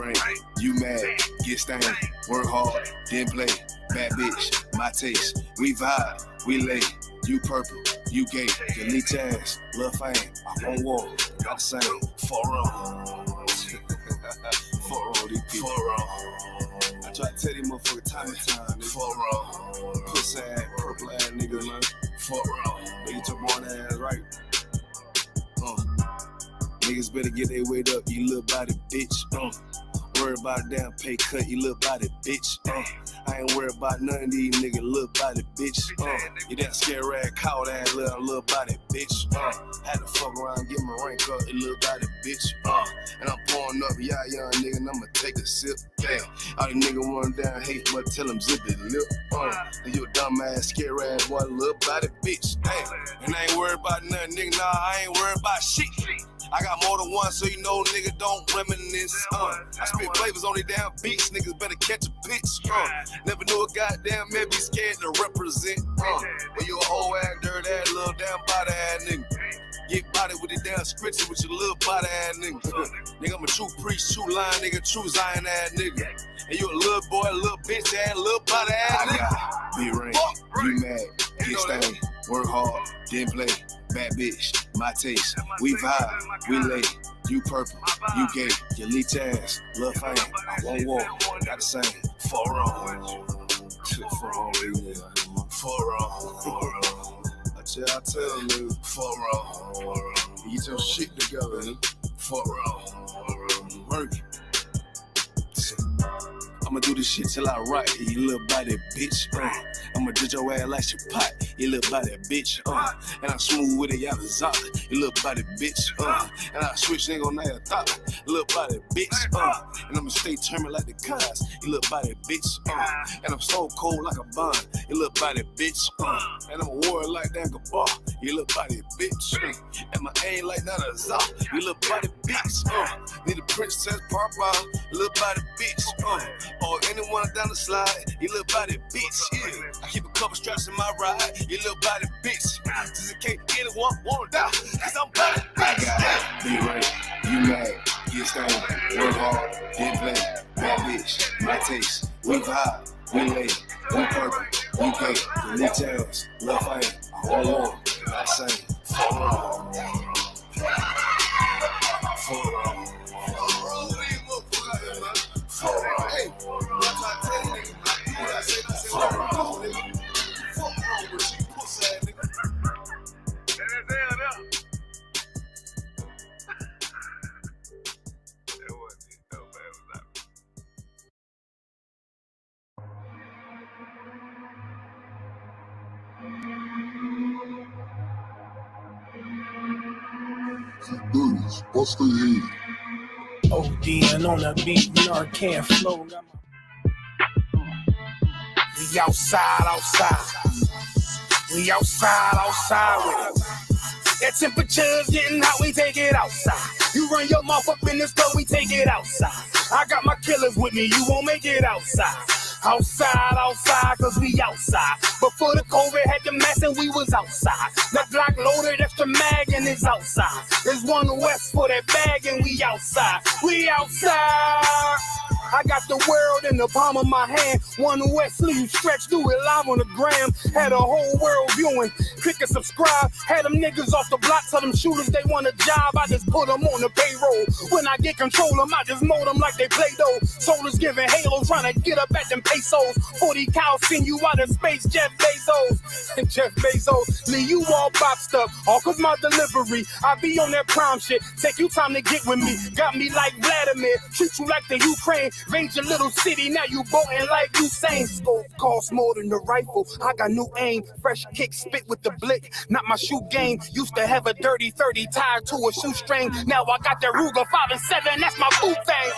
rain, you mad, get stained, work hard, then play, bad bitch, my taste, we vibe, we lay, you purple, you gay, delete your ass, love fame, I won't walk, not the same, for wrong. For wrong, these people. For wrong. I try to tell these motherfuckers time and time, nigga. For wrong. Pussy ass, purple ass niggas, man. For wrong. They get your born ass right. Niggas better get their weight up, you little body bitch. Worry about a damn pay cut, you little body bitch. I ain't worried about none of these niggas, little body bitch. You that scare rag, cow ass little body bitch. Had to fuck around and get my rank up, you little body bitch. And I'm pouring up, yeah, young nigga, and I'ma take a sip. Yeah. All these niggas run down hate, but tell them zip it lip. You a dumb ass, scare ass boy, little body bitch. And I ain't worried about nothing, nigga, nah, I ain't worried about shit. I got more than one, so you know, nigga, don't reminisce. I spit flavors on these damn beats, niggas better catch a pitch. Never knew a goddamn man be scared to represent. But you a whole ass, dirt ass, little damn body ass nigga. Get body with the damn scripture with your little body ass nigga. Nigga, I'm a true priest, true line nigga, true Zion ass nigga. And you a little boy, little bitch ass, little body ass nigga. Be rain, you mad, get stained, work hard, then play. Bad bitch, my taste, we vibe, we lay, you purple, you gay, you leech ass, love fame, I won't walk, not the same, for wrong, for wrong, for wrong, I tell you, for wrong, get your shit together, for wrong, work. I'ma do this shit till I rock, you little body bitch. I'ma judge your ass like your pot, you little body bitch. And I'm smooth with it, y'all the zop, you little body bitch. And I switch nigga on that thought, you little body bitch. And I'ma stay determined like the cars, you little body bitch. And I'm so cold like a bond, you little body bitch. And I'm a warrior like that Gabar, you little body bitch. And my aim like that a zop, you little body bitch. Need a princess papa, you little body bitch. Or anyone down the slide, you little body bitch, yeah. I keep a couple straps in my ride, you little body bitch. Just in case anyone wanna die, cause I'm body bitch. I got be right, you mad, get stained, work hard, then play, bad bitch, my taste, we vibe, we lay, we purple, we gay, you need tails, love fame, I won't walk, not same, for wrong. For wrong. Hey, what I tell you, nigga? What I say, fuck wrong, nigga. Fuck wrong with you, pussy ass nigga. That wasn't it, though, man. Bullies, bust their head. ODing on the beat, Narcan flow. We outside. We outside with it. That temperature's getting hot, we take it outside. You run your mouth up in this club, we take it outside. I got my killers with me, you won't make it outside. Outside, cause we outside. Before the COVID had the mask and we was outside. The Glock loaded, extra mag and it's outside. There's one west for that bag and we outside. We outside. I got the world in the palm of my hand. One west sleeve stretch, do it live on the gram. Had a whole world viewing. Click and subscribe. Had them niggas off the block, tell them shooters they want a job. I just put them on the payroll. When I get control them, I just mold them like they Play-Doh. Soldiers giving Halo, trying to get up at them pesos. 40 cows send you out of space, Jeff Bezos. And Jeff Bezos, leave you all boxed up. All cause my delivery, I be on that prime shit. Take you time to get with me. Got me like Vladimir, treat you like the Ukraine. Raid your little city, now you boating like Usain. Scope costs more than the rifle. I got new aim, fresh kick, spit with the blick. Not my shoe game. Used to have a dirty 30 tied to a shoestring. Now I got that Ruger 5 and 7. That's my boot thing.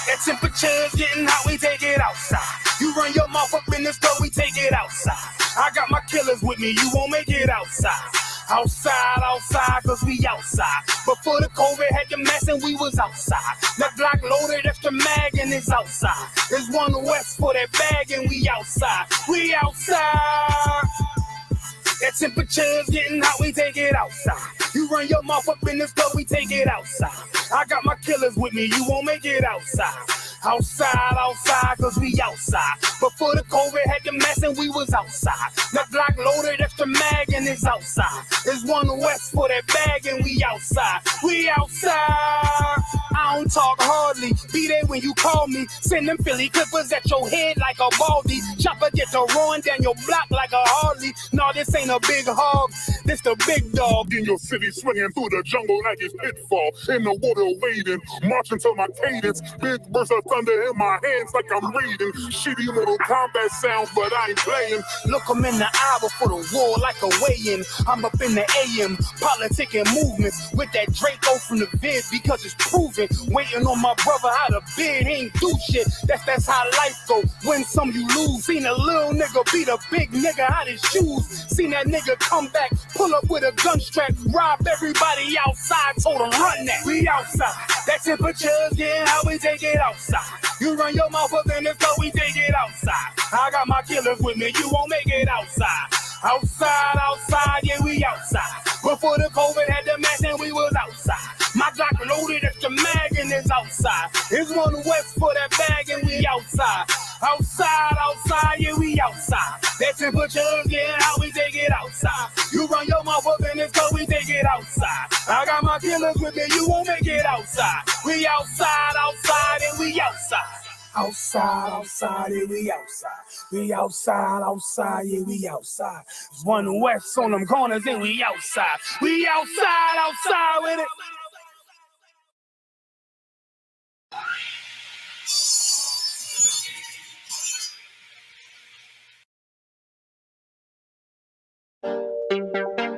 That temperature's getting hot, we take it outside. You run your mouth up in this club, we take it outside. I got my killers with me, you won't make it outside. Outside, cause we outside. Before the COVID had the mask and we was outside. The Glock loaded, extra mag and it's outside. There's one west for that bag and we outside. We outside. That temperature's getting hot, we take it outside. You run your mouth up in this club, we take it outside. I got my killers with me, you won't make it outside. Outside, cause we outside. Before the COVID had the mess and we was outside. The Glock loaded, extra mag and it's outside. There's one west for that bag and we outside. We outside. I don't talk hardly. Be there when you call me. Send them Philly clippers at your head like a baldy. Chopper get to run down your block like a Harley. No, this ain't a big hog. This the big dog. In your city, swinging through the jungle like it's pitfall. In the water wading, marching to my cadence. Big bursts of thunder in my hands like I'm reading. Shitty little combat sounds, but I ain't playing. Look them in the eye before the war like a weigh-in. I'm up in the AM, politicking movements with that Draco from the vid because it's proven. Waiting on my brother how to bid, he ain't do shit. That's how life go. Win some, you lose. Seen a little nigga beat a big nigga out his shoes. Seen that nigga come back, pull up with a gun strap, rob everybody outside, told him run that. We outside. That temperature's getting hot, we take it outside. You run your mouth up in this club, we take it outside. I got my killers with me, you won't make it outside. Outside, yeah, we outside. Before the COVID had the mask and we was outside. My Glock loaded, extra mag and it's outside. It's one west for that bag and we outside. Outside, yeah, we outside. That temperature's getting hot, we take it outside. You run your mouth up in this club, we take it outside. I got my killers with me, you won't make it outside. We outside, and we outside. Outside, yeah, we outside. We outside, yeah, we outside. There's one west on them corners and we outside. We outside with it.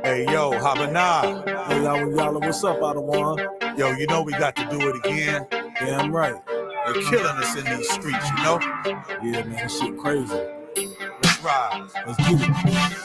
Hey, yo, Yahanna. Hey, y'all, what's up, Ottawa? Yo, you know we got to do it again. Damn right. They're killing us in these streets, you know? Yeah, man, this shit crazy. Let's rise. Let's get it.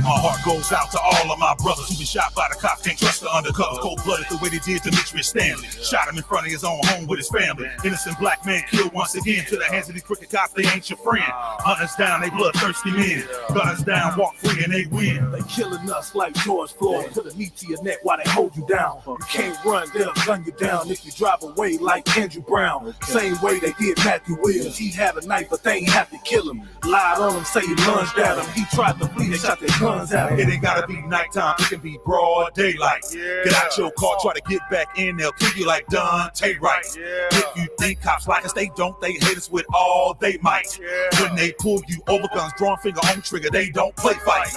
My heart goes out to all of my brothers who been shot by the cops. Can't trust the undercover. Cold-blooded the way they did Demetrius Stanley. Shot him in front of his own home with his family. Innocent black man killed once again. To the hands of these crooked cops, they ain't your friend. Hunt us down, they bloodthirsty men. Gun us down, walk free and they win. They killing us like George Floyd. Put a knee to your neck while they hold you down. You can't run, they'll gun you down if you drive away like Andrew Brown. Same way they did Matthew Williams. He had a knife, but they ain't have to kill him. Lied on him, say he lunged at him. He tried to flee, they shot their guns at him. It ain't gotta be nighttime, it can be broad daylight. Get out your car, try to get back in, they'll kill you like Dante Wright. If you think cops like us, they don't, they hate us with all they might. When they pull you over, guns drawn, finger on trigger, they don't play fight.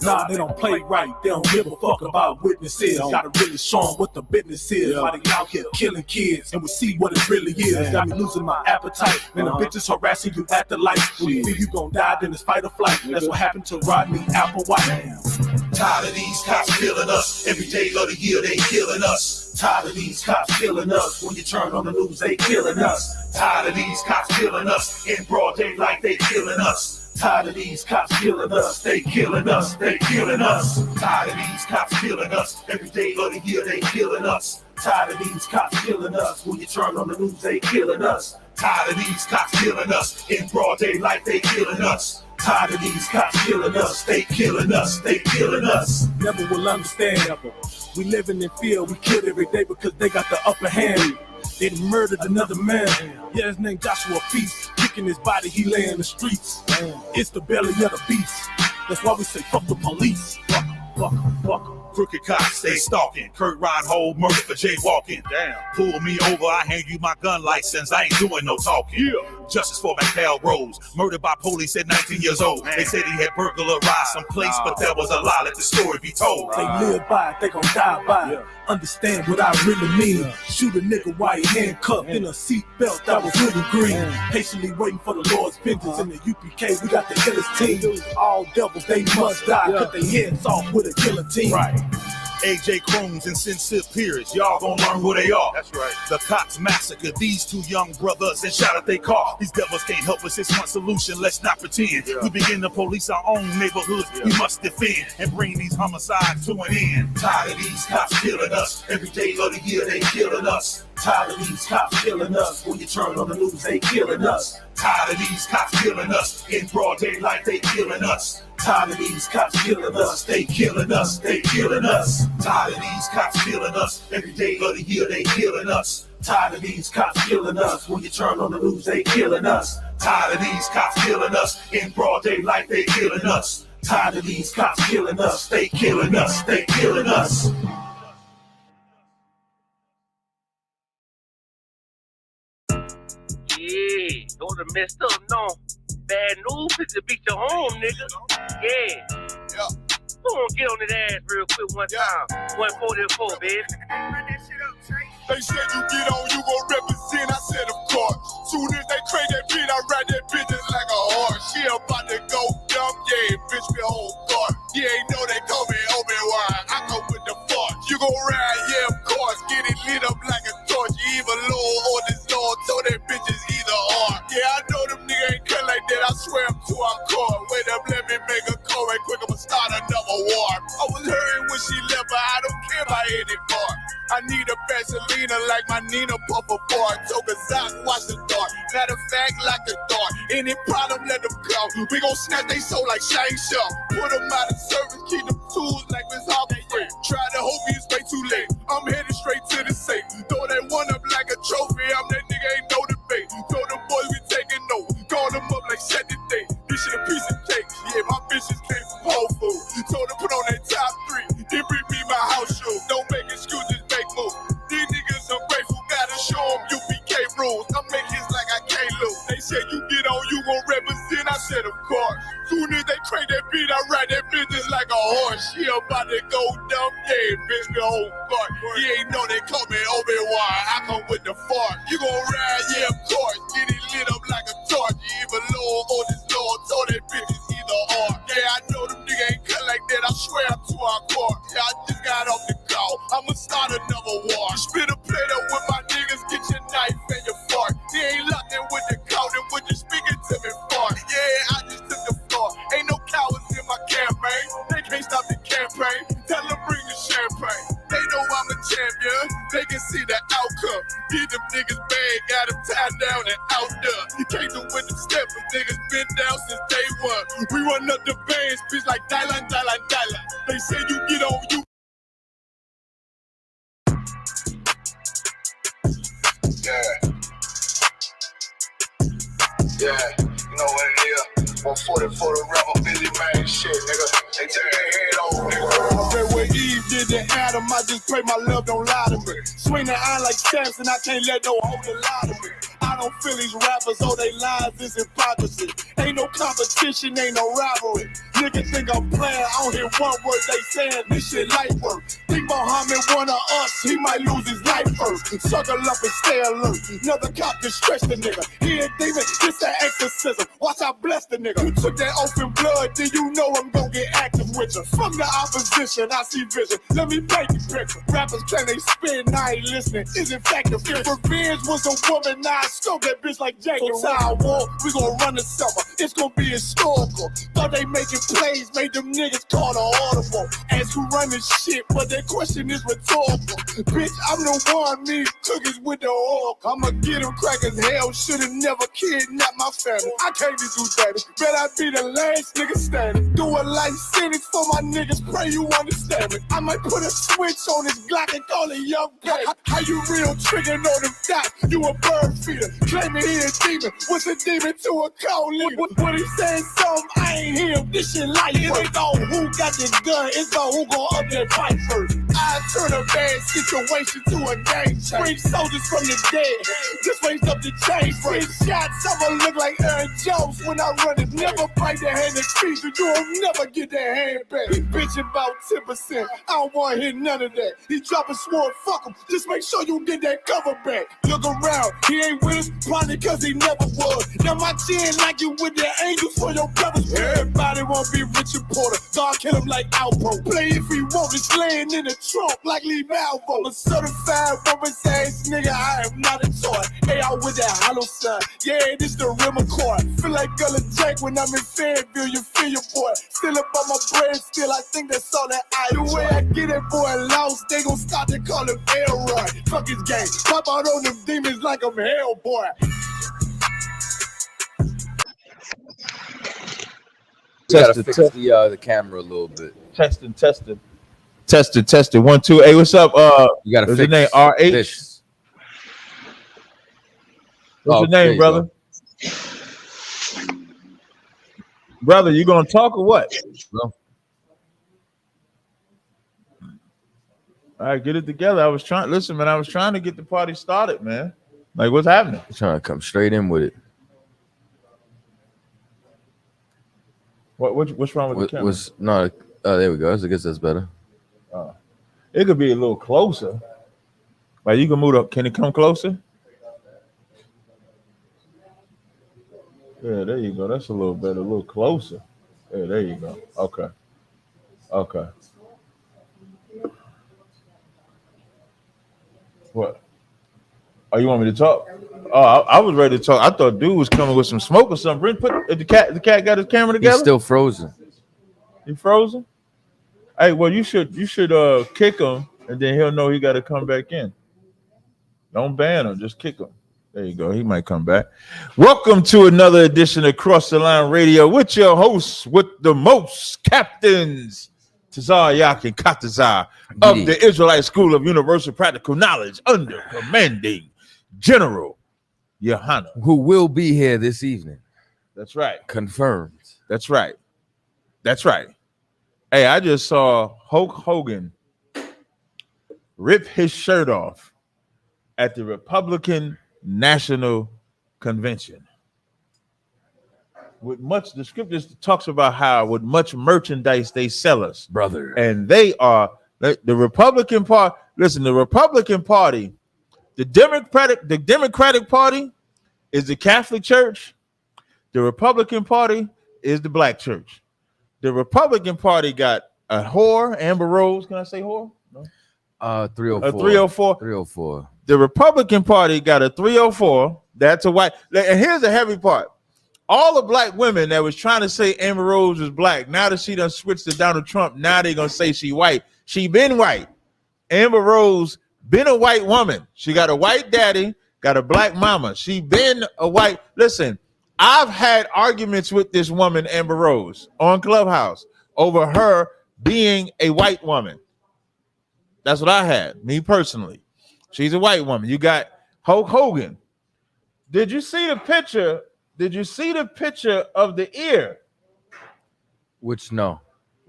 Nah, they don't play right. They don't give a fuck about witnesses. Gotta really show them what the business is. Why they out here killing kids and we see what it really is. Got me losing my appetite. Man, the bitches harassing you at the light. When you feel you gon' die, then it's fight or flight. That's what happened to Rodney Applewhite. Tired of these cops killing us. Every day of the year they killing us. Tired of these cops killing us. When you turn on the news, they killing us. Tired of these cops killing us. In broad daylight they killing us. Tired of these cops killing us. They killing us. They killing us. Tired of these cops killing us. Every day of the year they killing us. Tired of these cops killing us. When you turn on the news, they killing us. Tired of these cops killing us. In broad daylight they killing us. Tired of these cops killing us. They killing us. They killing us. Never will understand. We living in fear. We kill every day because they got the upper hand. They murdered another man. Yeah, his name Joshua Feast. Kicking his body, he lay in the streets. It's the belly of the beast. That's why we say fuck the police. Fuck. Crooked cops stay stalking. Kurt Reinhold murdered for jaywalking. Damn. Pull me over, I hand you my gun license. I ain't doing no talking. Yeah. Justice for McHale Rose, murdered by police at 19 years old. Man. They said he had burglarized some place, but that was a lie. Let the story be told. They live by it, they gon' die by it. Understand what I really mean. Shoot a nigga while he handcuffed in a seatbelt that was little green. Patiently waiting for the Lord's vengeance. In the UPK, we got the illest team. All devils, they must die. Cut their heads off with a guillotine. Right. AJ Crones and Sincere Peers, y'all gon' learn who they are. That's right. The cops massacred these two young brothers and shot at their car. These devils can't help us, it's one solution, let's not pretend. We begin to police our own neighborhoods, we must defend and bring these homicides to an end. Tired of these cops killing us, every day of the year they killing us. Tired of these cops killing us. When you turn on the news, they killing us. Tired of these cops killing us. In broad daylight, they killing us. Tired of these cops killing us. They killing us. They killing us. Tired of these cops killing us. Every day of the year, they killing us. Tired of these cops killing us. When you turn on the news, they killing us. Tired of these cops killing us. In broad daylight, they killing us. Tired of these cops killing us. They killing us. They killing us. Yeah, those are messed up, no. Bad news is to beat your home, nigga. Yeah. Go on, get on that ass real quick one time. 144, baby. They said you get on, you gon' represent. I said, of course. Soon as they crank that beat, I ride that bitch just like a horse. She about to go dumb, yeah, bitch, me whole guard. You ain't know they call me Obi-Wan. I go with the force. You gon' ride, yeah, of course. Get it lit up like a torch. Even low or this Lord, so that bitch is either or. Yeah, I know them niggas ain't cut like that. I swear I'm too hardcore. Wait up, let me make a call right quick. I'ma start another war. I was hurting when she left, but I don't care about anymore. I need a Vaseline like my Nina Puffer Ford. So Kazak, watch the dark. Matter of fact, like the dark. Any problem, let them come. We gon' snatch they soul like Shang Tsung. Put them out of service, keep them tools like Miss Harper Free. Try to hope it's way too late. I'm headed straight to the safe. Throw that one up like a trophy. I'm that nigga, ain't no debate. Throw them boys, we taking notes. Call them up like set the date. This shit a piece of cake. Yeah, my bitches came from Whole Foods. Told them put on that top 3. Then bring me my house shoes. Don't make excuses, make moves. These niggas ungrateful, gotta show them UPK rules. I make hits like I can't lose. They said you get on, you gon' represent. I said, of course. Soon as they crank that beat, I ride that bitch just like a horse. She about to go dumb, yeah, bitch, the whole court. You ain't know they call me Obi-Wan. I come with the fart. You gon' ride, yeah, of course. Get it lit up like a torch. You even low on this Lord, so that bitch is either or. Yeah, I know them niggas ain't cut like that. I swear I'm too hardcore. Yeah, I just got off the call. I'ma start another war. Spit a plate up with my niggas, get your knife and your fork. They ain't locked in with the count and with the speaking to me fart. Yeah, I just took the floor. Ain't no cowards in my campaign. They can't stop the campaign. Tell them bring the champagne. They know I'm a champion. They can see the outcome. Get them niggas bad, got them tied down and out there. You can't do with them steppers. Niggas been down since day one. We run up the bands, bitch like Dylan. They say you get on, you. Yeah, you know what it is. 140 for the rapper, busy man, shit, nigga. They take their head off, nigga. I bet when Eve did to Adam, I just pray my love don't lie to me. Swing the iron like Samson, I can't let no hoe lie to me. I don't feel these rappers, all they lies is hypocrisy. Ain't no competition, ain't no rivalry. Niggas think I'm playing, I don't hear one word they saying, this shit light work. Think Muhammad one of us, he might lose his life first. Circle up and stay alert. Another cop can stretch the nigga. He a demon, this an exorcism. Watch I bless the nigga. You took that oath in blood, then you know I'm gon' get active with you. From the opposition, I see vision. Let me paint the picture. Rappers claim they spit, and I ain't listening. Is in fact the fear. Revenge was a woman, now I scope that bitch like Jacob. So I war, we gon' run the summer. It's gon' be historical. Thought they making plays, made them niggas call the audible. Ask who run this shit, but that question is rhetorical. Bitch, I'm the one, me cookies with the oil. I'ma get them crackers, hell, should've never kidnapped my family. I can't do that. Bet I be the last nigga standing. Do a life sentence for my niggas, pray you understand me. I might put a switch on this Glock and call it young pay. How you real triggering on them dots? You a bird feeder, claiming he a demon. What's a demon to a cold leader? What he saying something, I ain't hear him. This shit like it ain't on who got the gun, it's about who gon' up that fight first. I turn a bad situation to a game change. Bring soldiers from the dead, just raised up the chain. Free shots, I'ma look like Aaron Jones when I run it. Never bite the hand that feeds you, you'll never get that hand back. He bitching about 10%, I don't wanna hear none of that. He dropping sword, fuck him, just make sure you get that cover back. Look around, he ain't with us, probably cause he never was. Now my chin like you with the angels for your brothers. Everybody wanna be Richard Porter, God kill him like Alpo. Play if he want, it's laying in the Trump like Lee Malvo. I'm a certified rubber ass nigga, I am not a toy. Hey, out with that hollow sign. Yeah, this the real McCoy. Feel like Gullah Jack when I'm in Fayetteville, you feel your boy. Still up on my bread, still I think that's all that I do. The way I get it, boy, lost, they gon' start to call him Elroy. Fuck his game, pop out on them demons like I'm Hellboy. You gotta fix the camera a little bit. Testing. 1 2. Hey, what's up? You gotta what's fix your name? RH. this. What's your name, brother? Brother, you gonna talk or what? No. All right, get it together. I was trying to get the party started, man. Like, what's happening? I'm trying to come straight in with it. What's wrong with the camera? There we go. I guess that's better. It could be a little closer. Like, you can move up. Can it come closer? Yeah, there you go. That's a little better, a little closer. Yeah, there you go. Okay. What? Oh, you want me to talk? Oh, I was ready to talk. I thought dude was coming with some smoke or something. The cat got his camera together. He's still frozen. He frozen? Hey, well, you should kick him, and then he'll know he got to come back in. Don't ban him, just kick him. There you go. He might come back. Welcome to another edition of Cross the Line Radio with your hosts with the most captains, Tazar Yak and Katazar of the Israelite School of Universal Practical Knowledge under commanding General Yahanna, who will be here this evening. That's right. Confirmed. That's right. Hey, I just saw Hulk Hogan rip his shirt off at the Republican National Convention. With much, the scriptures talks about how with much merchandise they sell us, brother. And they are the Republican Party. Listen, the Republican Party, the Democratic Party is the Catholic Church. The Republican Party is the Black Church. The Republican Party got a whore, Amber Rose. Can I say whore? No. 304. 304. 304. The Republican Party got a 304. That's a white. And here's the heavy part. All the black women that was trying to say Amber Rose was black, now that she done switched to Donald Trump, now they gonna say she white. She been white. Amber Rose been a white woman. She got a white daddy, got a black mama. She been a white. Listen, I've had arguments with this woman, Amber Rose, on Clubhouse over her being a white woman. That's what I had, me personally. She's a white woman. You got Hulk Hogan. Did you see the picture? Did you see the picture of the ear? Which no.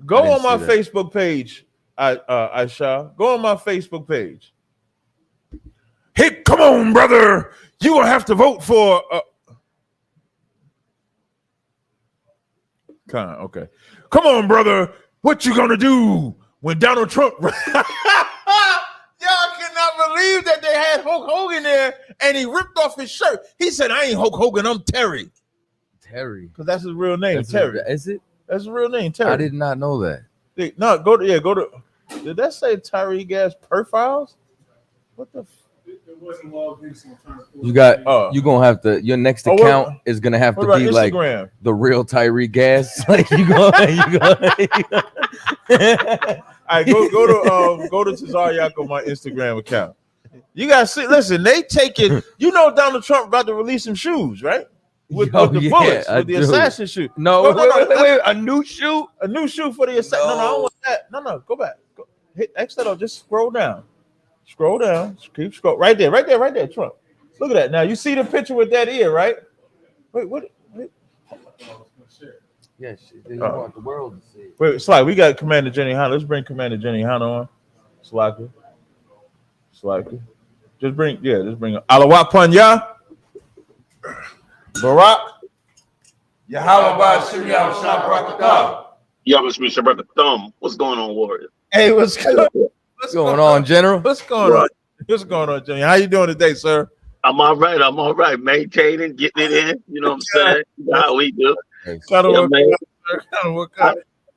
Go on my Facebook page, Aisha. Go on my Facebook page. Hey, come on, brother. You will have to vote for. Okay. Come on, brother. What you gonna do when Donald Trump? Y'all cannot believe that they had Hulk Hogan there and he ripped off his shirt. He said, I ain't Hulk Hogan, I'm Terry. Terry. Because that's his real name, Terry. Is it? That's his real name, Terry. I did not know that. No, go to. Did that say Tyree Gas profiles? What the? It wasn't logged in sometimes. You got. You gonna have to. Your next account is gonna have to be Instagram? Like the real Tyree Gas. Like you go. All right, go to Tazar Yak on my Instagram account. You gotta see. Listen, they take it. You know Donald Trump about to release some shoes, right? With the bullets, with the assassin shoe. No, wait, a new shoe? A new shoe for the assassin. No, I don't want that. No, go back. Hit X that off. Just scroll down. Scroll down. Keep scroll. Right there, Trump. Look at that. Now you see the picture with that ear, right? Wait, what? Yes, they want the world to see. Wait, Slack, we got Commander Jenny Hanna. Let's bring Commander Jenny Hanna on. Slacker. Just bring Alawat Panya. Barak. Yahweh Shiriam Shabrakatah. Yahweh Thumb. What's going on, Warrior? Hey, what's going on, General? What's going on, Jenny? How you doing today, sir? I'm all right. Maintaining, getting it in. You know what I'm saying? How we do. I just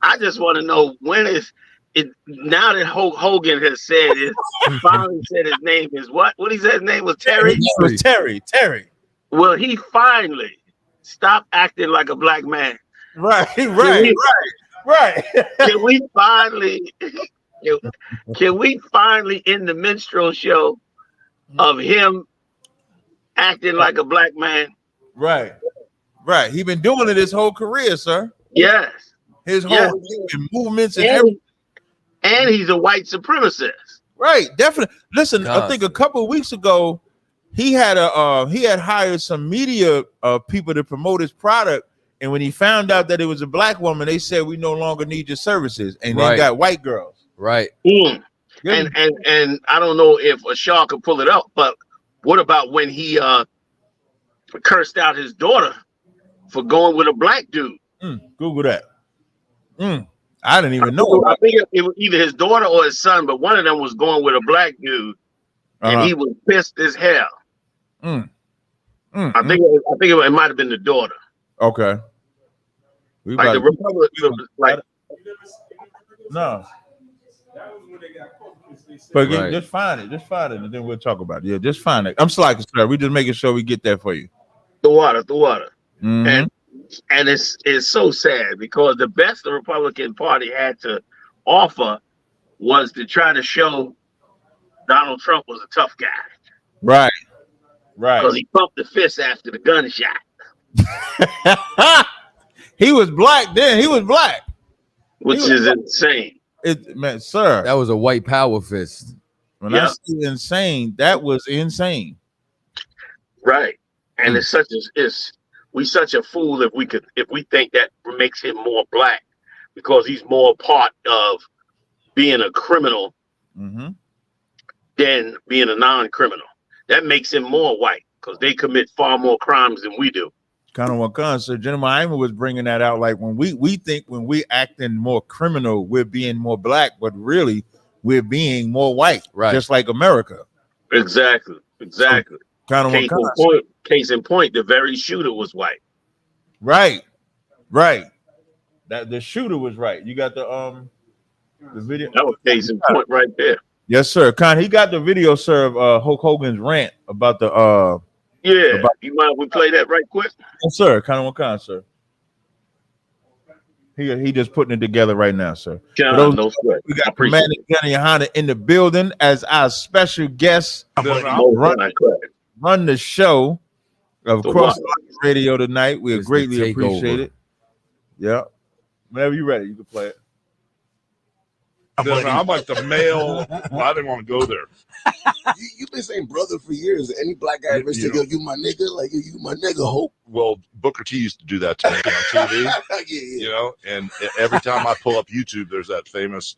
I just want to know when is now that Hulk Hogan has said it, finally said his name is what? What he said his name was Terry? His name was Terry. Well, he finally stopped acting like a black man. Right. Can we finally end the minstrel show of him acting like a black man? Right. He been doing it his whole career, sir. Yes. His whole movements and everything. And he's a white supremacist. Right, definitely. Listen, I think a couple of weeks ago, he had hired some media people to promote his product, and when he found out that it was a black woman, they said we no longer need your services, and they got white girls. Right. And I don't know if Ashar could pull it up, but what about when he cursed out his daughter for going with a black dude? Google that. I didn't even know. I think it was either his daughter or his son, but one of them was going with a black dude, and he was pissed as hell. I think it might have been the daughter. Okay. Like the Republic, like no. But just find it, and then we'll talk about it. Yeah, just find it. I'm slacking, sir. We just making sure we get that for you. The water. And it's so sad because the best the Republican Party had to offer was to try to show Donald Trump was a tough guy. Right. Because he pumped the fist after the gunshot. He was black then. He was black. Which is insane. Man, sir. That was a white power fist. When I say insane, that was insane. Right. And we such a fool if we think that makes him more black because he's more part of being a criminal than being a non-criminal. That makes him more white because they commit far more crimes than we do. Kind of what comes. So General Iman was bringing that out. Like when we think when we acting more criminal, we're being more black, but really we're being more white, right? Just like America. Exactly. So, kind of case in point, the very shooter was white. Right. That the shooter was right. You got the video. That was case in point right there. Yes, sir. He got the video, sir, of Hulk Hogan's rant about the you mind if we play that right quick? Yes, sir. Sir. He just putting it together right now, sir. No sweat. We got Commander Yahanna in the building as our special guest. Run the show of Cross Radio tonight. We greatly appreciate it. Yeah. Whenever you're ready, you can play it. I'm like the male. Well, I didn't want to go there. You've been saying brother for years. Any black guy ever said, "Yo, you my nigga"? Like you my nigga, Hope. Well, Booker T used to do that to me on TV. You know, and every time I pull up YouTube, there's that famous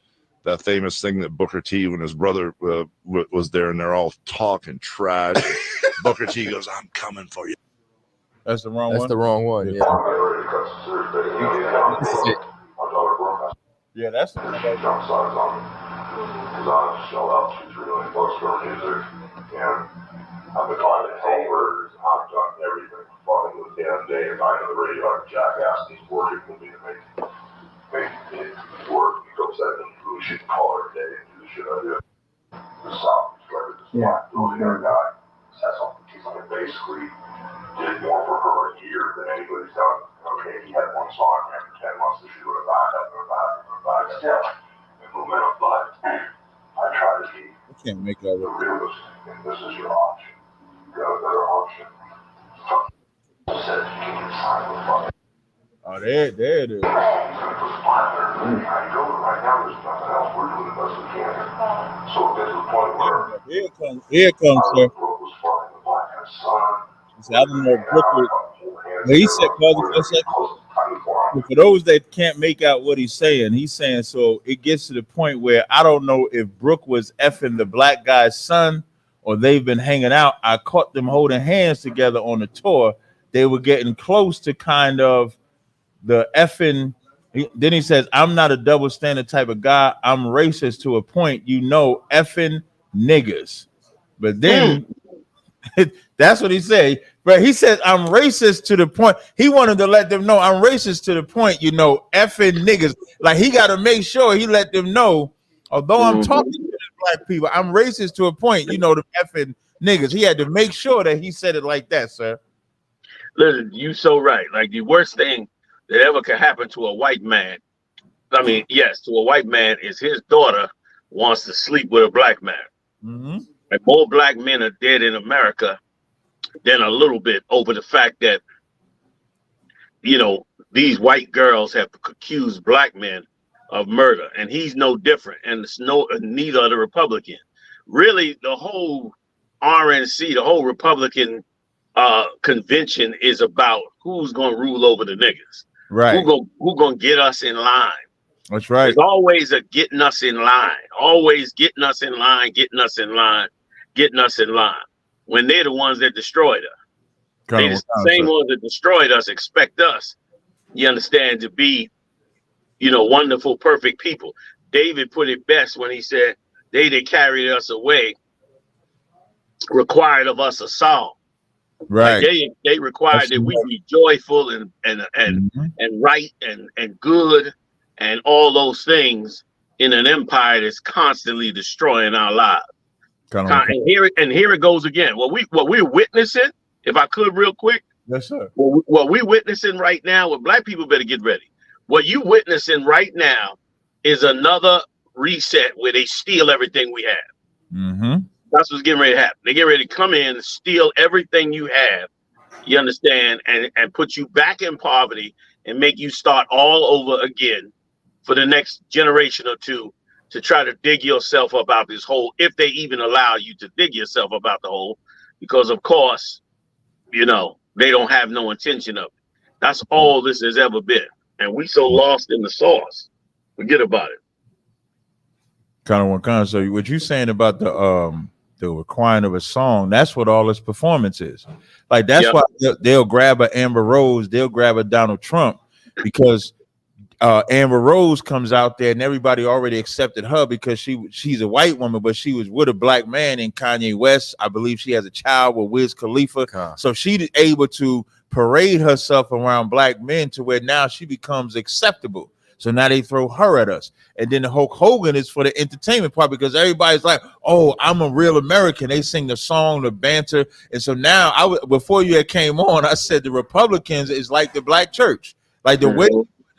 thing that Booker T, when his brother was there, and they're all talking trash. Booker T goes, "I'm coming for you." That's the wrong one. That's the wrong one. Yeah. Yeah, that's the one. Because I shell out $2-3 million for music, and I've been calling it hamburgers. I've done everything fucking this damn day, and I know the radio like a jackass. He's working with me to make it work. He goes out and do shit, call her day, and do the shit I do. The song is like this billionaire guy. Says something. He's like basically did more for her a year than anybody's done. Okay, he had one song after 10 months to shoot it back up and back. Still, implement, but I try to be can't make that the realist, and this is your option. You got a better option. Said you can sign the fuck. Oh, there it is. I go right now. There's nothing else. We're doing the best we can. So it gets to the point where here it comes, sir. I don't know if Brooklyn. He said, for those that can't make out what he's saying, so it gets to the point where I don't know if Brooke was effing the black guy's son or they've been hanging out. I caught them holding hands together on the tour. They were getting close to kind of the effing. Then he says, "I'm not a double standard type of guy. I'm racist to a point, effing niggas." But then That's what he said. But he said, I'm racist to the point. He wanted to let them know I'm racist to the point, effing niggas. Like, he got to make sure he let them know, although I'm talking to the black people, I'm racist to a point, the effing niggas. He had to make sure that he said it like that, sir. Listen, you so right. Like, the worst thing that ever could happen to a white man, I mean, yes, to a white man, is his daughter wants to sleep with a black man. Mm-hmm. And more black men are dead in America than a little bit over the fact that, these white girls have accused black men of murder, and he's no different. And it's neither are the Republican. Really, the whole RNC, the whole Republican convention is about who's going to rule over the niggas. Right. Who going to get us in line. That's right. There's always a getting us in line. Always getting us in line, getting us in line, getting us in line. When they're the ones that destroyed us. The same ones that destroyed us expect us, you understand, to be, wonderful, perfect people. David put it best when he said, they that carried us away required of us a song. Right. Like they required that we be joyful and right and good and all those things in an empire that's constantly destroying our lives. And here it goes again. What we're witnessing, if I could real quick. Yes, sir. What we're witnessing right now, what black people better get ready. What you witnessing right now is another reset where they steal everything we have. Mm-hmm. That's what's getting ready to happen. They get ready to come in, steal everything you have, you understand, and put you back in poverty and make you start all over again for the next generation or two to try to dig yourself up out this hole, if they even allow you to dig yourself up out the hole, because of course, they don't have no intention of it. That's all this has ever been. And we so lost in the sauce. Forget about it. So what you saying about the requiring of a song, that's what all this performance is. Like, that's why they'll grab a Amber Rose, they'll grab a Donald Trump, because Amber Rose comes out there and everybody already accepted her because she's a white woman, but she was with a black man in Kanye West. I believe she has a child with Wiz Khalifa. So she's able to parade herself around black men to where now she becomes acceptable. So now they throw her at us. And then the Hulk Hogan is for the entertainment part, because everybody's like, oh, I'm a real American. They sing the song, the banter. And so now, before you had came on, I said the Republicans is like the black church. Like the way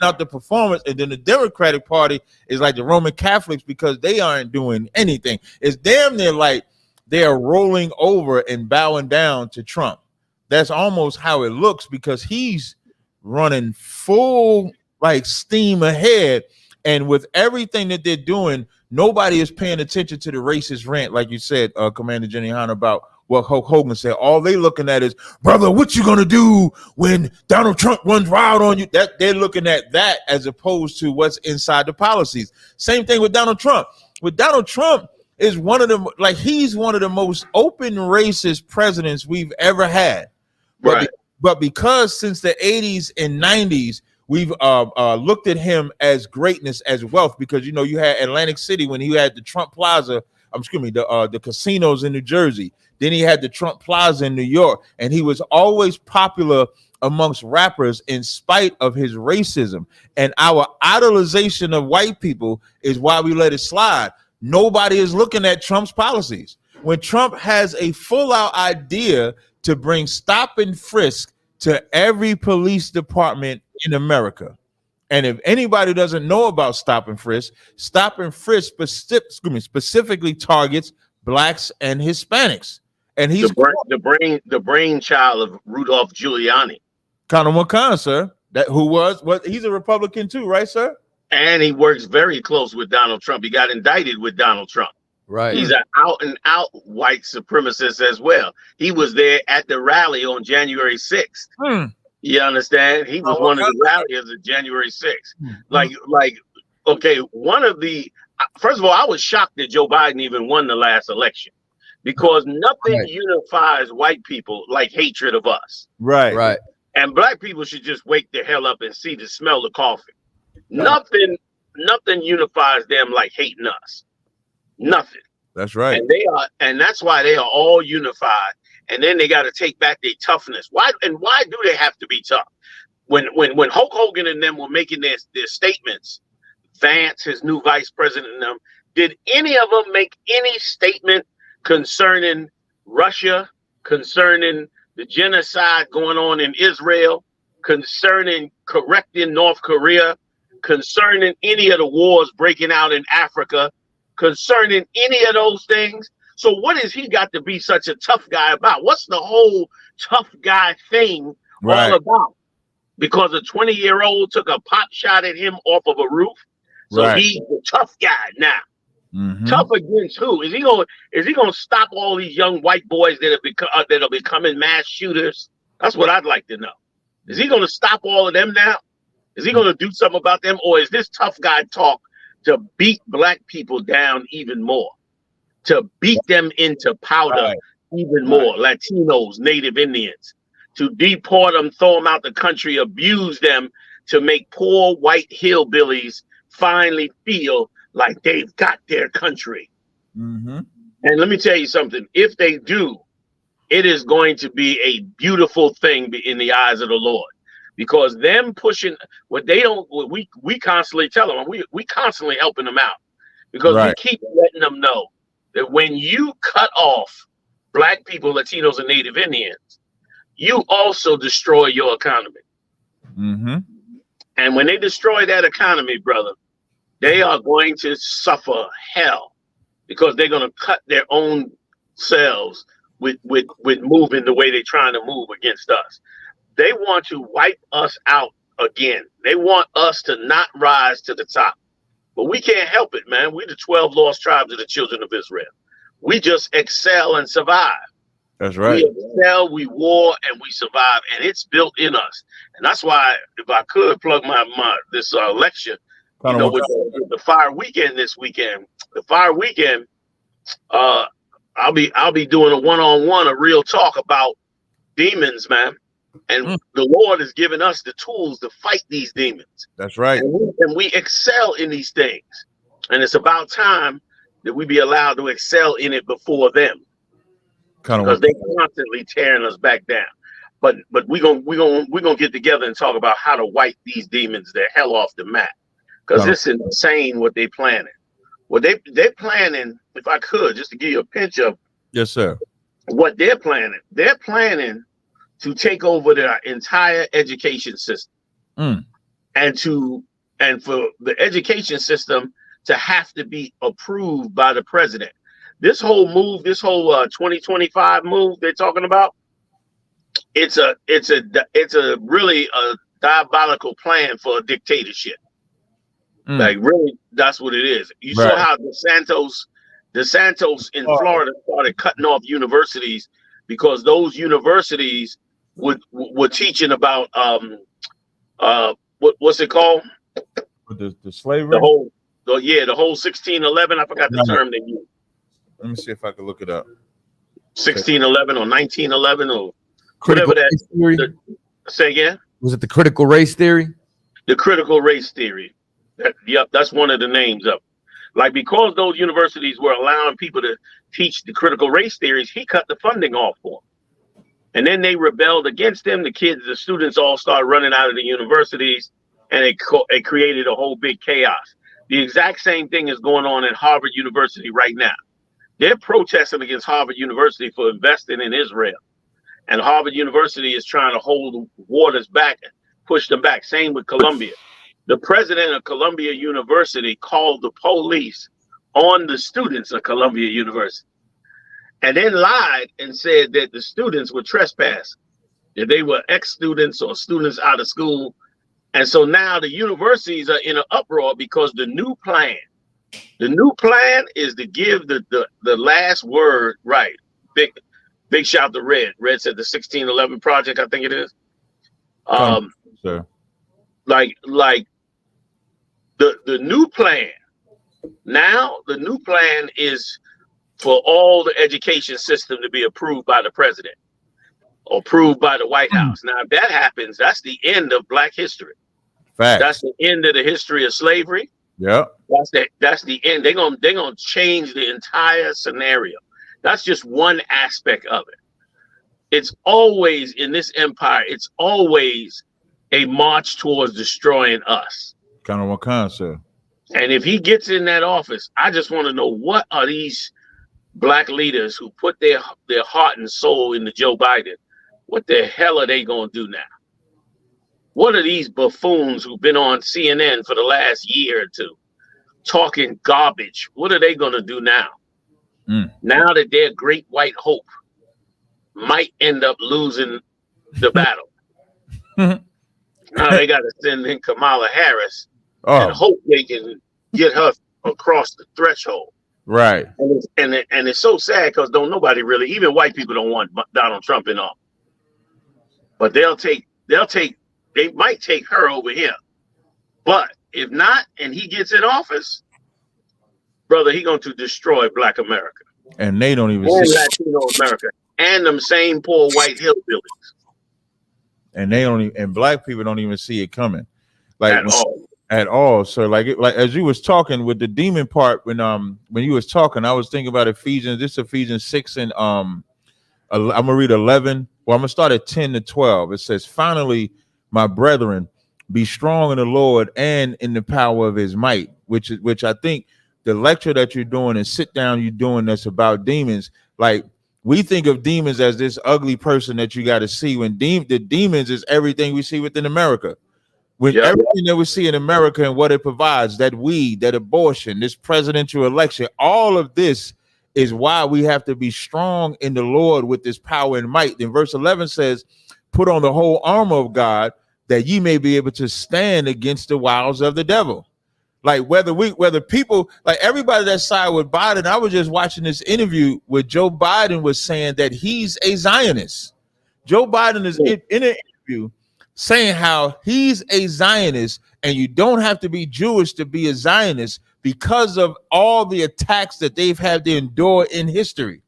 out the performance, and then the Democratic Party is like the Roman Catholics, because they aren't doing anything. It's damn near like they are rolling over and bowing down to Trump. That's almost how it looks, because he's running full like steam ahead, and with everything that they're doing, nobody is paying attention to the racist rant, like you said, Commander Yahanna, about what Hulk Hogan said. All they looking at is, brother, what you gonna do when Donald Trump runs wild on you? That they're looking at that, as opposed to what's inside the policies. Same thing with Donald Trump. With Donald Trump is he's one of the most open racist presidents we've ever had. But because since the 80s and 90s, we've looked at him as greatness, as wealth, because you had Atlantic City when he had the Trump Plaza. The casinos in New Jersey. Then he had the Trump Plaza in New York, and he was always popular amongst rappers in spite of his racism. And our idolization of white people is why we let it slide. Nobody is looking at Trump's policies. When Trump has a full-out idea to bring stop and frisk to every police department in America. And if anybody doesn't know about stop and frisk specifically targets blacks and Hispanics. And he's the brainchild of Rudolph Giuliani. Khan, sir. He's a Republican too, right, sir? And he works very close with Donald Trump. He got indicted with Donald Trump. Right. He's an out and out white supremacist as well. He was there at the rally on January 6th. You understand? He was one of the ralliers of January 6th. Okay, first of all, I was shocked that Joe Biden even won the last election, because nothing unifies white people like hatred of us. Right. And black people should just wake the hell up and smell the coffee. Nothing unifies them like hating us. Nothing. That's right. And that's why they are all unified and then they got to take back their toughness. Why do they have to be tough? When Hulk Hogan and them were making their statements, Vance, his new vice president, and them, did any of them make any statement concerning Russia, concerning the genocide going on in Israel, concerning correcting North Korea, concerning any of the wars breaking out in Africa, concerning any of those things? So what has he got to be such a tough guy about? What's the whole tough guy thing all about? Because a 20-year-old took a pot shot at him off of a roof. So he's the tough guy now. Tough against who? Is he gonna stop all these young white boys that are becoming mass shooters? That's what I'd like to know. Is he gonna stop all of them now? Is he gonna do something about them, or is this tough guy talk to beat black people down even more, to beat them into powder even more? Latinos, Native Indians, to deport them, throw them out the country, abuse them to make poor white hillbillies finally feel like they've got their country. And let me tell you something. If they do, it is going to be a beautiful thing in the eyes of the Lord, because them pushing what they don't, we constantly tell them, we constantly helping them out, because we keep letting them know that when you cut off black people, Latinos, and Native Indians, you also destroy your economy. And when they destroy that economy, brother, they are going to suffer hell, because they're going to cut their own selves with moving the way they're trying to move against us. They want to wipe us out again. They want us to not rise to the top. But we can't help it, man. We're the 12 lost tribes of the children of Israel. We just excel and survive. That's right. We excel, we war, and we survive, and it's built in us. And that's why, if I could plug this lecture, with the Fire Weekend this weekend, I'll be doing a one-on-one, a real talk about demons, man. And the Lord has given us the tools to fight these demons. That's right. And we excel in these things. And it's about time that we be allowed to excel in it before them, because they're constantly tearing us back down. But we're gonna get together and talk about how to wipe these demons the hell off the map. Because it's insane what they're planning. What they're planning, if I could, just to give you a pinch of what they're planning to take over their entire education system. And for the education system to have to be approved by the president. This whole 2025 move they're talking about, it's a really a diabolical plan for a dictatorship. Like, really, that's what it is. You saw how DeSantos in Florida started cutting off universities, because those universities were teaching about what's it called? The slavery. The whole 1611. I forgot the term they used. Let me see if I can look it up. 1611 or 1911 or critical whatever that. Theory? Say again. Was it the critical race theory? The critical race theory. Yep, that's one of the names of it. Like, because those universities were allowing people to teach the critical race theories, he cut the funding off for them. And then they rebelled against them. The students all started running out of the universities, and it created a whole big chaos. The exact same thing is going on at Harvard University right now. They're protesting against Harvard University for investing in Israel. And Harvard University is trying to hold the waters back and push them back. Same with Columbia. The president of Columbia University called the police on the students of Columbia University, and then lied and said that the students were trespassing, that they were ex-students or students out of school. And so now the universities are in an uproar, because the new plan is to give the last word right. Big shout to Red. Red said the 1611 project, I think it is. Like the new plan. Now the new plan is for all the education system to be approved by the president or approved by the White House. Now, if that happens, that's the end of Black history. That's the end of the history of slavery. Yeah. That's the end. They're gonna change the entire scenario. That's just one aspect of it. it's always in this empire, it's always a march towards destroying us. Kind of one concept. And if he gets in that office, I just want to know, what are these black leaders who put their heart and soul into Joe Biden, what the hell are they going to do now? What are these buffoons who've been on CNN for the last year or two talking garbage? What are they going to do now? Now that their great white hope might end up losing the battle. Now they got to send in Kamala Harris and hope they can get her across the threshold. Right. And it's so sad because don't nobody really, even white people don't want Donald Trump in office. But they might take her over here. But if not, and he gets in office, brother, he's going to destroy Black America. And they don't even see Latino America. And them same poor white hillbillies. And they don't even, and Black people don't even see it coming. Like at all. So like as you was talking with the demon part, when you was talking, I was thinking about Ephesians. This is Ephesians 6 and I'm gonna read 11. Well, I'm gonna start at 10 to 12. It says, finally, my brethren, be strong in the Lord and in the power of his might, which I think the lecture that you're doing and sit down you're doing that's about demons, like we think of demons as this ugly person that you got to see, when the demons is everything we see within America. With everything that we see in America and what it provides, that weed, that abortion, this presidential election, all of this is why we have to be strong in the Lord with this power and might. Then verse 11 says, put on the whole armor of God that ye may be able to stand against the wiles of the devil. Like whether people, like everybody that side with Biden, I was just watching this interview where Joe Biden was saying that he's a Zionist. Joe Biden is in an interview saying how he's a Zionist, and you don't have to be Jewish to be a Zionist because of all the attacks that they've had to endure in history.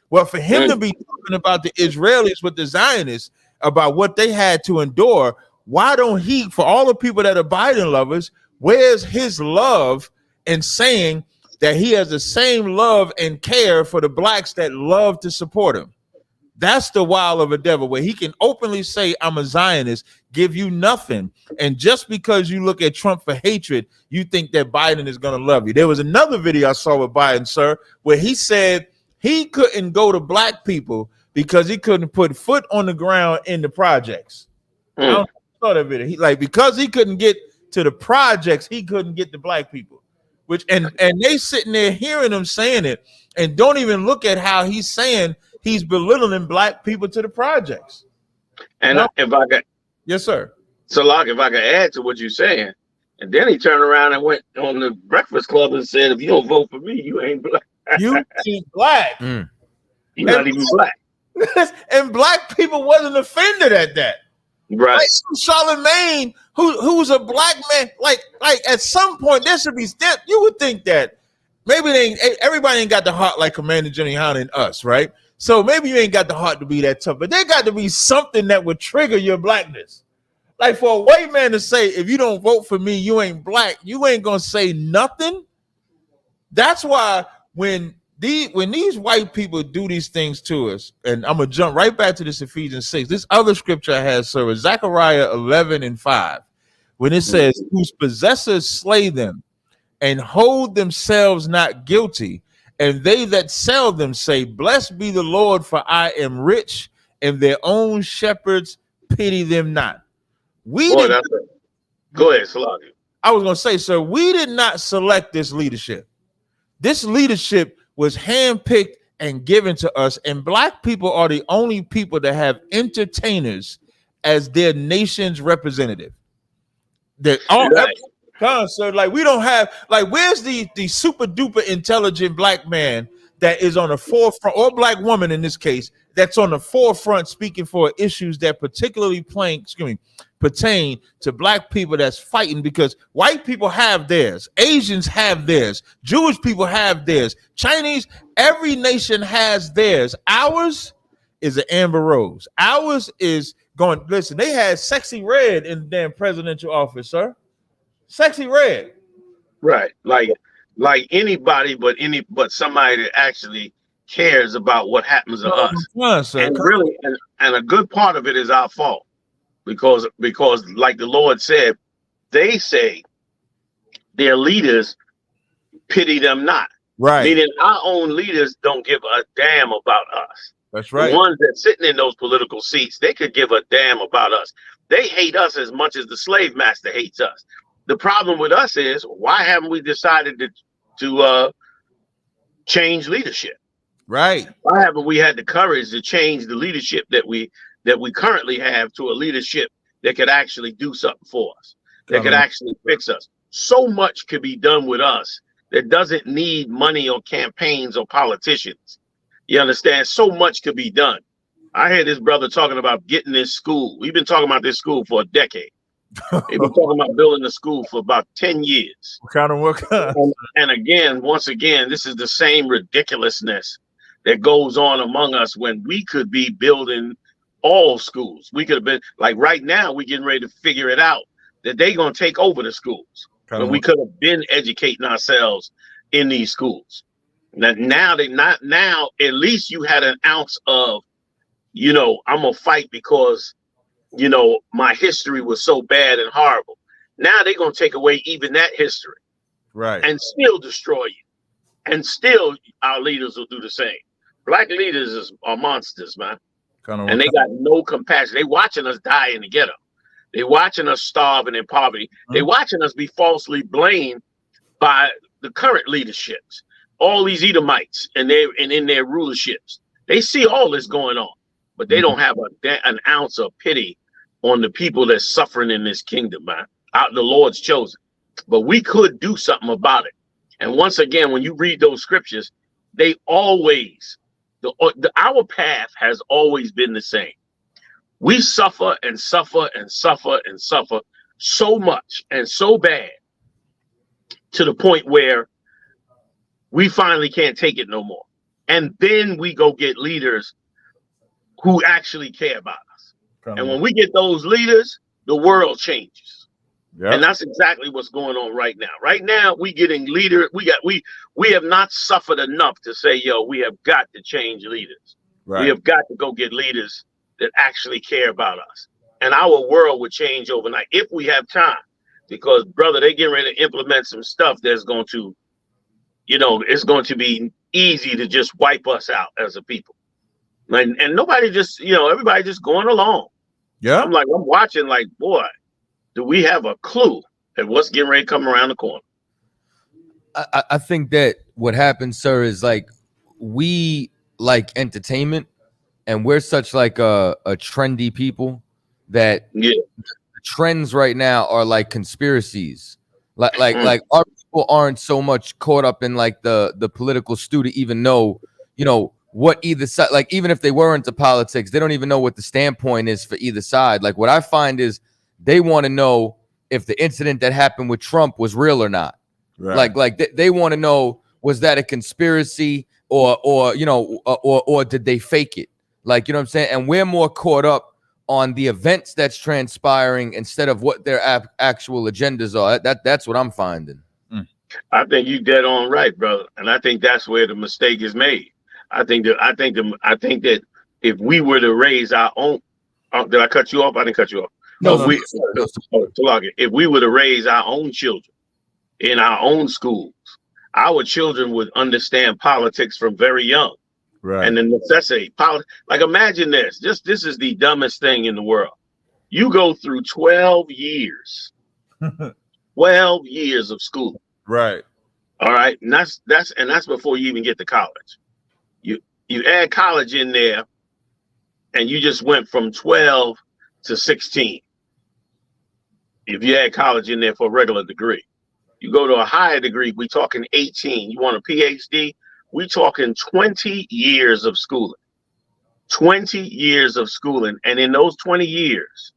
Well, for him to be talking about the Israelis with the Zionists, about what they had to endure, why don't he, for all the people that are Biden lovers, where's his love in saying that he has the same love and care for the blacks that love to support him? That's the wild of a devil, where he can openly say, I'm a Zionist, give you nothing. And just because you look at Trump for hatred, you think that Biden is going to love you. There was another video I saw with Biden, sir, where he said he couldn't go to black people because he couldn't put foot on the ground in the projects. I saw that video. Because he couldn't get to the projects, he couldn't get to black people. And they sitting there hearing him saying it and don't even look at how he's saying he's belittling black people to the projects. And if I could, yes, sir. So, like, if I could add to what you're saying, and then he turned around and went on the Breakfast Club and said, "If you don't vote for me, you ain't black. You ain't black. You're not even black." And black people wasn't offended at that. Right. Like Charlemagne, who's a black man, like at some point there should be step. You would think that maybe everybody ain't got the heart like Commander Johnny Yahanna and us, right? So maybe you ain't got the heart to be that tough, but there got to be something that would trigger your blackness. Like for a white man to say, if you don't vote for me, you ain't black, you ain't gonna say nothing. That's why when these white people do these things to us, and I'm gonna jump right back to this Ephesians 6. This other scripture I had, sir, is Zechariah 11 and 5, when it says, whose possessors slay them and hold themselves not guilty, and they that sell them say, blessed be the Lord, for I am rich, and their own shepherds pity them not. Go ahead, Salaki. I was gonna say, sir, we did not select this leadership. This leadership was handpicked and given to us, and black people are the only people that have entertainers as their nation's representative. That all so like we don't have, like, where's the super duper intelligent black man that is on the forefront, or black woman in this case, that's on the forefront speaking for issues that particularly pertain to black people that's fighting? Because white people have theirs, Asians have theirs, Jewish people have theirs, Chinese, every nation has theirs. Ours is an Amber Rose. Ours is going, listen, they had Sexy Red in the damn presidential office, sir. Sexy Red. Right. Like anybody but somebody that actually cares about what happens to us. And really, and a good part of it is our fault, because like the Lord said, they say their leaders pity them not. Right. Meaning our own leaders don't give a damn about us. That's right. The ones that sitting in those political seats, they could give a damn about us. They hate us as much as the slave master hates us. The problem with us is, why haven't we decided to change leadership? Right. Why haven't we had the courage to change the leadership that we currently have to a leadership that could actually do something for us, that could actually fix us? So much could be done with us that doesn't need money or campaigns or politicians. You understand? So much could be done. I heard this brother talking about getting this school. We've been talking about this school for a decade. They've been talking about building the school for about 10 years. What kind of work? And again, once again, this is the same ridiculousness that goes on among us when we could be building all schools. We could have been, like right now, we're getting ready to figure it out that they're going to take over the schools. When we could have been educating ourselves in these schools. Now at least you had an ounce of, I'm gonna fight because, my history was so bad and horrible. Now they're gonna take away even that history, right, and still destroy you. And still our leaders will do the same. Black leaders are monsters, man. And they got no compassion. They watching us die in the ghetto. They watching us starving in poverty. They watching us be falsely blamed by the current leaderships, all these Edomites and in their rulerships. They see all this going on, but they don't have an ounce of pity on the people that's suffering in this kingdom, man. The Lord's chosen. But we could do something about it. And once again, when you read those scriptures, they always, our path has always been the same. We suffer and suffer and suffer and suffer so much and so bad to the point where we finally can't take it no more. And then we go get leaders who actually care about us. And when we get those leaders, the world changes. Yep. And that's exactly what's going on right now. Right now, we getting leaders. We have not suffered enough to say, we have got to change leaders. Right. We have got to go get leaders that actually care about us. And our world would change overnight if we have time. Because, brother, they getting ready to implement some stuff that's going to, it's going to be easy to just wipe us out as a people. And nobody just, everybody just going along. Yeah. I'm watching like, boy, do we have a clue at what's getting ready to come around the corner? I think that what happens, sir, is like we like entertainment, and we're such like a trendy people that the trends right now are like conspiracies. Like our people aren't so much caught up in like the political stew to even know, what either side, like even if they were into politics, they don't even know what the standpoint is for either side. Like what I find is they want to know if the incident that happened with Trump was real or not. Right. Like they want to know, was that a conspiracy or did they fake it? Like, you know what I'm saying? And we're more caught up on the events that's transpiring instead of what their actual agendas are. That's what I'm finding. I think you dead on right, brother. And I think that's where the mistake is made. I think that if we were to raise our own, did I cut you off? I didn't cut you off. No. If we were to raise our own children in our own schools, our children would understand politics from very young. Right. And the necessity. Like imagine this. This is the dumbest thing in the world. You go through 12 years. 12 years of school. Right. All right. And that's before you even get to college. You add college in there, and you just went from 12 to 16. If you add college in there for a regular degree, you go to a higher degree, we talking 18. You want a PhD? We talking 20 years of schooling. 20 years of schooling. And in those 20 years,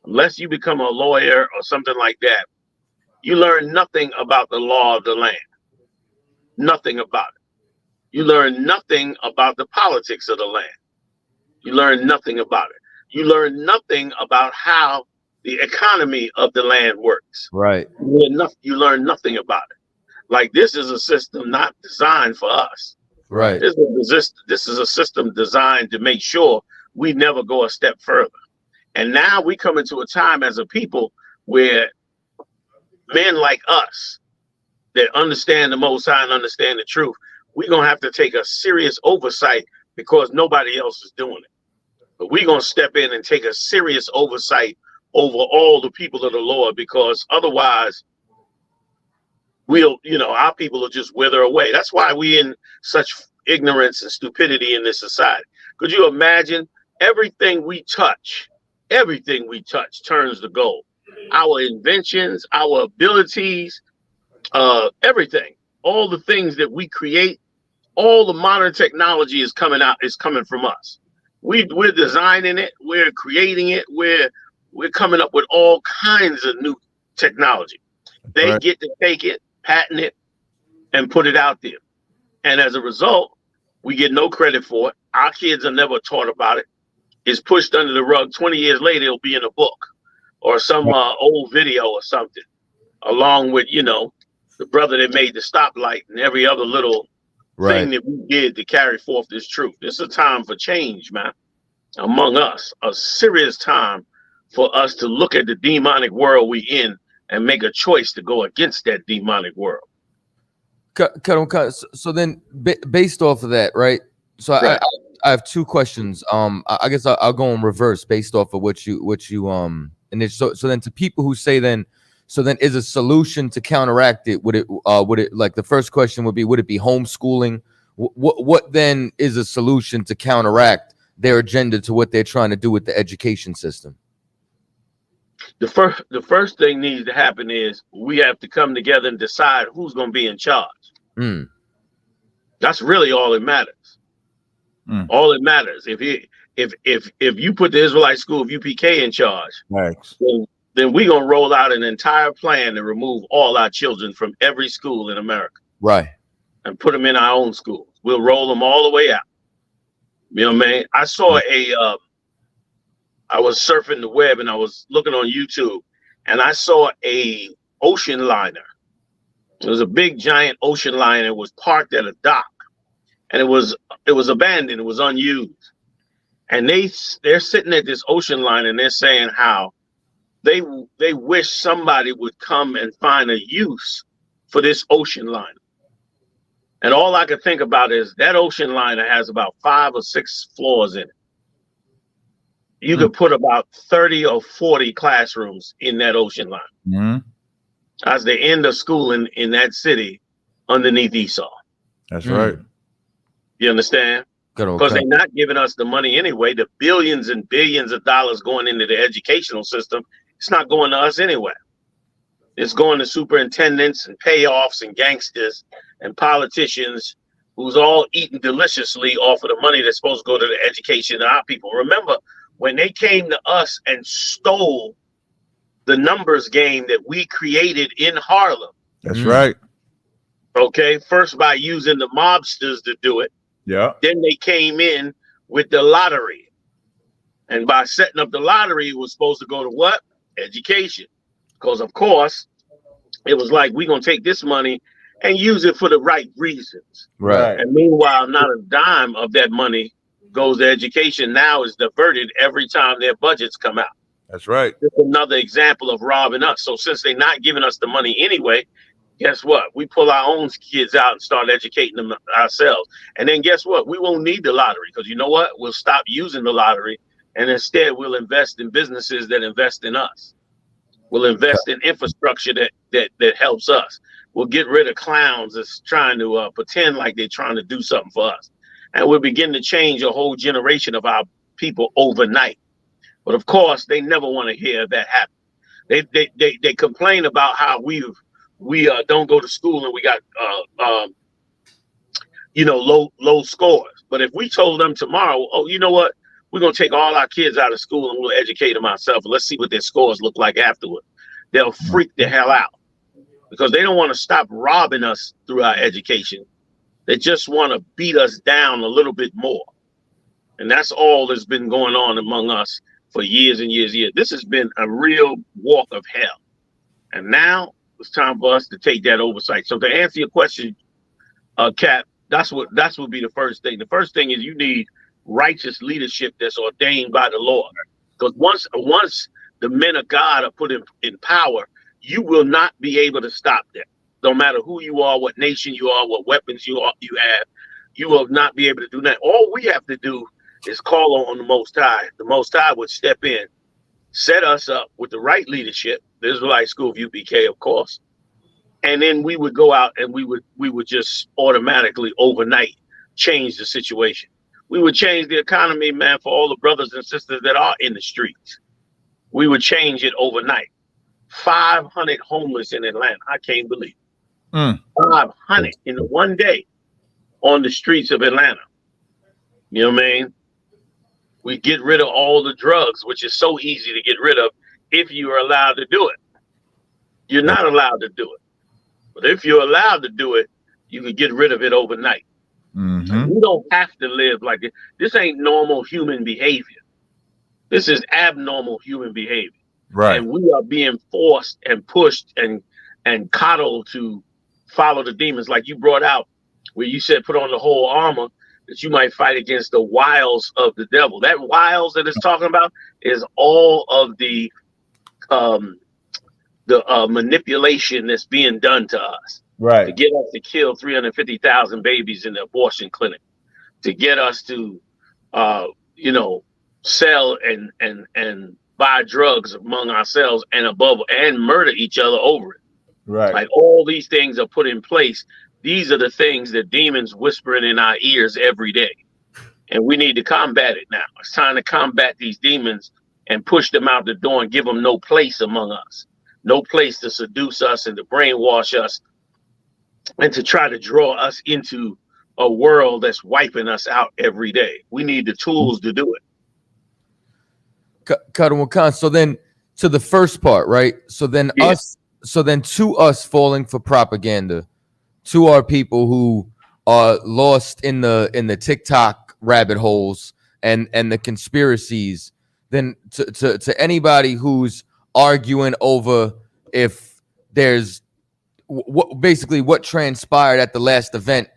unless you become a lawyer or something like that, you learn nothing about the law of the land. Nothing about it. You learn nothing about the politics of the land. You learn nothing about it. You learn nothing about how the economy of the land works. Right. You learn nothing about it. Like this is a system not designed for us. Right. This is a system designed to make sure we never go a step further. And now we come into a time as a people where men like us that understand the Most High and understand the truth, we're going to have to take a serious oversight because nobody else is doing it. But we're going to step in and take a serious oversight over all the people of the Lord, because otherwise our people will just wither away. That's why we in such ignorance and stupidity in this society. Could you imagine? Everything we touch turns to gold. Our inventions, our abilities, everything, all the things that we create, all the modern technology is coming from us. We're designing it, we're creating it, we're coming up with all kinds of new technology. They get to take it, patent it, and put it out there. And as a result, we get no credit for it. Our kids are never taught about it. It's pushed under the rug. 20 years later, it'll be in a book or some old video or something, along with, the brother that made the stoplight and every other little thing that we did to carry forth this truth. This is a time for change, man, among us. A serious time for us to look at the demonic world we in and make a choice to go against that demonic world. So then, based off of that, right? So I have two questions. I guess I'll go in reverse based off of what you and it's so then to people who say then is a solution to counteract it? Would it like the first question would it be homeschooling? What then is a solution to counteract their agenda to what they're trying to do with the education system? The first thing needs to happen is we have to come together and decide who's going to be in charge. That's really all that matters. All that matters. If you put the Israelite School of UPK in charge, then we're gonna roll out an entire plan to remove all our children from every school in America. Right. And put them in our own schools. We'll roll them all the way out. You know what I mean? I saw I was surfing the web and I was looking on YouTube and I saw a ocean liner. It was a big giant ocean liner. It was parked at a dock. And it was abandoned. It was unused. And they're sitting at this ocean liner and they're saying how they wish somebody would come and find a use for this ocean liner. And all I could think about is that ocean liner has about 5 or 6 floors in it. You could put about 30 or 40 classrooms in that ocean liner. That's the end of school in that city underneath Esau. That's right. You understand? Because they're not giving us the money anyway. The billions and billions of dollars going into the educational system, it's not going to us anyway. It's going to superintendents and payoffs and gangsters and politicians who's all eating deliciously off of the money that's supposed to go to the education of our people. Remember, when they came to us and stole the numbers game that we created in Harlem. That's right. Okay, first by using the mobsters to do it. Yeah. Then they came in with the lottery. And by setting up the lottery, it was supposed to go to what? Education. Because, of course, it was like, we're going to take this money and use it for the right reasons. Right. And meanwhile, not a dime of that money goes to education. Now is diverted every time their budgets come out. That's right. It's another example of robbing us. So since they're not giving us the money anyway, guess what? We pull our own kids out and start educating them ourselves. And then guess what? We won't need the lottery because you know what? We'll stop using the lottery and instead we'll invest in businesses that invest in us. We'll invest in infrastructure that helps us. We'll get rid of clowns that's trying to pretend like they're trying to do something for us. And we'll begin to change a whole generation of our people overnight. But of course, they never want to hear that happen. They complain about how we don't go to school and we got low scores. But if we told them tomorrow, oh, you know what, we're gonna take all our kids out of school and we'll educate them ourselves. Let's see what their scores look like afterward. They'll freak the hell out because they don't want to stop robbing us through our education. They just want to beat us down a little bit more. And that's all that's been going on among us for years and years and years. This has been a real walk of hell. And now it's time for us to take that oversight. So to answer your question, Cap, That would be the first thing. The first thing is you need righteous leadership that's ordained by the Lord. Because once the men of God are put in power, you will not be able to stop them. No matter who you are, what nation you are, what weapons you have, you will not be able to do that. All we have to do is call on the Most High. The Most High would step in, set us up with the right leadership, the Israelite School of UPK, of course, and then we would go out and we would just automatically overnight change the situation. We would change the economy, man, for all the brothers and sisters that are in the streets. We would change it overnight. 500 homeless in Atlanta. I can't believe it. 500 in one day on the streets of Atlanta. You know what I mean? We get rid of all the drugs, which is so easy to get rid of if you are allowed to do it. You're not allowed to do it. But if you're allowed to do it, you can get rid of it overnight. You don't have to live like this. This ain't normal human behavior. This is abnormal human behavior. Right. And we are being forced and pushed and coddled to follow the demons, like you brought out, where you said put on the whole armor that you might fight against the wiles of the devil. That wiles that it's talking about is all of the manipulation that's being done to us. Right. To get us to kill 350,000 babies in the abortion clinic, to get us to, sell and buy drugs among ourselves and murder each other over it. Right. Like all these things are put in place. These are the things that demons whispering in our ears every day. And we need to combat it now. It's time to combat these demons and push them out the door and give them no place among us. No place to seduce us and to brainwash us and to try to draw us into a world that's wiping us out every day. We need the tools to do it. Khan. So then to the first part, right? So then to us falling for propaganda, to our people who are lost in the TikTok rabbit holes and the conspiracies, then to anybody who's arguing over if there's what transpired at the last event,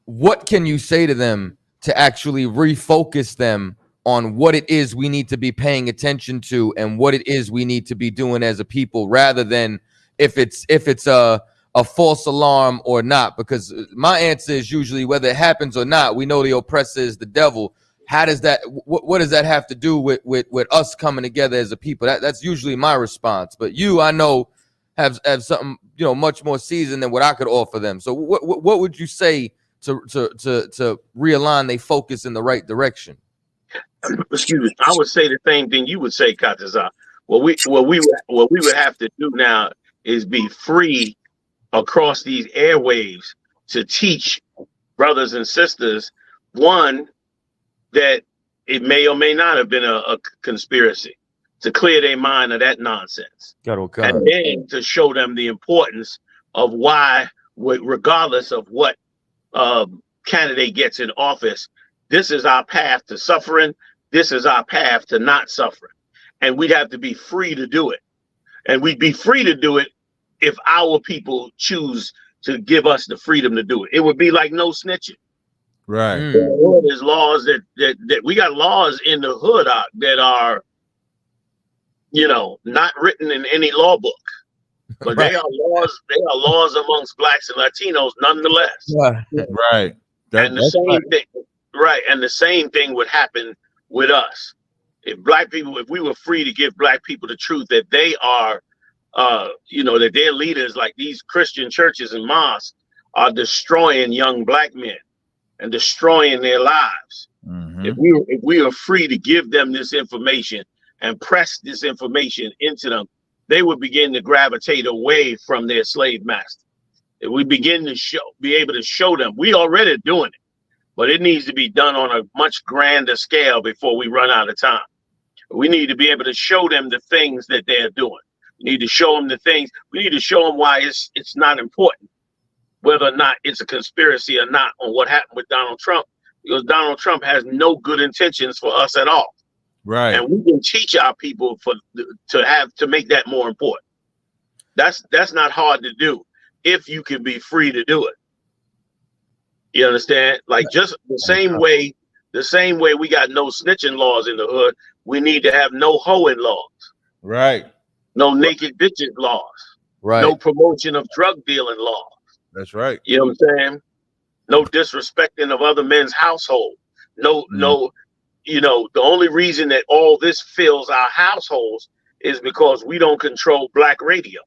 what can you say to them to actually refocus them on what it is we need to be paying attention to and what it is we need to be doing as a people, rather than if it's a false alarm or not? Because my answer is usually whether it happens or not, we know the oppressor is the devil. How does that, what does that have to do with us coming together as a people? That's usually my response. But you, I know, have something, much more seasoned than what I could offer them. So what would you say to realign their focus in the right direction? Excuse me. I would say the same thing you would say, Kataza. What we would have to do now is be free across these airwaves to teach brothers and sisters, one, that it may or may not have been a conspiracy, to clear their mind of that nonsense. And then to show them the importance of why, regardless of what candidate gets in office, this is our path to suffering. This is our path to not suffering. And we'd have to be free to do it. And we'd be free to do it if our people choose to give us the freedom to do it. It would be like no snitching. Right. There's laws that we got laws in the hood that are, not written in any law book, but they are laws amongst blacks and Latinos nonetheless. Right. And the same thing, right. And the same thing would happen with us. If we were free to give black people the truth that they are, that their leaders, like these Christian churches and mosques, are destroying young black men and destroying their lives. If we are free to give them this information and press this information into them, they would begin to gravitate away from their slave master. If we begin to be able to show them, we already doing it, but it needs to be done on a much grander scale before we run out of time. We need to be able to show them the things that they're doing. We need to show them the things. We need to show them why it's not important, whether or not it's a conspiracy or not, on what happened with Donald Trump, because Donald Trump has no good intentions for us at all. Right. And we can teach our people to make that more important. That's not hard to do if you can be free to do it. You understand? Like just the same way we got no snitching laws in the hood, we need to have no hoeing laws. Right. No naked bitches laws. Right. No promotion of drug dealing laws. That's right. You know what I'm saying? No disrespecting of other men's household. No, you know, the only reason that all this fills our households is because we don't control black radio.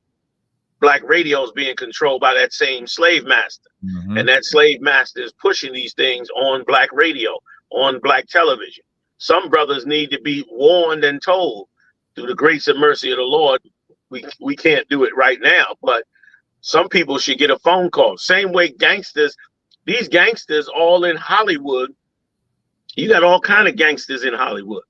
Black radio is being controlled by that same slave master. And that slave master is pushing these things on black radio, on black television. Some brothers need to be warned and told through the grace and mercy of the Lord. We can't do it right now, but some people should get a phone call. Same way gangsters, these gangsters all in Hollywood. You got all kind of gangsters in Hollywood.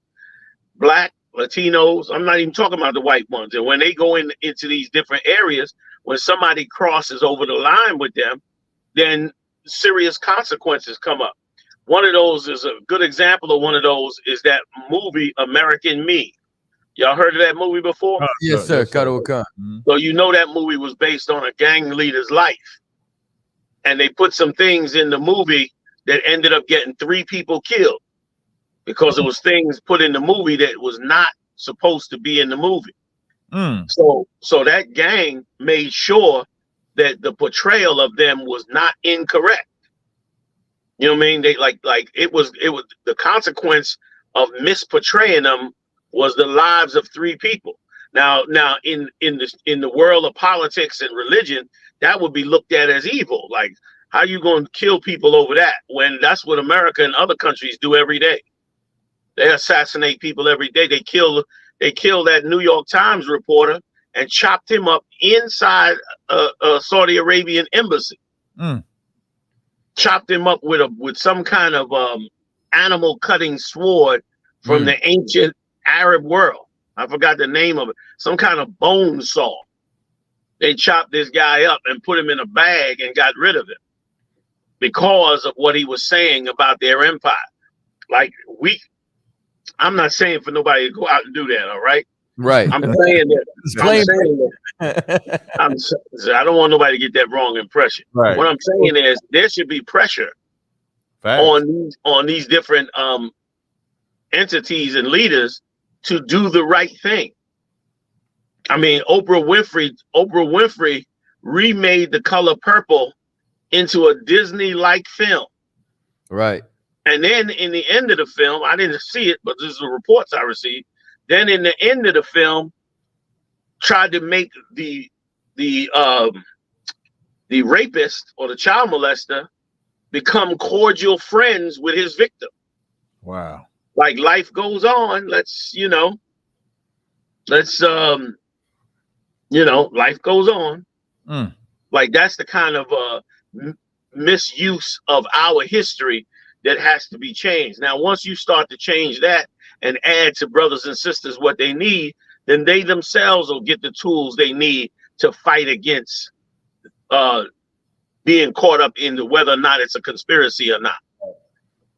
Black, Latinos, I'm not even talking about the white ones. And when they go into these different areas, when somebody crosses over the line with them, then serious consequences come up. One of those is a good example of one of those is that movie American Me. Y'all heard of that movie before? Yes, sir. Kado Khan. So you know that movie was based on a gang leader's life. And they put some things in the movie that ended up getting 3 people killed because it was things put in the movie that was not supposed to be in the movie. So that gang made sure that the portrayal of them was not incorrect. You know what I mean? They like it was the consequence of misportraying them was the lives of 3 people. Now in the world of politics and religion, that would be looked at as evil. Like, how you going to kill people over that when that's what America and other countries do every day? They assassinate people every day. They kill that New York Times reporter and chopped him up inside a Saudi Arabian embassy. Chopped him up with some kind of animal cutting sword from the ancient Arab world. I forgot the name of it. Some kind of bone saw. They chopped this guy up and put him in a bag and got rid of him because of what he was saying about their empire. Like, I'm not saying for nobody to go out and do that, all right? Right. I'm saying that. I don't want nobody to get that wrong impression. Right. What I'm saying is there should be pressure on these different entities and leaders to do the right thing. I mean, Oprah Winfrey remade The Color Purple into a Disney-like film. Right. And then in the end of the film, I didn't see it, but this is the reports I received. Then in the end of the film, tried to make the rapist or the child molester become cordial friends with his victim. Wow. Like, life goes on. Life goes on. Like, that's the kind of misuse of our history that has to be changed. Now, once you start to change that and add to brothers and sisters what they need, then they themselves will get the tools they need to fight against being caught up in whether or not it's a conspiracy or not.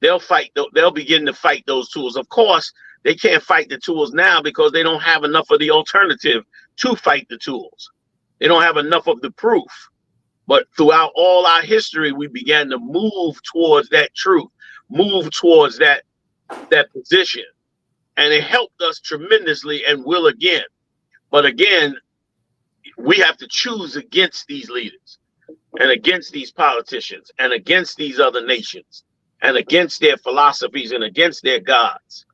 They'll begin to fight those tools. Of course, they can't fight the tools now because they don't have enough of the alternative to fight the tools. They don't have enough of the proof. But throughout all our history, we began to move towards that truth, move towards that position. And it helped us tremendously and will again. But again, we have to choose against these leaders and against these politicians and against these other nations and against their philosophies and against their gods.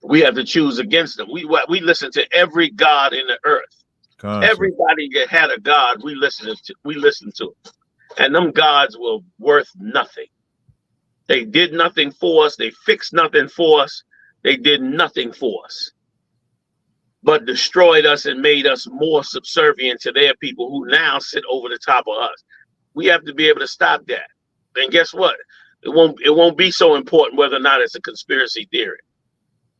We have to choose against them. We listen to every god in the earth. Everybody that had a god, we listened to, and them gods were worth nothing. They did nothing for us. They fixed nothing for us. They did nothing for us, but destroyed us and made us more subservient to their people who now sit over the top of us. We have to be able to stop that. And guess what? It won't be so important whether or not it's a conspiracy theory.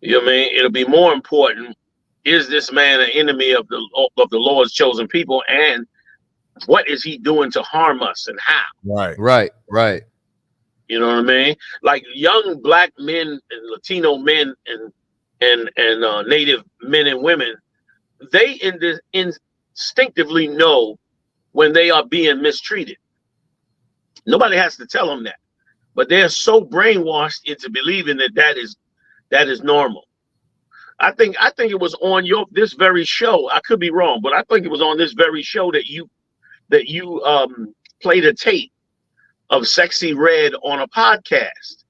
You know what I mean? It'll be more important. Is this man an enemy of the Lord's chosen people? And what is he doing to harm us and how? Right. You know what I mean? Like, young black men and Latino men and Native men and women, they instinctively know when they are being mistreated. Nobody has to tell them that, but they're so brainwashed into believing that that is normal. I think it was on this very show. I could be wrong, but I think it was on this very show that you played a tape of Sexy Red on a podcast,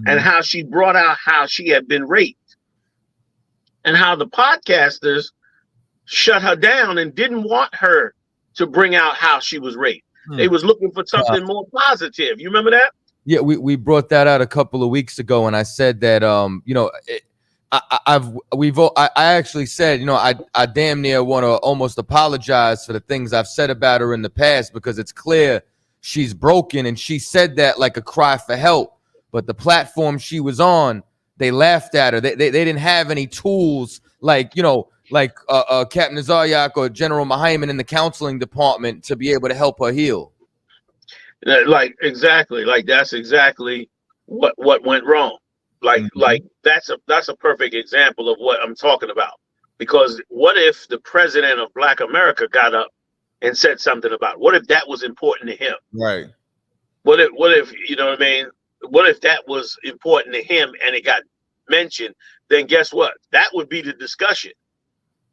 and how she brought out how she had been raped, and how the podcasters shut her down and didn't want her to bring out how she was raped. They was looking for something more positive. You remember that? Yeah, we brought that out a couple of weeks ago, and I said that you know, I actually said, you know, I damn near want to almost apologize for the things I've said about her in the past, because it's clear she's broken, and she said that like a cry for help. But the platform she was on, they laughed at her. They didn't have any tools like, you know, like Captain Zaryak or General Mahayman in the counseling department to be able to help her heal. Like exactly, like that's exactly what went wrong. Like that's a perfect example of what I'm talking about. Because what if the president of Black America got up and said something about it? What if that was important to him? Right. What if you know what I mean? What if that was important to him and it got mentioned? Then guess what? That would be the discussion.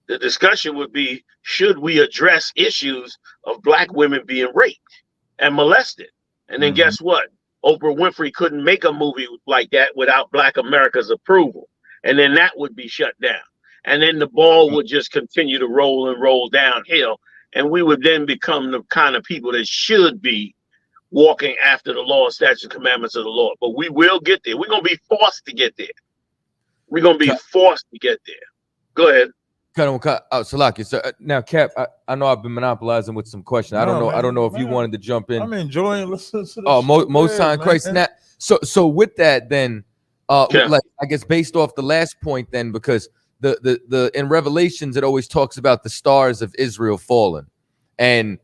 The discussion would be, should we address issues of Black women being raped and molested? And then guess what? Oprah Winfrey couldn't make a movie like that without Black America's approval. And then that would be shut down. And then the ball would just continue to roll and roll downhill. And we would then become the kind of people that should be walking after the law, statutes, and commandments of the Lord. But we will get there. We're going to be forced to get there. We're going to be forced to get there. Go ahead. Salaki. So now, Cap, I know I've been monopolizing with some questions. I don't know if you wanted to jump in. I'm enjoying listening to this. Oh, most time, Christ. Now, so with that, then, like I guess based off the last point, then, because the in Revelations it always talks about the stars of Israel falling, and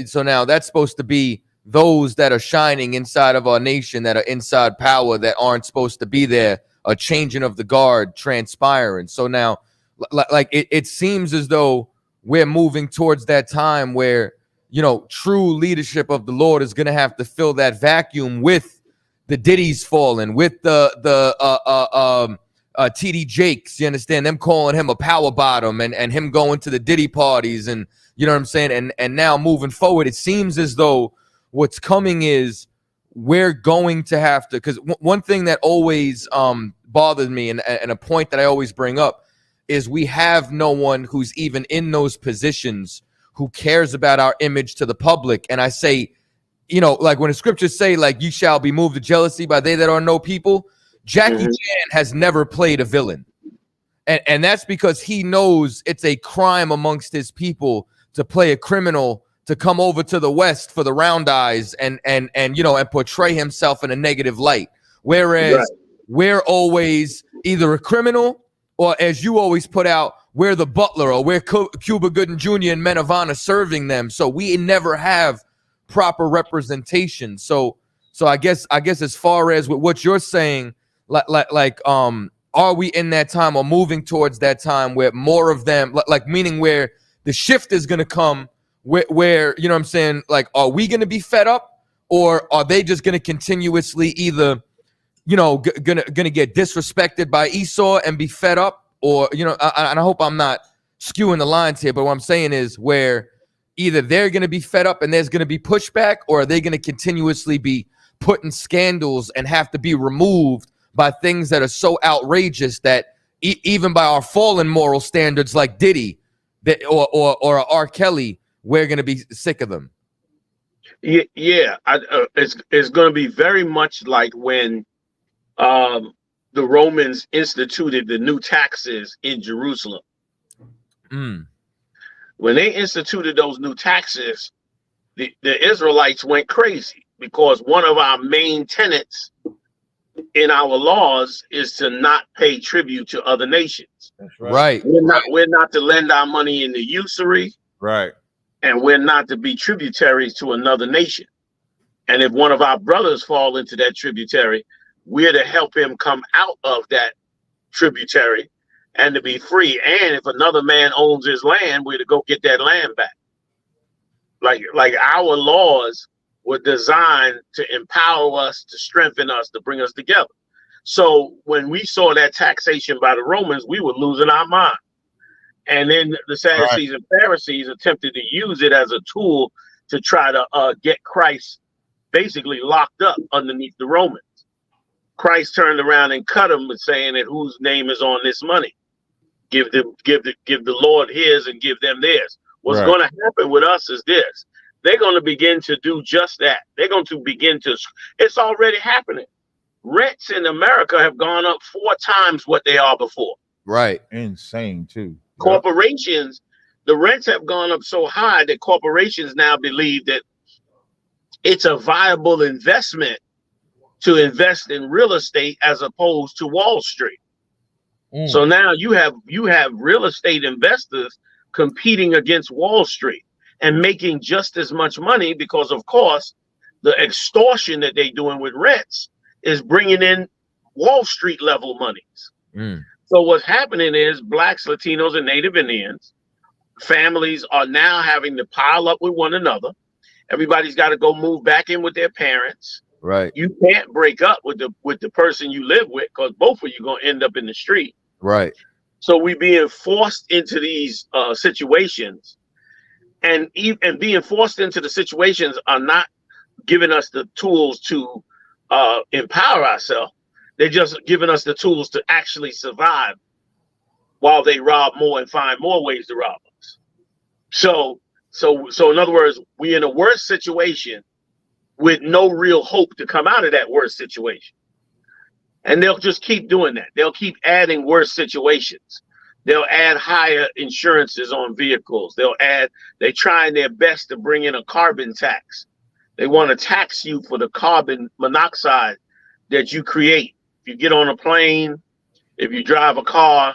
so now that's supposed to be those that are shining inside of our nation, that are inside power, that aren't supposed to be there, a changing of the guard transpiring. So now, like it seems as though we're moving towards that time where, you know, true leadership of the Lord is going to have to fill that vacuum with the Diddy's falling, with the TD Jakes, you understand, them calling him a power bottom, and him going to the Diddy parties, and you know what I'm saying, and now moving forward, it seems as though what's coming is we're going to have to, because one thing that always bothers me, and a point that I always bring up, is we have no one who's even in those positions who cares about our image to the public. And I say, you know, like when the scriptures say, like, you shall be moved to jealousy by they that are no people, Jackie Chan has never played a villain. And that's because he knows it's a crime amongst his people to play a criminal, to come over to the West for the round eyes and you know, and portray himself in a negative light. Whereas we're always either a criminal, or as you always put out, we're the butler, or we're Cuba Gooding Jr. and Men of Honor serving them. So we never have proper representation. So I guess as far as with what you're saying, are we in that time or moving towards that time where more of them, like meaning where the shift is going to come, where you know what I'm saying, like, are we going to be fed up, or are they just going to continuously either, you know, gonna get disrespected by Esau and be fed up, or, you know, and I hope I'm not skewing the lines here, but what I'm saying is where either they're gonna be fed up and there's gonna be pushback, or are they gonna continuously be put in scandals and have to be removed by things that are so outrageous that even by our fallen moral standards, like Diddy, that or R. Kelly, we're gonna be sick of them. Yeah, it's gonna be very much like when the Romans instituted the new taxes in Jerusalem. When they instituted those new taxes, the Israelites went crazy, because one of our main tenets in our laws is to not pay tribute to other nations. That's right. We're not to lend our money in the usury. Right. And we're not to be tributaries to another nation. And if one of our brothers fall into that tributary, we're to help him come out of that tributary and to be free. And if another man owns his land, we're to go get that land back. Like our laws were designed to empower us, to strengthen us, to bring us together. So when we saw that taxation by the Romans, we were losing our mind. And then the Sadducees and Pharisees attempted to use it as a tool to try to get Christ basically locked up underneath the Romans. Christ turned around and cut them with saying that whose name is on this money? Give the Lord his and give them theirs. What's going to happen with us is this. They're going to begin to do just that. They're going to begin to, it's already happening. Rents in America have gone up 4 times what they are before. Right. Insane too. Corporations, the rents have gone up so high that corporations now believe that it's a viable investment to invest in real estate as opposed to Wall Street. So now you have real estate investors competing against Wall Street and making just as much money because, of course, the extortion that they're doing with rents is bringing in Wall Street level monies. So what's happening is blacks, Latinos, and Native Indians, families are now having to pile up with one another. Everybody's got to go move back in with their parents. Right. You can't break up with the person you live with because both of you going to end up in the street. Right. So we being forced into these situations, and being forced into the situations are not giving us the tools to empower ourselves. They're just giving us the tools to actually survive while they rob more and find more ways to rob us. So in other words, we're in a worse situation with no real hope to come out of that worse situation. And they'll just keep doing that. They'll keep adding worse situations. They'll add higher insurances on vehicles. They're trying their best to bring in a carbon tax. They want to tax you for the carbon monoxide that you create. If you get on a plane, if you drive a car,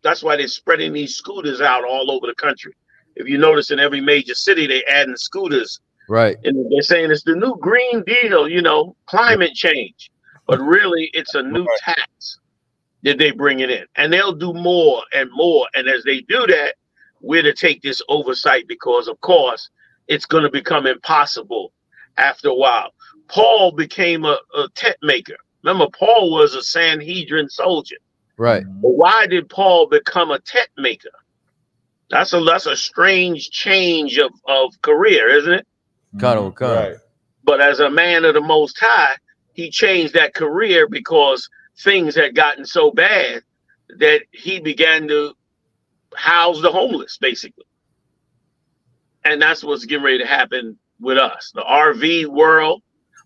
that's why they're spreading these scooters out all over the country. If you notice, in every major city, they're adding scooters. Right. And they're saying it's the new Green Deal, climate change. But really, it's a new tax that they bring it in. And they'll do more and more. And as they do that, we're to take this oversight because, of course, it's going to become impossible after a while. Paul became a tent maker. Remember, Paul was a Sanhedrin soldier. Right. But why did Paul become a tent maker? That's a strange change of career, isn't it? Right. But as a man of the Most High, he changed that career because things had gotten so bad that he began to house the homeless, basically. And that's what's getting ready to happen with us. The RV world,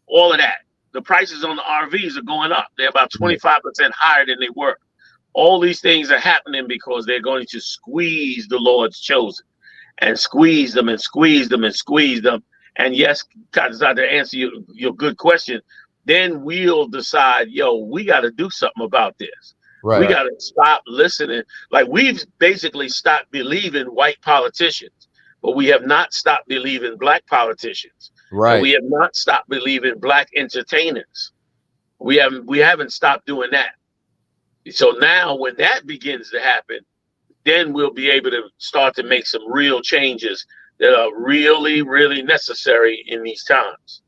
all of that. The prices on the RVs are going up. They're about 25% higher than they were. All these things are happening because they're going to squeeze the Lord's chosen and squeeze them and squeeze them and squeeze them. And yes, God, to answer your good question, then we'll decide, we got to do something about this. Right. We got to stop listening. Like, we've basically stopped believing white politicians, but we have not stopped believing black politicians. Right. And we have not stopped believing black entertainers. We haven't stopped doing that. So now when that begins to happen, then we'll be able to start to make some real changes that are really, really necessary in these times.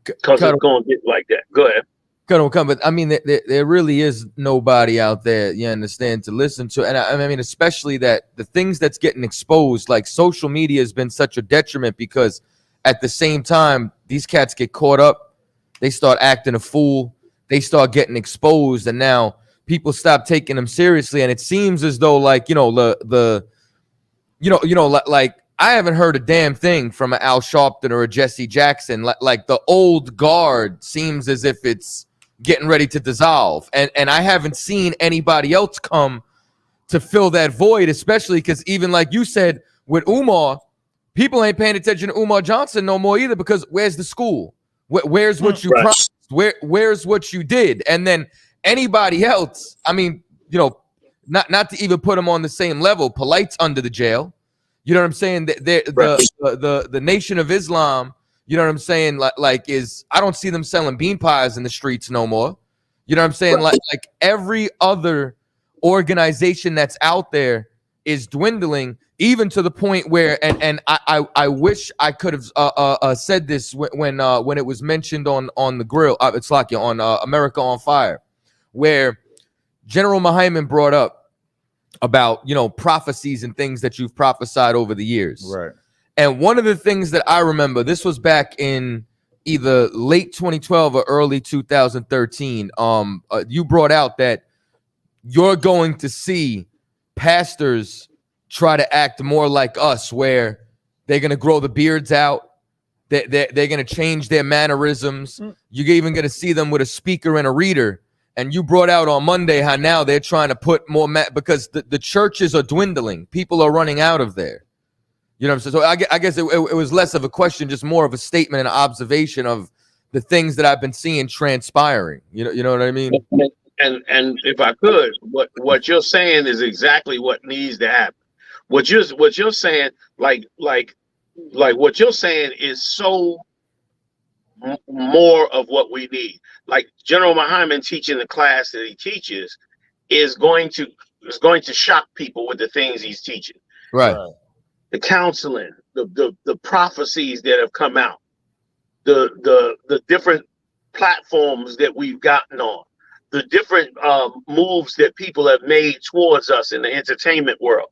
Because it's going to get like that. Go ahead. But I mean, there really is nobody out there, you understand, to listen to. And I mean, especially that the things that's getting exposed, like social media has been such a detriment because at the same time, these cats get caught up. They start acting a fool. They start getting exposed. And now people stop taking them seriously. And it seems as though like I haven't heard a damn thing from an Al Sharpton or a Jesse Jackson. Like the old guard seems as if it's getting ready to dissolve. And I haven't seen anybody else come to fill that void, especially because even like you said with Umar, people ain't paying attention to Umar Johnson no more either because where's the school? Where's what you promised? Where's what you did? And then anybody else, I mean, not to even put them on the same level. Polite's under the jail. You know what I'm saying? The Nation of Islam, you know what I'm saying? Like I don't see them selling bean pies in the streets no more. You know what I'm saying? Like every other organization that's out there is dwindling, even to the point where, and I wish I could have said this when it was mentioned on the grill. It's like on America on Fire, where General Muhammad brought up about prophecies and things that you've prophesied over the years. Right. And one of the things that I remember, this was back in either late 2012 or early 2013. You brought out that you're going to see pastors try to act more like us, where they're going to grow the beards out. They're going to change their mannerisms. You're even going to see them with a speaker and a reader. And you brought out on Monday how now they're trying to put more because the churches are dwindling. People are running out of there. You know what I'm saying? So I guess it was less of a question, just more of a statement and observation of the things that I've been seeing transpiring. You know what I mean? And if I could, what you're saying is exactly what needs to happen. What you're saying, like what you're saying is so more of what we need. Like General Muhammad teaching the class that he teaches is going to shock people with the things he's teaching. Right. The counseling, the prophecies that have come out, the different platforms that we've gotten on, the different moves that people have made towards us in the entertainment world.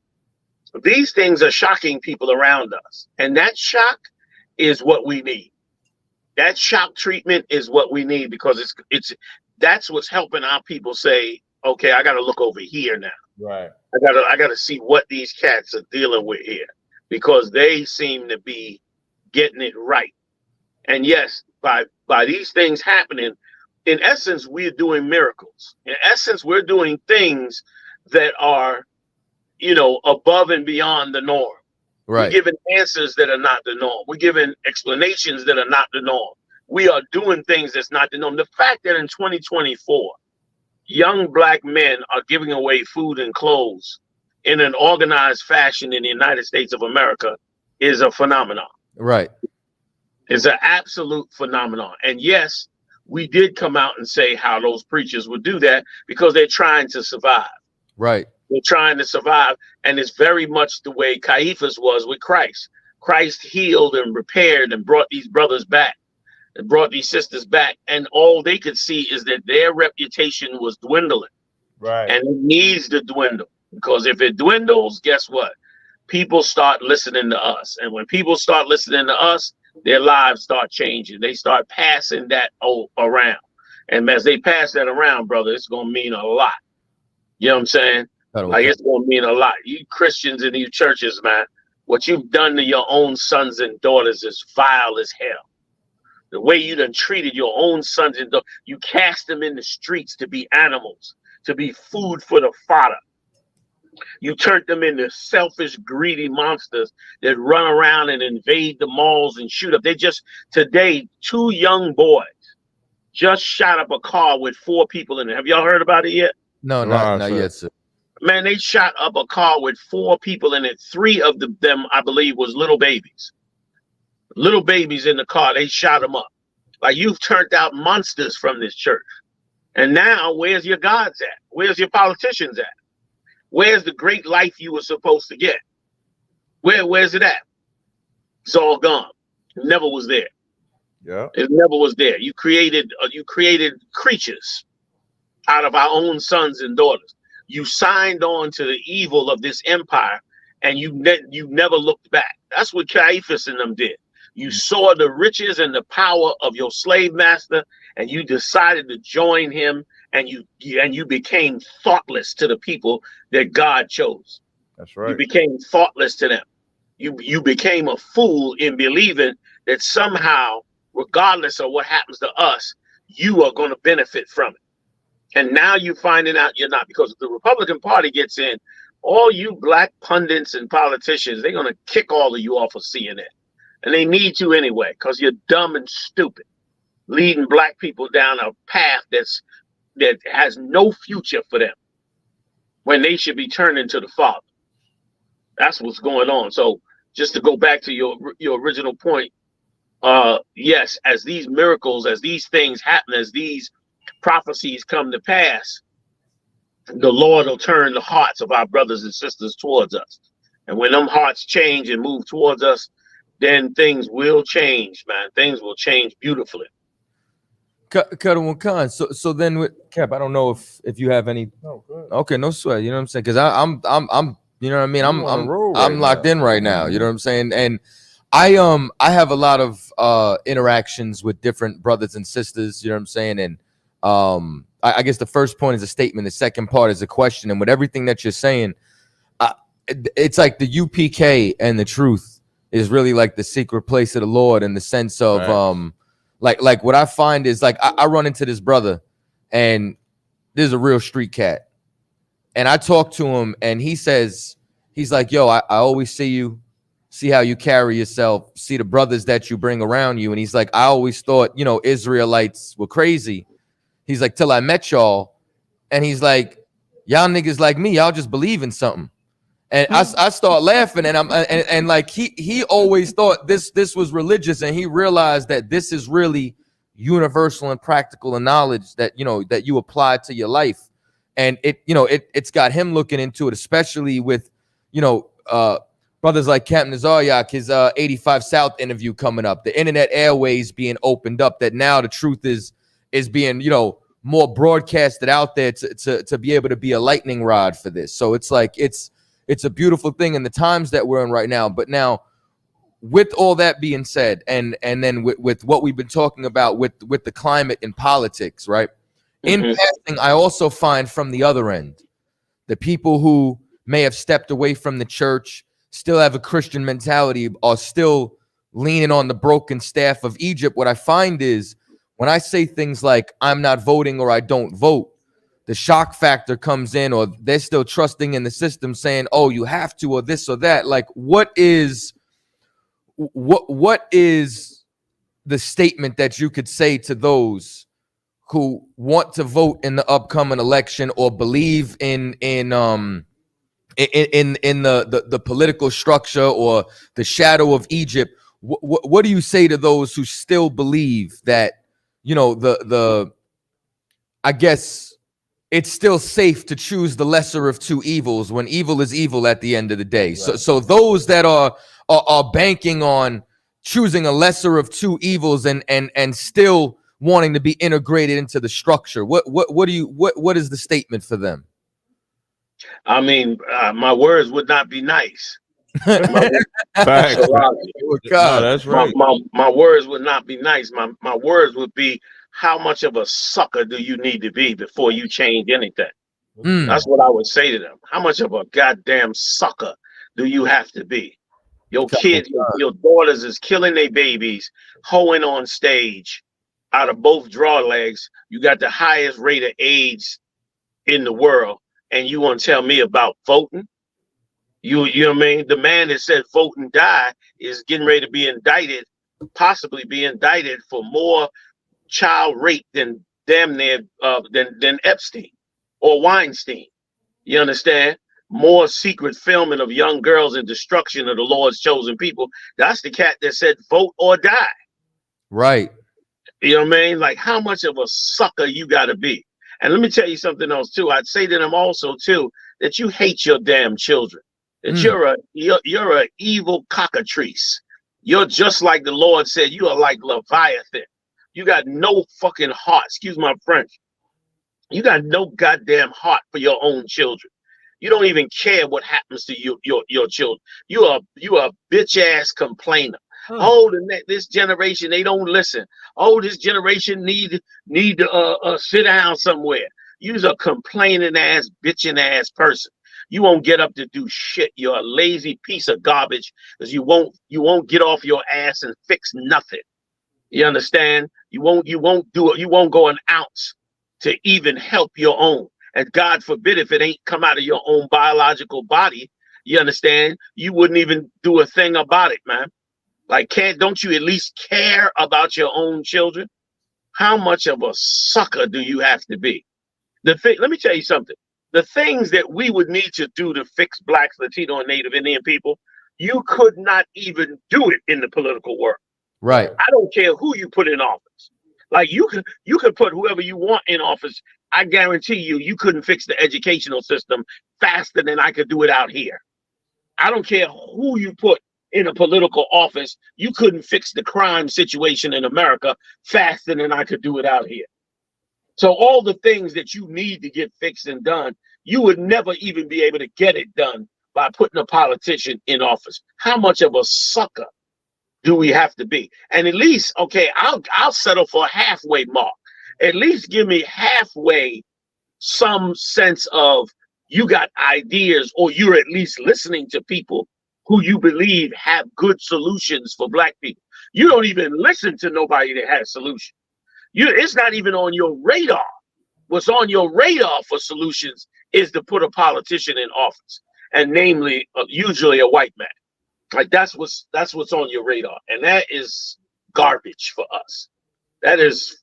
These things are shocking people around us. And that shock is what we need. That shock treatment is what we need, because that's what's helping our people say, okay, I got to look over here now. Right. I got to see what these cats are dealing with here, because they seem to be getting it right. And yes, by these things happening, in essence, we're doing miracles. In essence, we're doing things that are, above and beyond the norm. Right. We're giving answers that are not the norm. We're giving explanations that are not the norm. We are doing things that's not the norm. The fact that in 2024, young black men are giving away food and clothes in an organized fashion in the United States of America is a phenomenon. Right. It's an absolute phenomenon. And yes, we did come out and say how those preachers would do that because they're trying to survive. Right. They're trying to survive. And it's very much the way Caiaphas was with Christ. Christ healed and repaired and brought these brothers back and brought these sisters back. And all they could see is that their reputation was dwindling. Right. And it needs to dwindle, because if it dwindles, guess what? People start listening to us. And when people start listening to us, their lives start changing. They start passing that around. And as they pass that around, brother, it's going to mean a lot. You know what I'm saying? Like, it's going to mean a lot. You Christians in these churches, man, what you've done to your own sons and daughters is vile as hell. The way you done treated your own sons and daughters, you cast them in the streets to be animals, to be food for the fodder. You turned them into selfish, greedy monsters that run around and invade the malls and shoot up. Today, 2 young boys just shot up a car with 4 people in it. Have y'all heard about it yet? No, not yet, sir. Man, they shot up a car with 4 people in it. 3 of them, I believe, was little babies. Little babies in the car. They shot them up. Like, you've turned out monsters from this church. And now, where's your gods at? Where's your politicians at? Where's the great life you were supposed to get? Where's it at? It's all gone. It never was there. Yeah. It never was there. You created creatures out of our own sons and daughters. You signed on to the evil of this empire, and you never looked back. That's what Caiaphas and them did. You saw the riches and the power of your slave master, and you decided to join him, and you became thoughtless to the people that God chose. That's right. You became thoughtless to them. You became a fool in believing that somehow, regardless of what happens to us, you are going to benefit from it. And now you're finding out you're not, because if the Republican Party gets in, all you black pundits and politicians, they're going to kick all of you off of CNN. And they need to anyway, because you're dumb and stupid, leading black people down a path that has no future for them when they should be turning to the Father. That's what's going on. So just to go back to your original point, yes, as these miracles, as these things happen, as these prophecies come to pass, the Lord will turn the hearts of our brothers and sisters towards us. And when them hearts change and move towards us, then things will change, man. Things will change beautifully. Cuddle Khan. So then with Cap, I don't know if you have any. No, good. Okay, no sweat. You know what I'm saying? Because I'm you know what I mean. I'm locked in right now. You know what I'm saying? And I have a lot of interactions with different brothers and sisters. You know what I'm saying? And I guess the first point is a statement. The second part is a question. And with everything that you're saying, it's like the UPK and the truth is really like the secret place of the Lord in the sense of like what I find is like I run into this brother and there's a real street cat. And I talk to him and he's like, yo, I always see how you carry yourself, see the brothers that you bring around you. And he's like, I always thought, Israelites were crazy. He's like, till I met y'all. And he's like, y'all niggas like me, y'all just believe in something. And I start laughing and I'm like he always thought this was religious, and he realized that this is really universal and practical and knowledge that that you apply to your life. And it's got him looking into it, especially with brothers like Captain Zaryak, his 85 South interview coming up, the internet airways being opened up, that now the truth is being more broadcasted out there to be able to be a lightning rod for this. So it's like it's a beautiful thing in the times that we're in right now. But now, with all that being said, and then with what we've been talking about with the climate and politics, right? In passing, I also find from the other end, the people who may have stepped away from the church, still have a Christian mentality, are still leaning on the broken staff of Egypt. What I find is when I say things like I'm not voting or I don't vote, the shock factor comes in, or they're still trusting in the system saying, oh, you have to, or this or that. Like, what is the statement that you could say to those who want to vote in the upcoming election or believe in the political structure or the shadow of Egypt? What do you say to those who still believe that, I guess it's still safe to choose the lesser of two evils when evil is evil at the end of the day? Right. So those that are banking on choosing a lesser of two evils and still wanting to be integrated into the structure, what is the statement for them? I mean, my words would not be nice. That's right. My words would not be nice. My words would be, how much of a sucker do you need to be before you change anything? That's what I would say to them. How much of a goddamn sucker do you have to be? Your kids, your daughters is killing their babies, hoeing on stage out of both draw legs. You got the highest rate of AIDS in the world, and you want to tell me about voting? You know what I mean? The man that said vote and die is getting ready to be indicted, possibly be indicted for more child rape than damn near than Epstein or Weinstein. You understand? More secret filming of young girls and destruction of the Lord's chosen people. That's the cat that said vote or die. Right. You know what I mean? Like, how much of a sucker you gotta be. And let me tell you something else too. I'd say to them also too, that you hate your damn children. That you're a evil cockatrice. You're just like the Lord said, you are like Leviathan. You got no fucking heart. Excuse my French. You got no goddamn heart for your own children. You don't even care what happens to your children. You are a bitch ass complainer. Oh, this generation, they don't listen. Oh, this generation need to sit down somewhere. You're a complaining ass, bitching ass person. You won't get up to do shit. You're a lazy piece of garbage because you won't get off your ass and fix nothing. You understand? You won't do it. You won't go an ounce to even help your own. And God forbid if it ain't come out of your own biological body, you understand? You wouldn't even do a thing about it, man. Like, don't you at least care about your own children? How much of a sucker do you have to be? Let me tell you something. The things that we would need to do to fix blacks, Latino, and Native Indian people, you could not even do it in the political world. Right. I don't care who you put in office. Like you could put whoever you want in office. I guarantee you couldn't fix the educational system faster than I could do it out here. I don't care who you put in a political office. You couldn't fix the crime situation in America faster than I could do it out here. So all the things that you need to get fixed and done, you would never even be able to get it done by putting a politician in office. How much of a sucker do we have to be? And at least, okay, I'll settle for a halfway mark. At least give me halfway some sense of you got ideas, or you're at least listening to people who you believe have good solutions for black people. You don't even listen to nobody that has solutions. It's not even on your radar. What's on your radar for solutions is to put a politician in office, and namely, usually a white man. Like that's what's on your radar, and that is garbage for us. It's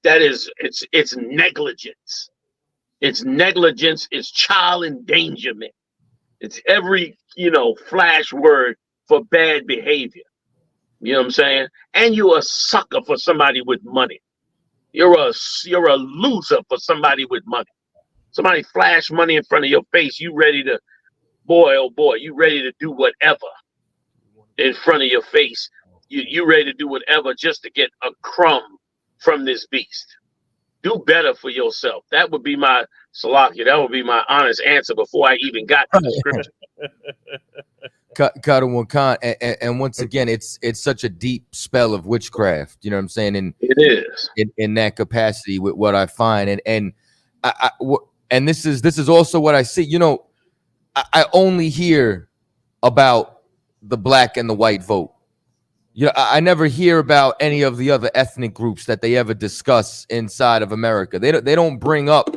negligence. It's negligence. It's child endangerment. It's every flash word for bad behavior. You know what I'm saying? And you're a sucker for somebody with money. You're a loser for somebody with money. Somebody flash money in front of your face. You ready to, you ready to do whatever in front of your face. You ready to do whatever just to get a crumb from this beast. Do better for yourself. That would be my Salakia. That would be my honest answer before I even got to the scripture. And once again, it's such a deep spell of witchcraft. You know what I'm saying? And it is in that capacity with what I find, and this is also what I see. You know, I only hear about the black and the white vote. You know, I never hear about any of the other ethnic groups that they ever discuss inside of America. They don't bring up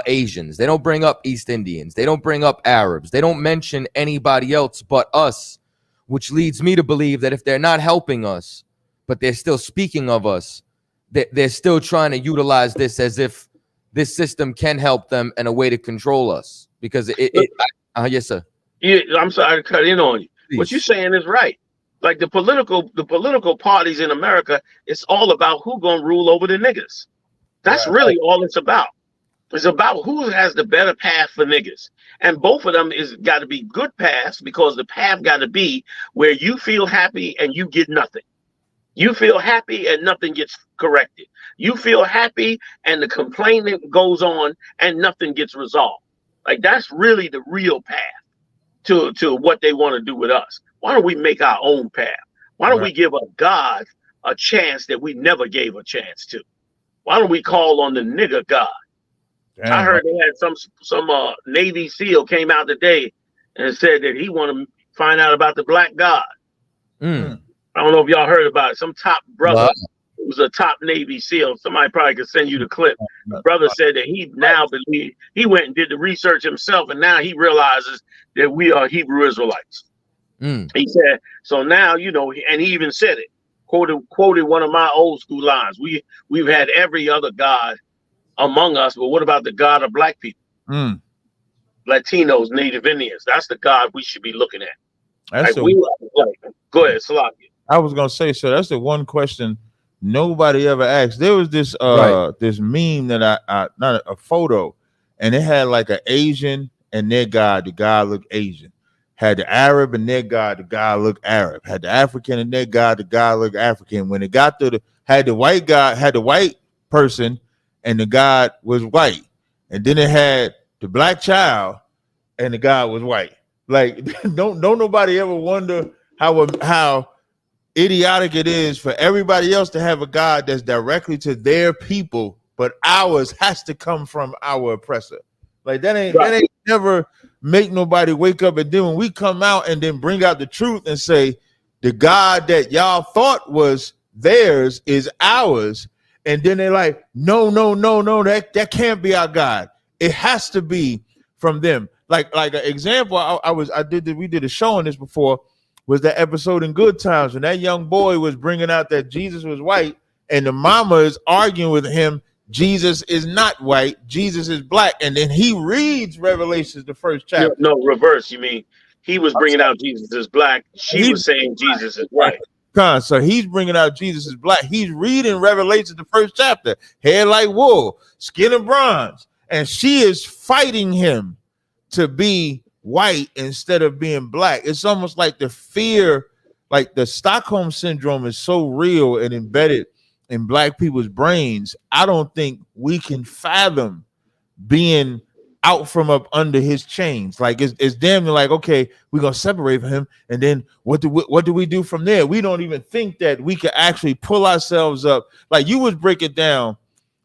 Asians. They don't bring up East Indians. They don't bring up Arabs. They don't mention anybody else but us, which leads me to believe that if they're not helping us, but they're still speaking of us, they're still trying to utilize this as if this system can help them and a way to control us. Because yes, sir. Yeah, I'm sorry to cut in on you. Please. What you're saying is right. Like the political parties in America, it's all about who gonna rule over the niggas. That's really all it's about. It's about who has the better path for niggas. And both of them is got to be good paths, because the path got to be where you feel happy and you get nothing. You feel happy and nothing gets corrected. You feel happy and the complaint goes on and nothing gets resolved. Like that's really the real path to what they want to do with us. Why don't we make our own path? Why don't we give a God a chance that we never gave a chance to? Why don't we call on the nigger God? Damn. I heard they had some Navy SEAL came out today and said that he want to find out about the black God. I don't know if y'all heard about it. Some top brother who was a top Navy SEAL. Somebody probably could send you the clip. The brother said that he now believes, he went and did the research himself, and now he realizes that we are Hebrew Israelites. He said, so now, and he even said it, quoted one of my old school lines. We've had every other God among us, but what about the God of black people? Latinos, Native Indians. That's the God we should be looking at. Go ahead, Salaki. I was gonna say, so that's the one question nobody ever asked. There was this this meme that I not a photo, and it had like an Asian and their God. The God looked Asian. Had the Arab and their God, the God looked Arab. Had the African and their God, the God looked African. When it got to had the white God, had the white person, and the God was white. And then it had the black child, and the God was white. Like, don't nobody ever wonder how idiotic it is for everybody else to have a God that's directly to their people, but ours has to come from our oppressor. Like that ain't never make nobody wake up. And then when we come out and then bring out the truth and say the God that y'all thought was theirs is ours, and then they're like, no, that can't be our God. It has to be from them. Like an example, we did a show on this before, was that episode in Good Times when that young boy was bringing out that Jesus was white, and the mama is arguing with him. Jesus is not white. Jesus is black. And then he reads Revelations, the first chapter. No, reverse. You mean he was bringing out Jesus is black. She was saying Jesus is white. So he's bringing out Jesus is black. He's reading Revelation, the first chapter, hair like wool, skin of bronze, and she is fighting him to be white instead of being black. It's almost like the fear, like the Stockholm syndrome is so real and embedded in black people's brains. I don't think we can fathom being out from up under his chains. Like it's damn near like, okay, we're gonna separate from him, and then what do we do from there? We don't even think that we can actually pull ourselves up. Like you would break it down,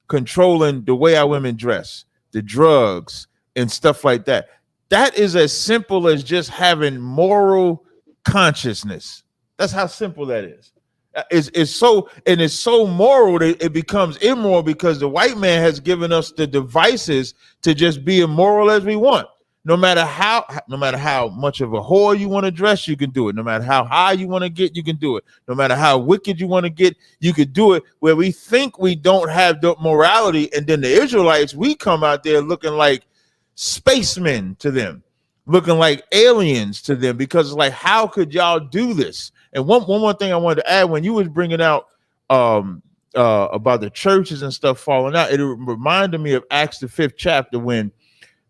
controlling the way our women dress, the drugs, and stuff like that. That is as simple as just having moral consciousness. That's how simple that is. It's so moral that it becomes immoral because the white man has given us the devices to just be immoral as we want. No matter how much of a whore you want to dress, you can do it. No matter how high you want to get, you can do it. No matter how wicked you want to get, you could do it. Where we think we don't have the morality, and then the Israelites, we come out there looking like spacemen to them, looking like aliens to them, because it's like, how could y'all do this? And one more thing I wanted to add, when you was bringing out about the churches and stuff falling out, it reminded me of Acts the 5th chapter, when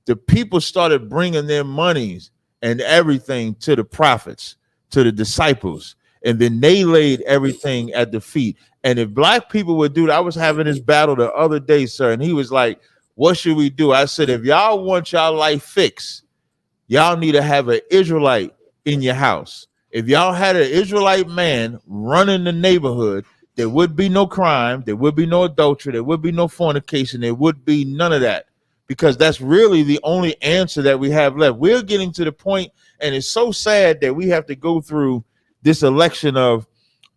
the people started bringing their monies and everything to the prophets, to the disciples, and then they laid everything at the feet. And if black people would do that, I was having this battle the other day, sir, and he was like, what should we do? I said, if y'all want y'all life fixed, y'all need to have an Israelite in your house. If y'all had an Israelite man running the neighborhood, there would be no crime, there would be no adultery, there would be no fornication, there would be none of that, because that's really the only answer that we have left. We're getting to the point, and it's so sad that we have to go through this election of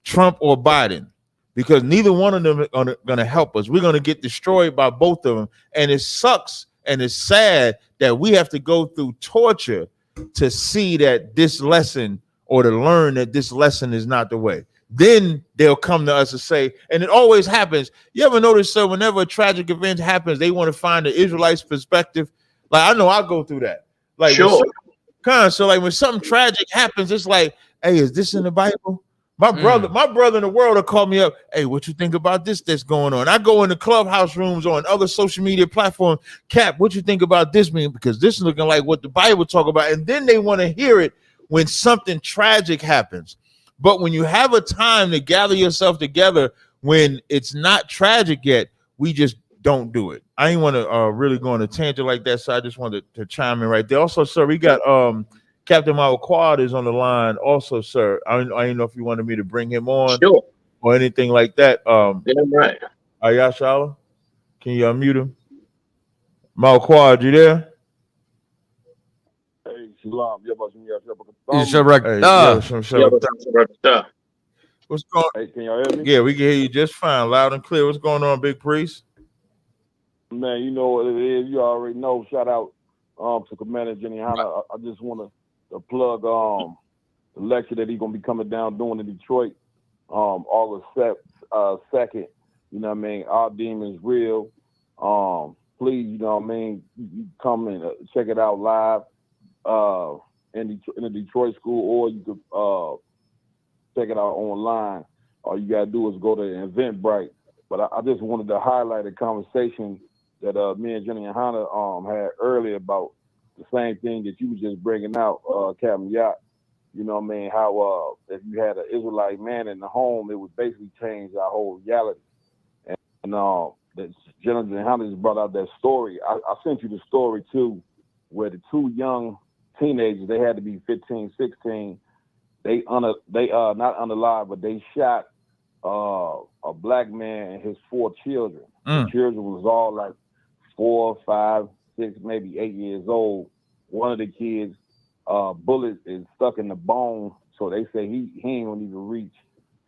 Trump or Biden, because neither one of them are going to help us. We're going to get destroyed by both of them, and it sucks and it's sad that we have to go through torture to see that this lesson, or to learn that this lesson is not the way. Then they'll come to us and say, and it always happens. You ever notice, sir, whenever a tragic event happens, they want to find the Israelites' perspective. Like, I know I go through that. Like, sure. So like when something tragic happens, it's like, hey, is this in the Bible? My brother in the world will call me up. Hey, what you think about this that's going on? I go in the clubhouse rooms or on other social media platforms. Cap, what you think about this, man? Because this is looking like what the Bible talk about. And then they want to hear it when something tragic happens. But when you have a time to gather yourself together when it's not tragic yet, we just don't do it. I ain't want to really go on a tangent like that, so I just wanted to chime in right there. Also, sir, we got Captain Mao Quad is on the line also, sir. I don't know if you wanted me to bring him on, sure, or anything like that. Damn right. Ayashala, can you unmute him? Mao Quad, you there? Hey, Shalom. What's going on? Hey, can y'all hear me? Yeah, we can hear you just fine, loud and clear. What's going on, Big Priest? Man, you know what it is. You already know. Shout out to Commander Yahanna. I just want to plug the lecture that he's gonna be coming down doing in Detroit, August 2nd. You know what I mean? Our demons real. Please, you know what I mean? You come and check it out live in the Detroit school, or you could check it out online. All you gotta do is go to Eventbrite. But I just wanted to highlight a conversation that me and Jenny and Hannah had earlier about the same thing that you was just bringing out, Captain Yacht. You know what I mean? How if you had an Israelite man in the home, it would basically change our whole reality. And that Jenny and Hannah just brought out that story. I sent you the story too, where the two young teenagers, they had to be 15, 16. They not unalive, but they shot a black man and his 4 children. The children was all like 4, 5, 6, maybe 8 years old. One of the kids, bullet is stuck in the bone, so they say he ain't gonna even reach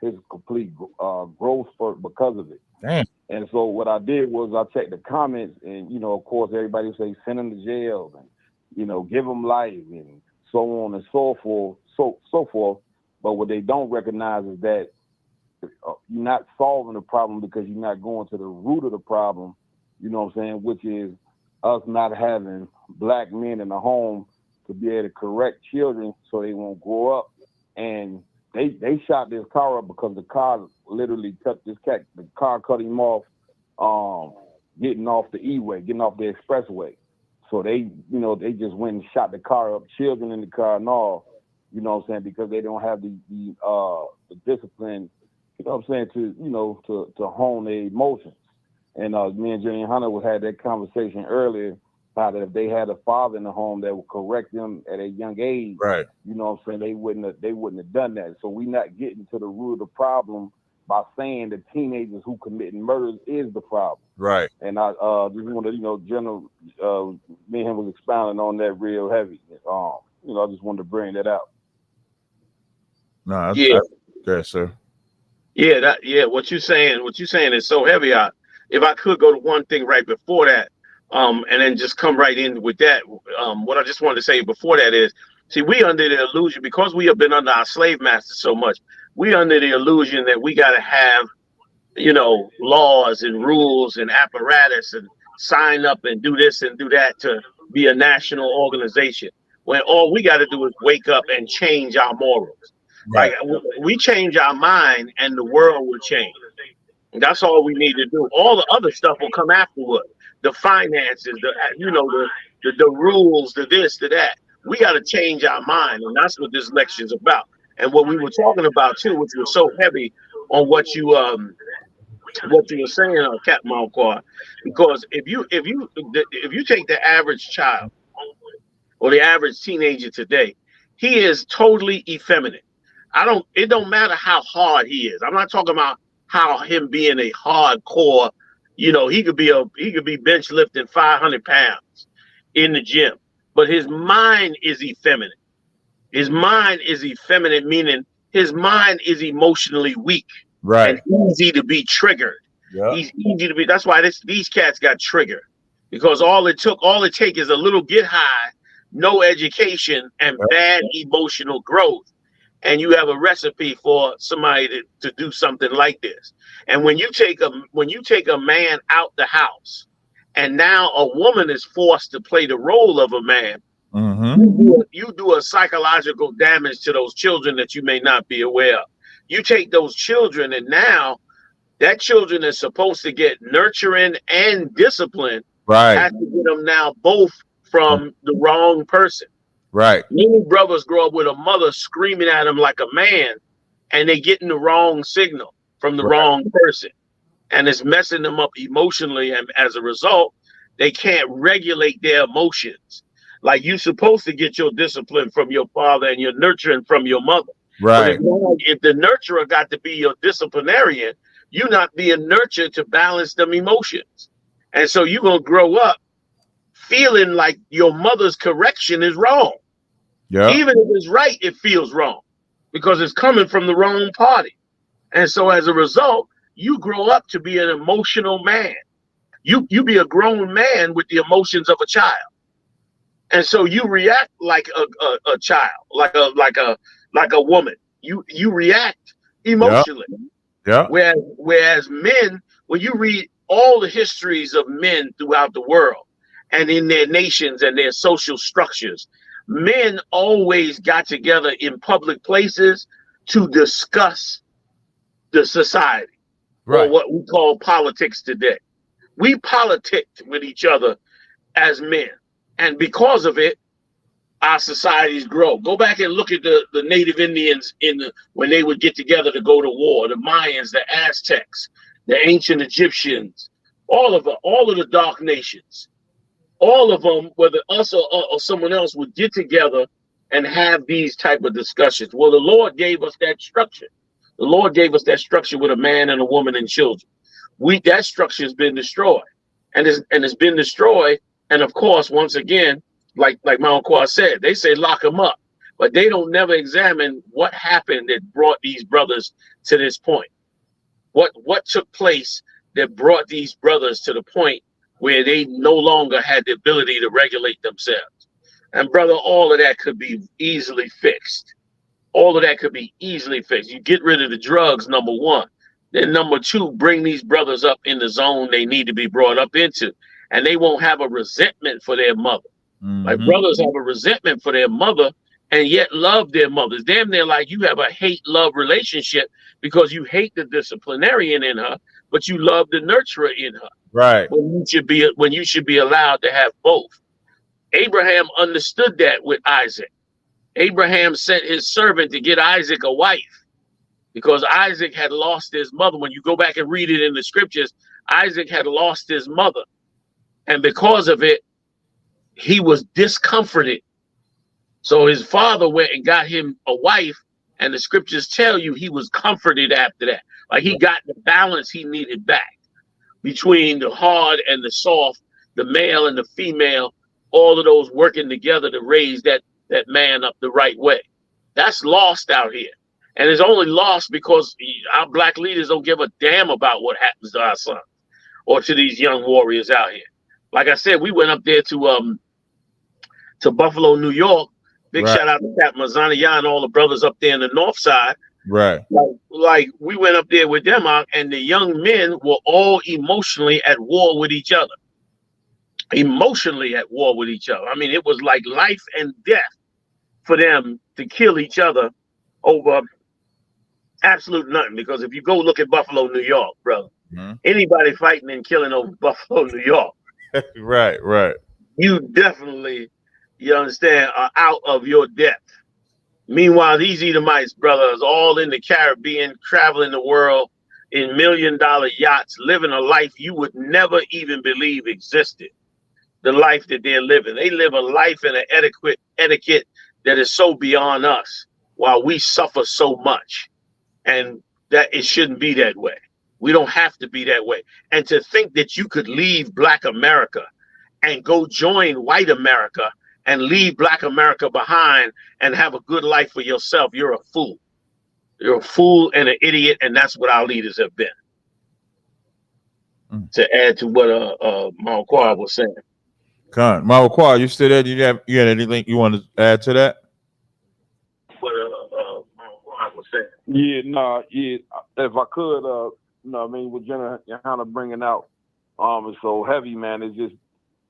his complete growth spurt because of it. Damn. And so what I did was I checked the comments, and you know, of course, everybody say send him to jail, and you know, give him life, and so on and so forth. But what they don't recognize is that you're not solving the problem because you're not going to the root of the problem, you know what I'm saying, which is us not having black men in the home to be able to correct children so they won't grow up and they shot this car up because the car literally cut this cat. The car cut him off, getting off the E-way, getting off the expressway. So they just went and shot the car up, children in the car and all. You know what I'm saying? Because they don't have the discipline. You know what I'm saying, to hone their emotions. And me and Yahanna had that conversation earlier about that if they had a father in the home that would correct them at a young age, right? You know what I'm saying, they wouldn't have done that. So we're not getting to the root of the problem by saying the teenagers who committing murders is the problem. Right. And I just wanted, General, me and him was expounding on that real heavy. I just wanted to bring that out. No, yeah. Good, sir. Yeah, what you saying is so heavy. If I could go to one thing right before that, and then just come right in with that. What I just wanted to say before that is, see, we under the illusion, because we have been under our slave masters so much, we under the illusion that we got to have, laws and rules and apparatus and sign up and do this and do that to be a national organization, when all we got to do is wake up and change our morals. Right. Like, we change our mind and the world will change. That's all we need to do. All the other stuff will come afterward. The finances, the rules, the this, the that. We got to change our mind, and that's what this lecture is about. And what we were talking about too, which was so heavy on what you were saying, Captain Malquar, because if you take the average child or the average teenager today, he is totally effeminate. It don't matter how hard he is. I'm not talking about how him being a hardcore, he could be bench lifting 500 pounds in the gym, but his mind is effeminate. His mind is effeminate, meaning his mind is emotionally weak, right, and easy to be triggered. Yeah. He's easy to be. That's why these cats got triggered, because all it take is a little get high, no education, and bad emotional growth. And you have a recipe for somebody to do something like this. And when you take a man out the house, and now a woman is forced to play the role of a man, you do a psychological damage to those children that you may not be aware of. You take those children, and now that children is supposed to get nurturing and discipline, has to get them now both from the wrong person. Right. Many brothers grow up with a mother screaming at them like a man, and they getting the wrong signal from the wrong person, and it's messing them up emotionally. And as a result, they can't regulate their emotions. Like, you're supposed to get your discipline from your father and your nurturing from your mother. Right. But if the nurturer got to be your disciplinarian, you're not being nurtured to balance them emotions. And so you're going to grow up feeling like your mother's correction is wrong. Yeah. Even if it's right, it feels wrong because it's coming from the wrong party. And so as a result, you grow up to be an emotional man. You be a grown man with the emotions of a child. And so you react like a child, like a woman. You react emotionally. Yeah. Whereas men, when you read all the histories of men throughout the world and in their nations and their social structures, men always got together in public places to discuss the society, or what we call politics today. We politicked with each other as men. And because of it, our societies grow. Go back and look at the native Indians when they would get together to go to war, the Mayans, the Aztecs, the ancient Egyptians, all of the dark nations. All of them, whether us or someone else, would get together and have these type of discussions. Well, the Lord gave us that structure. The Lord gave us that structure with a man and a woman and children. That structure has been destroyed, and it's been destroyed. And of course, once again, like my uncle said, they say lock them up, but they don't never examine what happened that brought these brothers to this point. What took place that brought these brothers to the point where they no longer had the ability to regulate themselves. And brother, all of that could be easily fixed. All of that could be easily fixed. You get rid of the drugs, number one. Then number two, bring these brothers up in the zone they need to be brought up into. And they won't have a resentment for their mother. Like brothers have a resentment for their mother and yet love their mothers. Damn near like you have a hate-love relationship because you hate the disciplinarian in her, but you love the nurturer in her. Right. When you should be allowed to have both. Abraham understood that with Isaac. Abraham sent his servant to get Isaac a wife because Isaac had lost his mother. When you go back and read it in the scriptures, Isaac had lost his mother. And because of it, he was discomforted. So his father went and got him a wife, and the scriptures tell you he was comforted after that. Like he got the balance he needed back between the hard and the soft, the male and the female, all of those working together to raise that man up the right way. That's lost out here. And it's only lost because our black leaders don't give a damn about what happens to our sons or to these young warriors out here. Like I said, we went up there to Buffalo, New York. Big shout out to Captain Mazania and all the brothers up there in the north side. Right. Like we went up there with them out, and the young men were all emotionally at war with each other. Emotionally at war with each other. I mean, it was like life and death for them to kill each other over absolute nothing. Because if you go look at Buffalo, New York, brother, anybody fighting and killing over Buffalo, New York, right. You definitely, you understand, are out of your depth. Meanwhile, these Edomites, brothers, all in the Caribbean, traveling the world in $1 million yachts, living a life you would never even believe existed. The life that they're living. They live a life and an etiquette that is so beyond us, while we suffer so much. And that it shouldn't be that way. We don't have to be that way. And to think that you could leave Black America and go join white America and leave Black America behind and have a good life for yourself, you're a fool. You're a fool and an idiot, and that's what our leaders have been. To add to what Malquad was saying. Con, Malquad, you still there? You had anything you want to add to that? What Malquad was saying. If I could, what Jenna Yahanna bringing out, is so heavy, man. It's just,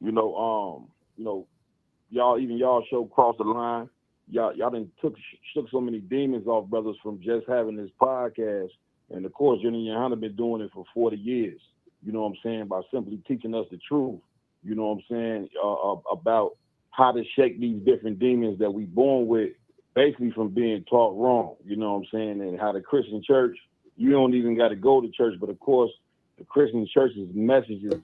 y'all show cross the line. Y'all done shook so many demons off brothers from just having this podcast. And of course, Jenna Yahanna been doing it for 40 years. You know what I'm saying? By simply teaching us the truth. You know what I'm saying? About how to shake these different demons that we born with, basically from being taught wrong. You know what I'm saying? And how the Christian church, you don't even got to go to church, but of course, the Christian church's message is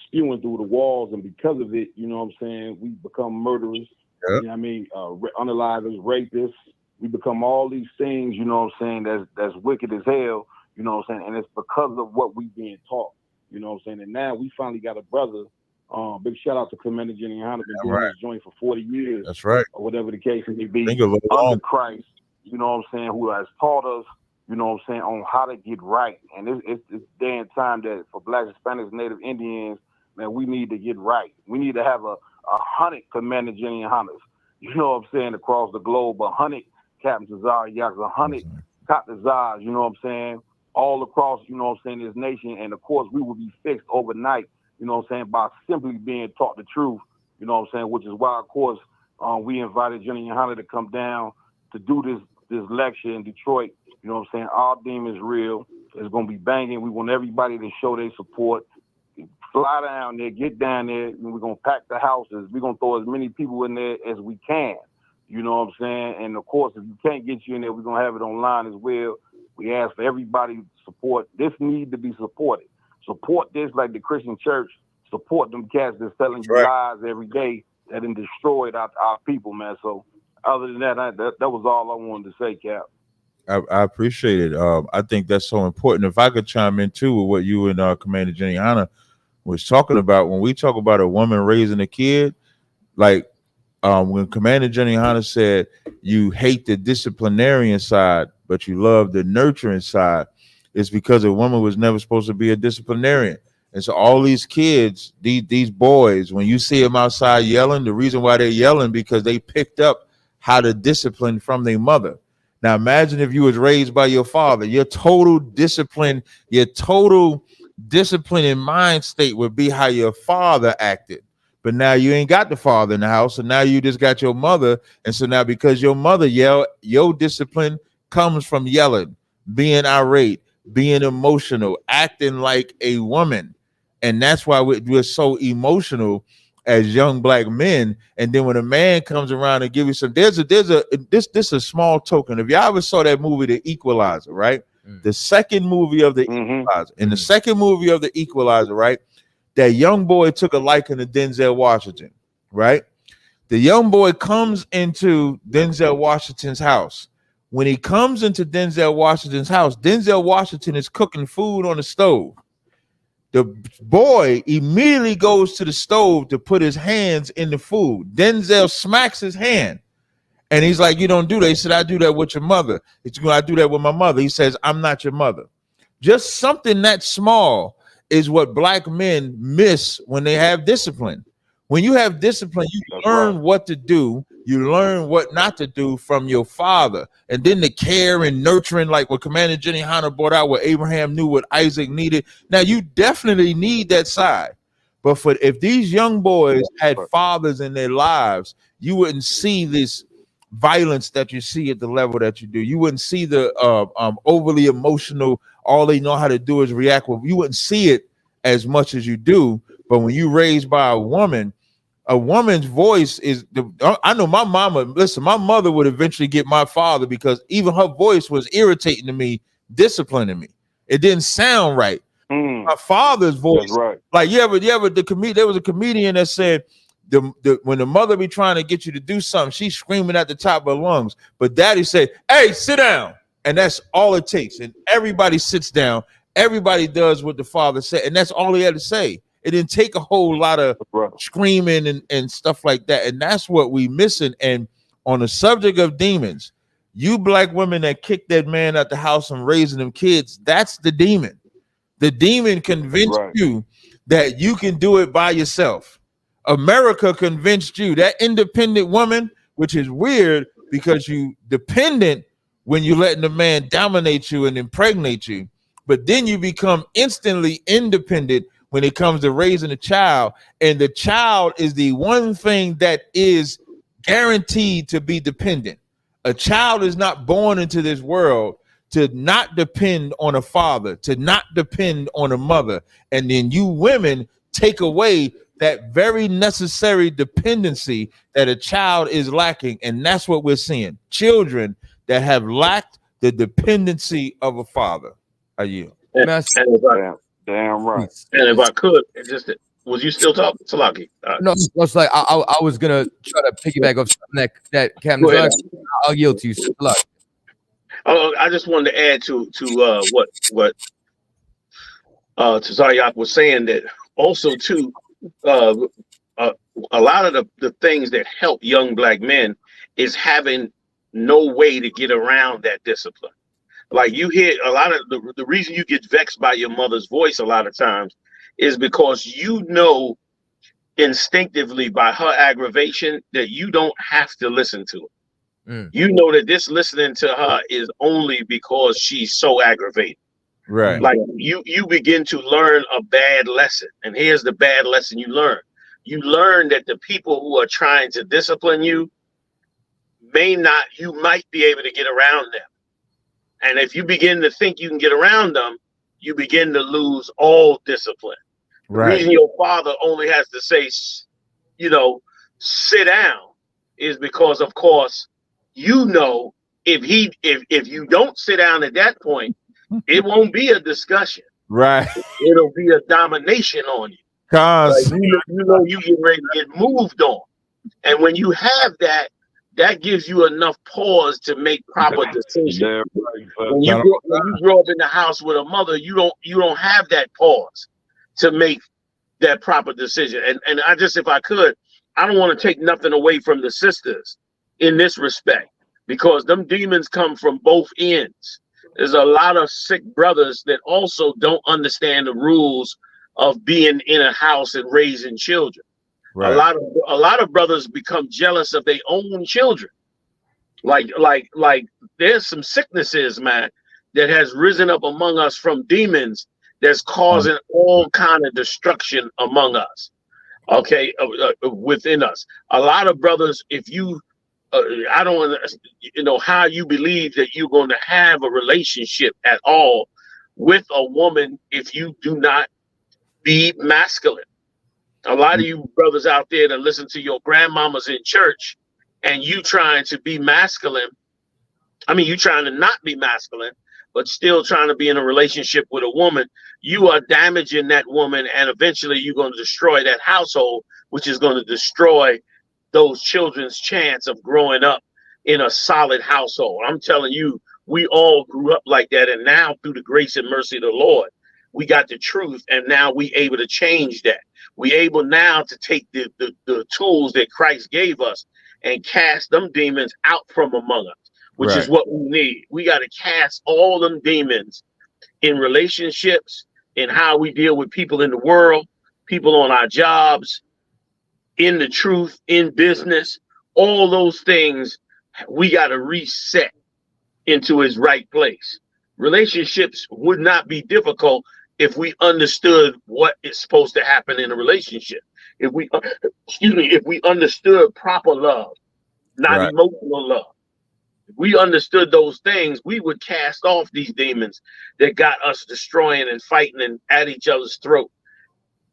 spewing through the walls, and because of it, you know what I'm saying, we become murderers, you know what I mean, unalivers, rapists. We become all these things, you know what I'm saying, that's wicked as hell, you know what I'm saying, and it's because of what we being taught, you know what I'm saying, and now we finally got a brother, big shout out to Commander Jenny Yahanna, been doing this joint for 40 years. That's right. Or whatever the case may be, under Christ, you know what I'm saying, who has taught us, you know what I'm saying, on how to get right. And it's day and time that for Blacks, Hispanics, Native Indians, man, we need to get right. We need to have a 100 Commander Jenny Yahannas, you know what I'm saying, across the globe, 100 Captain Tazar Yaks, 100 Captain Zars, you know what I'm saying, all across, you know what I'm saying, this nation. And of course, we will be fixed overnight, you know what I'm saying, by simply being taught the truth, you know what I'm saying, which is why, of course, we invited Jenny Yahanna to come down to do this lecture in Detroit. You know what I'm saying? Our demon is real. It's going to be banging. We want everybody to show their support. Fly down there, get down there, and we're going to pack the houses. We're going to throw as many people in there as we can. You know what I'm saying? And, of course, if you can't get you in there, we're going to have it online as well. We ask for everybody to support. This needs to be supported. Support this like the Christian church. Support them cats that's telling you lies every day that done destroyed our people, man. So other than that, that was all I wanted to say, Cap. I appreciate it. I think that's so important. If I could chime in too with what you and Commander Jenny Yahanna was talking about, when we talk about a woman raising a kid, like when Commander Jenny Yahanna said you hate the disciplinarian side, but you love the nurturing side, it's because a woman was never supposed to be a disciplinarian. And so all these kids, these boys, when you see them outside yelling, the reason why they're yelling because they picked up how to discipline from their mother. Now imagine if you was raised by your father, your total discipline and mind state would be how your father acted. but now you ain't got the father in the house, and now you just got your mother. And so now because your mother yell, your discipline comes from yelling, being irate, being emotional, acting like a woman. And that's why we're so emotional as young black men. And then when a man comes around and give you some, this a small token. If y'all ever saw that movie, The Equalizer, right? The second movie of The Equalizer. In the second movie of The Equalizer, right? That young boy took a liking to Denzel Washington, right? The young boy comes into Denzel Washington's house. When he comes into Denzel Washington's house, Denzel Washington is cooking food on the stove. The boy immediately goes to the stove to put his hands in the food. Denzel smacks his hand. And he's like, you don't do that. He said, I do that with your mother. I do that with my mother. He says, I'm not your mother. Just something that small is what black men miss when they have discipline. When you have discipline, you learn what to do. You learn what not to do from your father. And then the care and nurturing, like what Commander Yahanna brought out, what Abraham knew, what Isaac needed. Now, you definitely need that side. But if these young boys had fathers in their lives, you wouldn't see this violence that you see at the level that you do. You wouldn't see the overly emotional, all they know how to do is react. Well, you wouldn't see it as much as you do. But when you raised by a woman's voice is I know my mama, listen, my mother would eventually get my father because even her voice was irritating to me, disciplining me. It didn't sound right. My father's voice, like there was a comedian that said when the mother be trying to get you to do something, she's screaming at the top of her lungs. But daddy said, hey, sit down. And that's all it takes. And everybody sits down. Everybody does what the father said. And that's all he had to say. It didn't take a whole lot of screaming and stuff like that. And that's what we missing. And on the subject of demons, you black women that kicked that man out the house and raising them kids, that's the demon. The demon convinced you that you can do it by yourself. America convinced you, that independent woman, which is weird because you dependent when you letting the man dominate you and impregnate you. But then you become instantly independent when it comes to raising a child. And the child is the one thing that is guaranteed to be dependent. A child is not born into this world to not depend on a father, to not depend on a mother. And then you women take away that very necessary dependency that a child is lacking. And that's what we're seeing. Children that have lacked the dependency of a father. Are you? Damn right. And if I could, was you still talking, Salaki? No, it's like I was gonna try to piggyback off something that Captain. I'll yield to you. Salaki. Oh, I just wanted to add to what Tazaryak was saying, that also too, a lot of the things that help young black men is having no way to get around that discipline. Like you hear a lot of the reason you get vexed by your mother's voice a lot of times is because you know instinctively by her aggravation that you don't have to listen to it. You know that this listening to her is only because she's so aggravated. Right. Like you begin to learn a bad lesson. And here's the bad lesson you learn. You learn that the people who are trying to discipline you you might be able to get around them. And if you begin to think you can get around them, you begin to lose all discipline. Right. The reason your father only has to say, sit down is because, of course, if you don't sit down at that point, it won't be a discussion. Right. It'll be a domination on you. Cause like you get ready to get moved on. And when you have that gives you enough pause to make proper decisions. When you grow up in the house with a mother, you don't have that pause to make that proper decision. And I just, if I could, I don't want to take nothing away from the sisters in this respect, because them demons come from both ends. There's a lot of sick brothers that also don't understand the rules of being in a house and raising children. Right. A lot of brothers become jealous of their own children. Like there's some sicknesses, man, that has risen up among us from demons that's causing all kind of destruction among us. Okay, within us. A lot of brothers, if you, I don't, how you believe that you're going to have a relationship at all with a woman if you do not be masculine. A lot of you brothers out there that listen to your grandmamas in church and you trying to be masculine. I mean, you trying to not be masculine, but still trying to be in a relationship with a woman. You are damaging that woman, and eventually you're going to destroy that household, which is going to destroy those children's chance of growing up in a solid household. I'm telling you, we all grew up like that, and now through the grace and mercy of the Lord, we got the truth, and now we able to change that. We able now to take the tools that Christ gave us and cast them demons out from among us, which is what we need. We got to cast all them demons in relationships, in how we deal with people in the world, people on our jobs, in the truth, in business, all those things. We got to reset into its right place. Relationships would not be difficult if we understood what is supposed to happen in a relationship. If we, if we understood proper love, not emotional love. If we understood those things, we would cast off these demons that got us destroying and fighting and at each other's throat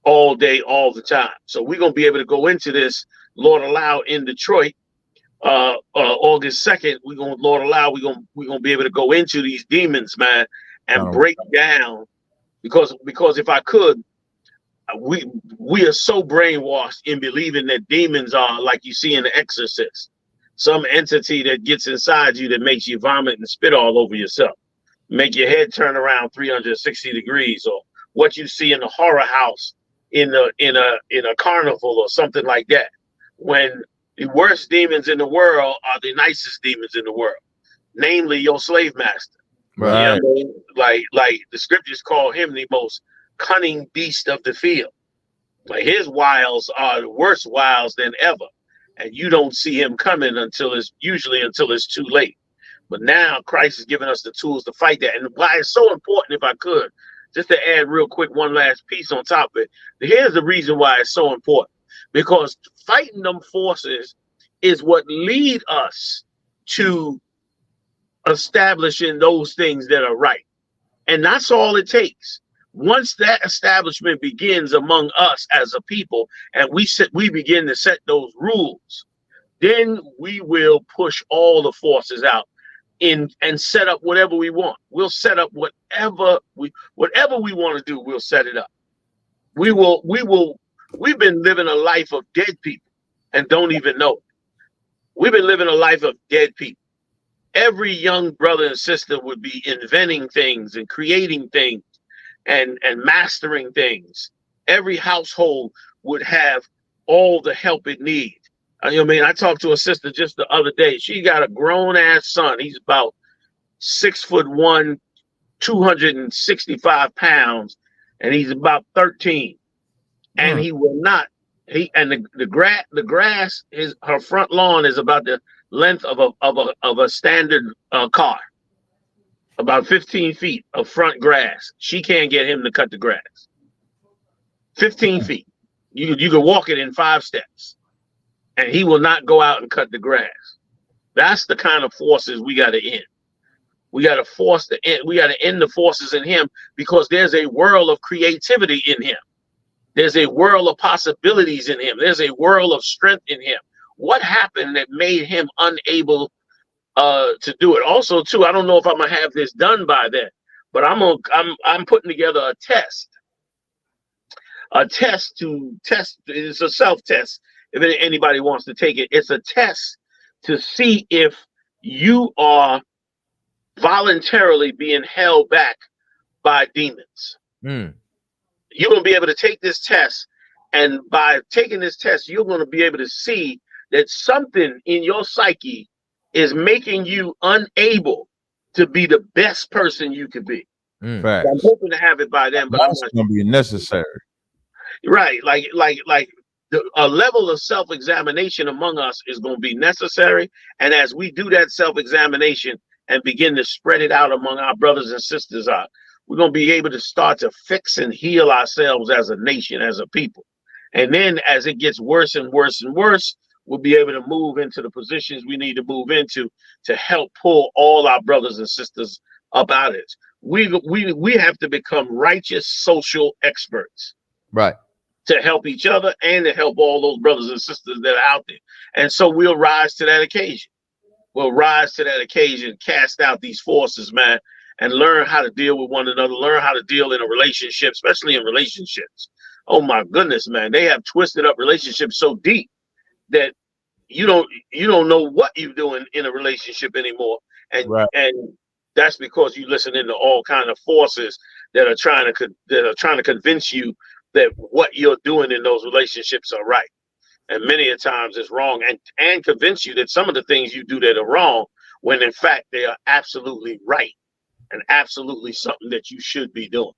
all day, all the time. So we're going to be able to go into this, Lord allow, in Detroit, August 2nd. Lord allow, we're going to be able to go into these demons, man, and break down. Because if I could, we are so brainwashed in believing that demons are like you see in The Exorcist, some entity that gets inside you that makes you vomit and spit all over yourself, make your head turn around 360 degrees, or what you see in the horror house in a carnival or something like that. When the worst demons in the world are the nicest demons in the world, namely your slave master. Right. You know what I mean? Like the scriptures call him the most cunning beast of the field. Like his wiles are worse wiles than ever. And you don't see him coming until it's too late. But now Christ has given us the tools to fight that. And why it's so important, if I could, just to add real quick one last piece on top of it. Here's the reason why it's so important. Because fighting them forces is what lead us to establishing those things that are right. And that's all it takes. Once that establishment begins among us as a people, and we begin to set those rules, then we will push all the forces out and set up whatever we want. We'll set up whatever we want to do, we'll set it up. We've been living a life of dead people and don't even know it. We've been living a life of dead people. Every young brother and sister would be inventing things and creating things and mastering things. Every household would have all the help it needs. I talked to a sister just the other day. She got a grown ass son. He's about 6'1", 265 pounds, and he's about 13. And he will not. The grass her front lawn is about the length of a standard car, about 15 feet of front grass. She can't get him to cut the grass. 15 feet. You can walk it in 5 steps, and he will not go out and cut the grass. That's the kind of forces we got to end. We got to end the forces in him, because there's a world of creativity in him. There's a world of possibilities in him. There's a world of strength in him. What happened that made him unable to do it? Also, too, I don't know if I'm gonna have this done by then, but I'm putting together a test. A test to test. It's a self-test. If anybody wants to take it, it's a test to see if you are voluntarily being held back by demons. You're going to be able to take this test, and by taking this test, you're going to be able to see that something in your psyche is making you unable to be the best person you could be. I'm hoping to have it by then, but that's going to be necessary. Right, a level of self-examination among us is going to be necessary, and as we do that self-examination and begin to spread it out among our brothers and sisters, we're going to be able to start to fix and heal ourselves as a nation, as a people. And then as it gets worse and worse and worse, we'll be able to move into the positions we need to move into to help pull all our brothers and sisters up out of it. We have to become righteous social experts. Right. To help each other and to help all those brothers and sisters that are out there. And so we'll rise to that occasion. We'll rise to that occasion, cast out these forces, man, and learn how to deal with one another, learn how to deal in a relationship, especially in relationships. Oh my goodness, man. They have twisted up relationships so deep that you don't know what you're doing in a relationship anymore. And and that's because you listen into all kind of forces that are trying to convince you that what you're doing in those relationships are right. And many a times it's wrong, and convince you that some of the things you do that are wrong, when in fact they are absolutely right and absolutely something that you should be doing.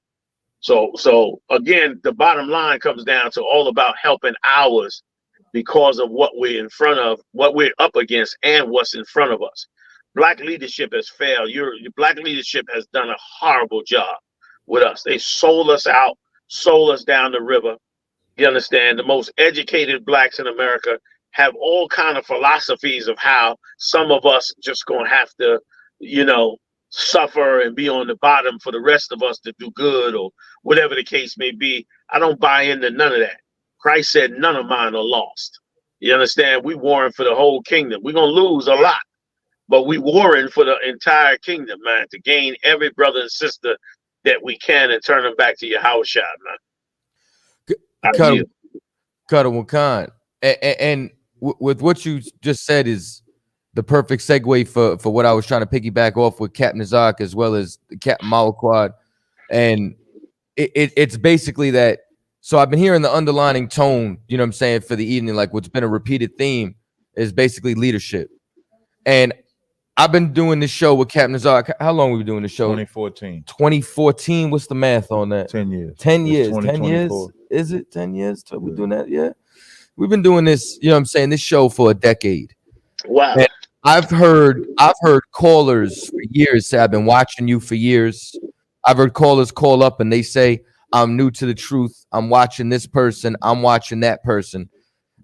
So again, the bottom line comes down to all about helping ours because of what we're in front of, what we're up against, and what's in front of us. Black leadership has failed. Your black leadership has done a horrible job with us. They sold us out, sold us down the river. You understand? The most educated blacks in America have all kind of philosophies of how some of us just gonna have to, suffer and be on the bottom for the rest of us to do good, or whatever the case may be. I don't buy into none of that. Christ said none of mine are lost. You understand? We warring for the whole kingdom. We're gonna lose a lot, but we warring for the entire kingdom, man, to gain every brother and sister that we can and turn them back to Yahushua, man. Cuddle Khan. And with what you just said is the perfect segue for what I was trying to piggyback off with Captain Nazak as well as Captain Malaquad. And it's basically that. So I've been hearing the underlining tone, you know what I'm saying, for the evening, like what's been a repeated theme is basically leadership. And I've been doing this show with Captain Nazak. How long have we been doing the show? 2014. 2014. What's the math on that? 10 years. 10 years. 10 years. Is it 10 years? So we're doing that? Yeah. We've been doing this, you know what I'm saying, this show for a decade. Wow. And I've heard callers for years say, I've been watching you for years. I've heard callers call up and they say, I'm new to the truth. I'm watching this person. I'm watching that person.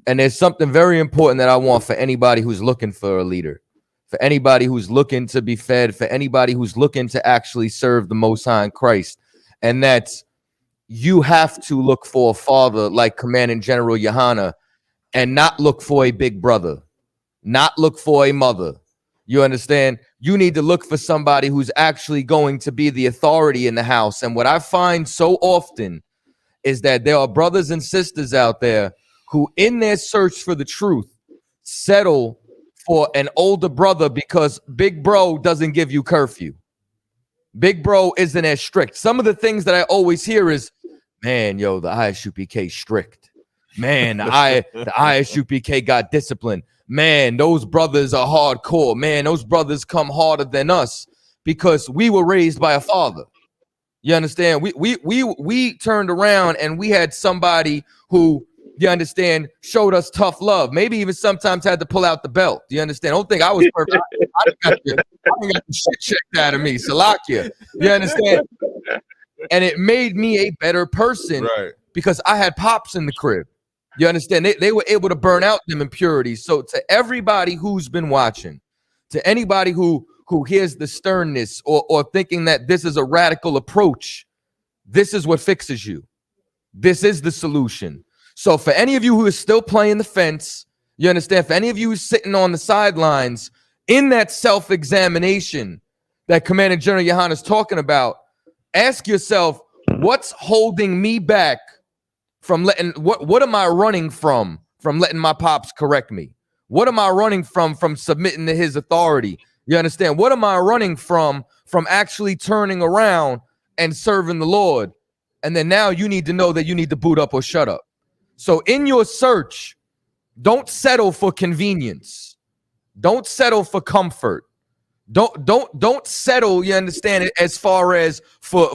And there's something very important that I want for anybody who's looking for a leader, for anybody who's looking to be fed, for anybody who's looking to actually serve the Most High in Christ. And that's, you have to look for a father like Commanding General Yahanna and not look for a big brother, not look for a mother. You understand? You need to look for somebody who's actually going to be the authority in the house. And what I find so often is that there are brothers and sisters out there who, in their search for the truth, settle for an older brother because big bro doesn't give you curfew. Big bro isn't as strict. Some of the things that I always hear is, man, yo, the ISUPK strict. Man, the ISUPK got discipline. Man, those brothers are hardcore. Man, those brothers come harder than us because we were raised by a father. You understand? We turned around and we had somebody who, you understand, showed us tough love. Maybe even sometimes had to pull out the belt. You understand? Don't think I was perfect. I got the shit checked out of me. Salakia. You understand? And it made me a better person because I had pops in the crib. You understand? They were able to burn out them impurities. So to everybody who's been watching, to anybody who hears the sternness or thinking that this is a radical approach, this is what fixes you. This is the solution. So for any of you who is still playing the fence, you understand, for any of you who's sitting on the sidelines in that self-examination that Commander General Yahanna is talking about, ask yourself, what's holding me back from letting, what am I running from letting my pops correct me? What am I running from submitting to his authority? You understand? What am I running from actually turning around and serving the Lord? And then now you need to know that you need to boot up or shut up. So in your search, don't settle for convenience. Don't settle for comfort. Don't settle, you understand, it as far as for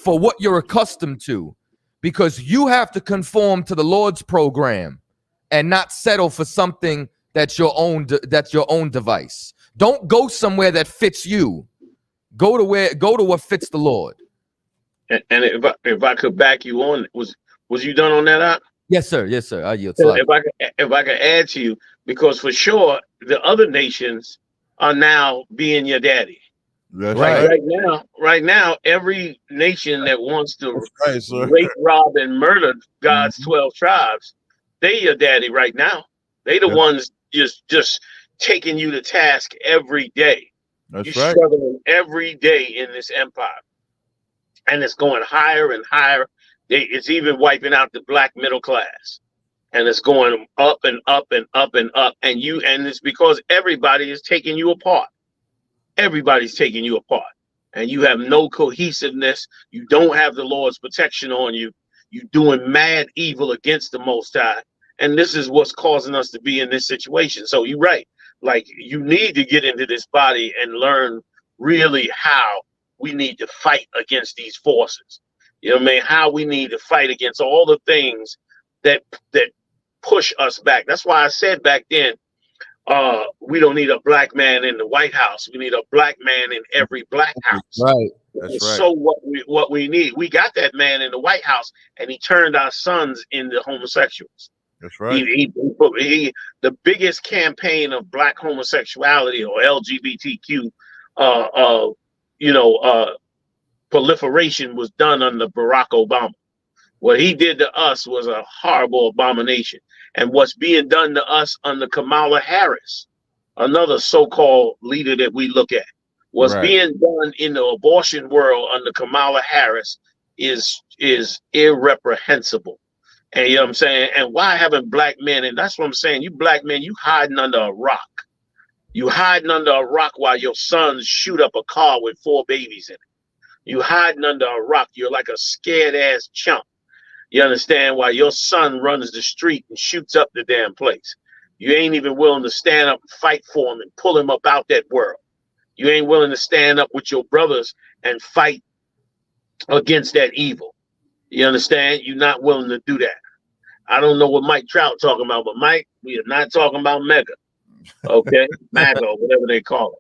what you're accustomed to, because you have to conform to the Lord's program and not settle for something that's your own device. Don't go somewhere that fits you. Go to what fits the Lord. And if I could back you on, was you done on that, Op? Yes, sir. Yes, sir. I yield. If I can add to you, because for sure the other nations are now being your daddy. That's Right. Right now, every nation that wants to right, sir. rape, rob, and murder God's 12 tribes, they your daddy right now. They the ones just taking you to task every day. That's You're right. struggling every day in this empire, and it's going higher and higher. It's even wiping out the black middle class, and it's going up and up and up and up. And it's because everybody is taking you apart. Everybody's taking you apart, and you have no cohesiveness. You don't have the Lord's protection on you. You're doing mad evil against the Most High, and this is what's causing us to be in this situation. So you're right. Like, you need to get into this body and learn really how we need to fight against these forces. You know what I mean? How we need to fight against all the things that push us back. That's why I said back then, we don't need a black man in the White House. We need a black man in every black house. Right. That's right. So what we need, we got that man in the White House, and he turned our sons into homosexuals. That's right. He the biggest campaign of black homosexuality or LGBTQ, proliferation was done under Barack Obama. What he did to us was a horrible abomination. And what's being done to us under Kamala Harris, another so-called leader that we look at, what's being done in the abortion world under Kamala Harris is irreprehensible. And you know what I'm saying? And why haven't black men, and that's what I'm saying, you black men, you hiding under a rock. You hiding under a rock while your sons shoot up a car with 4 babies in it. You hiding under a rock. You're like a scared ass chump. You understand? While your son runs the street and shoots up the damn place. You ain't even willing to stand up and fight for him and pull him up out that world. You ain't willing to stand up with your brothers and fight against that evil. You understand? You're not willing to do that. I don't know what Mike Trout talking about, but Mike, we are not talking about mega. Okay? MAGA, or whatever they call it.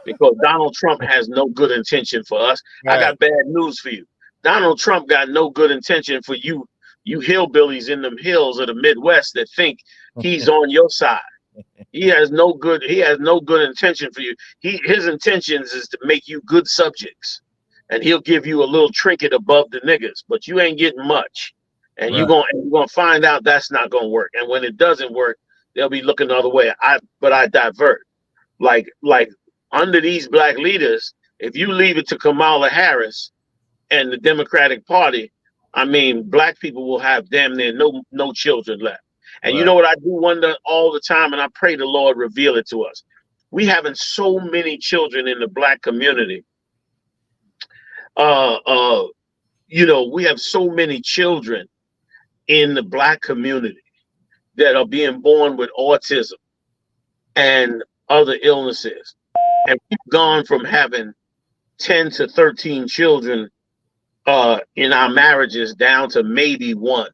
Because Donald Trump has no good intention for us. I got bad news for you. Donald Trump got no good intention for you hillbillies in them hills of the Midwest that think he's on your side. He has no good intention for you. His intentions is to make you good subjects. And he'll give you a little trinket above the niggas, but you ain't getting much. And you're gonna find out that's not gonna work. And when it doesn't work, they'll be looking the other way. I divert. Like under these black leaders, if you leave it to Kamala Harris and the Democratic Party, I mean, black people will have damn near no children left. And you know what I do wonder all the time, and I pray the Lord reveal it to us. We having so many children in the black community. We have so many children in the black community that are being born with autism and other illnesses. And we've gone from having 10 to 13 children in our marriages down to maybe 1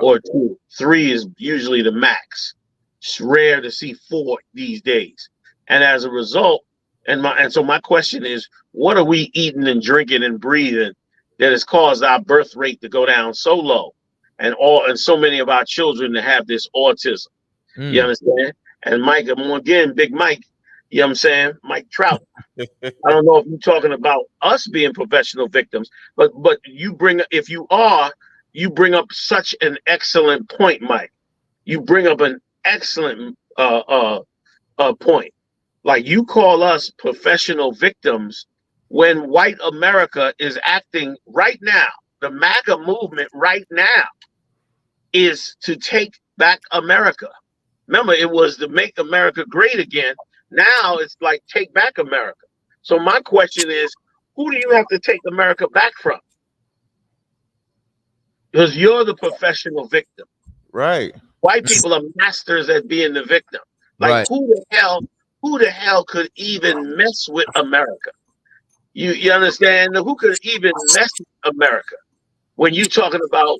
or 2. 3 is usually the max. It's rare to see 4 these days. And as a result, so my question is, what are we eating and drinking and breathing that has caused our birth rate to go down so low, and so many of our children to have this autism? You understand? And Mike, again, Big Mike, you know what I'm saying? Mike Trout. I don't know if you're talking about us being professional victims, but you bring up such an excellent point, Mike. You bring up an excellent point. Like, you call us professional victims when white America is acting right now. The MAGA movement right now is to take back America. Remember, it was to make America great again. Now it's like take back America. So my question is, who do you have to take America back from? Because you're the professional victim. Right. White people are masters at being the victim. Like, who the hell could even mess with America? You understand? Who could even mess with America when you talking about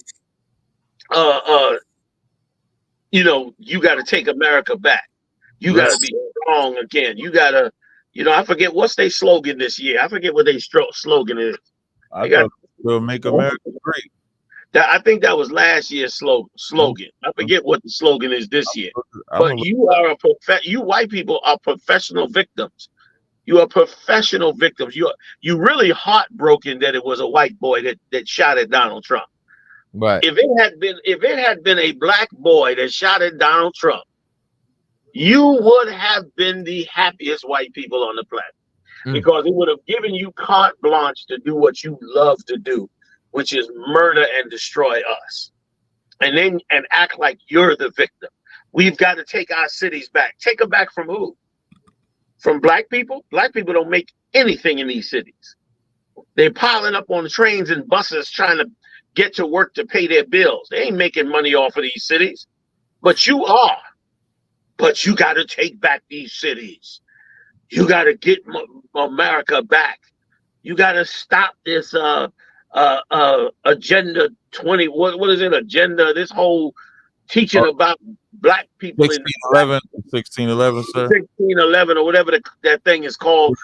you got to take America back. You got to be strong again. You got to, I forget what's their slogan this year. I forget what their slogan is. I got to make America great. I think that was last year's slogan. I forget what the slogan is this year. But you are you white people are professional victims. You are professional victims. You really heartbroken that it was a white boy that shot at Donald Trump. Right. If it had been a black boy that shot at Donald Trump, you would have been the happiest white people on the planet. Because it would have given you carte blanche to do what you love to do, which is murder and destroy us. And act like you're the victim. We've got to take our cities back. Take them back from who? From black people? Black people don't make anything in these cities. They're piling up on the trains and buses trying to get to work to pay their bills. They ain't making money off of these cities. But you are. But you got to take back these cities. You got to get America back. You got to stop this agenda 20. What is it? Agenda. This whole teaching about black people 1611, sir. 1611 or whatever that thing is called.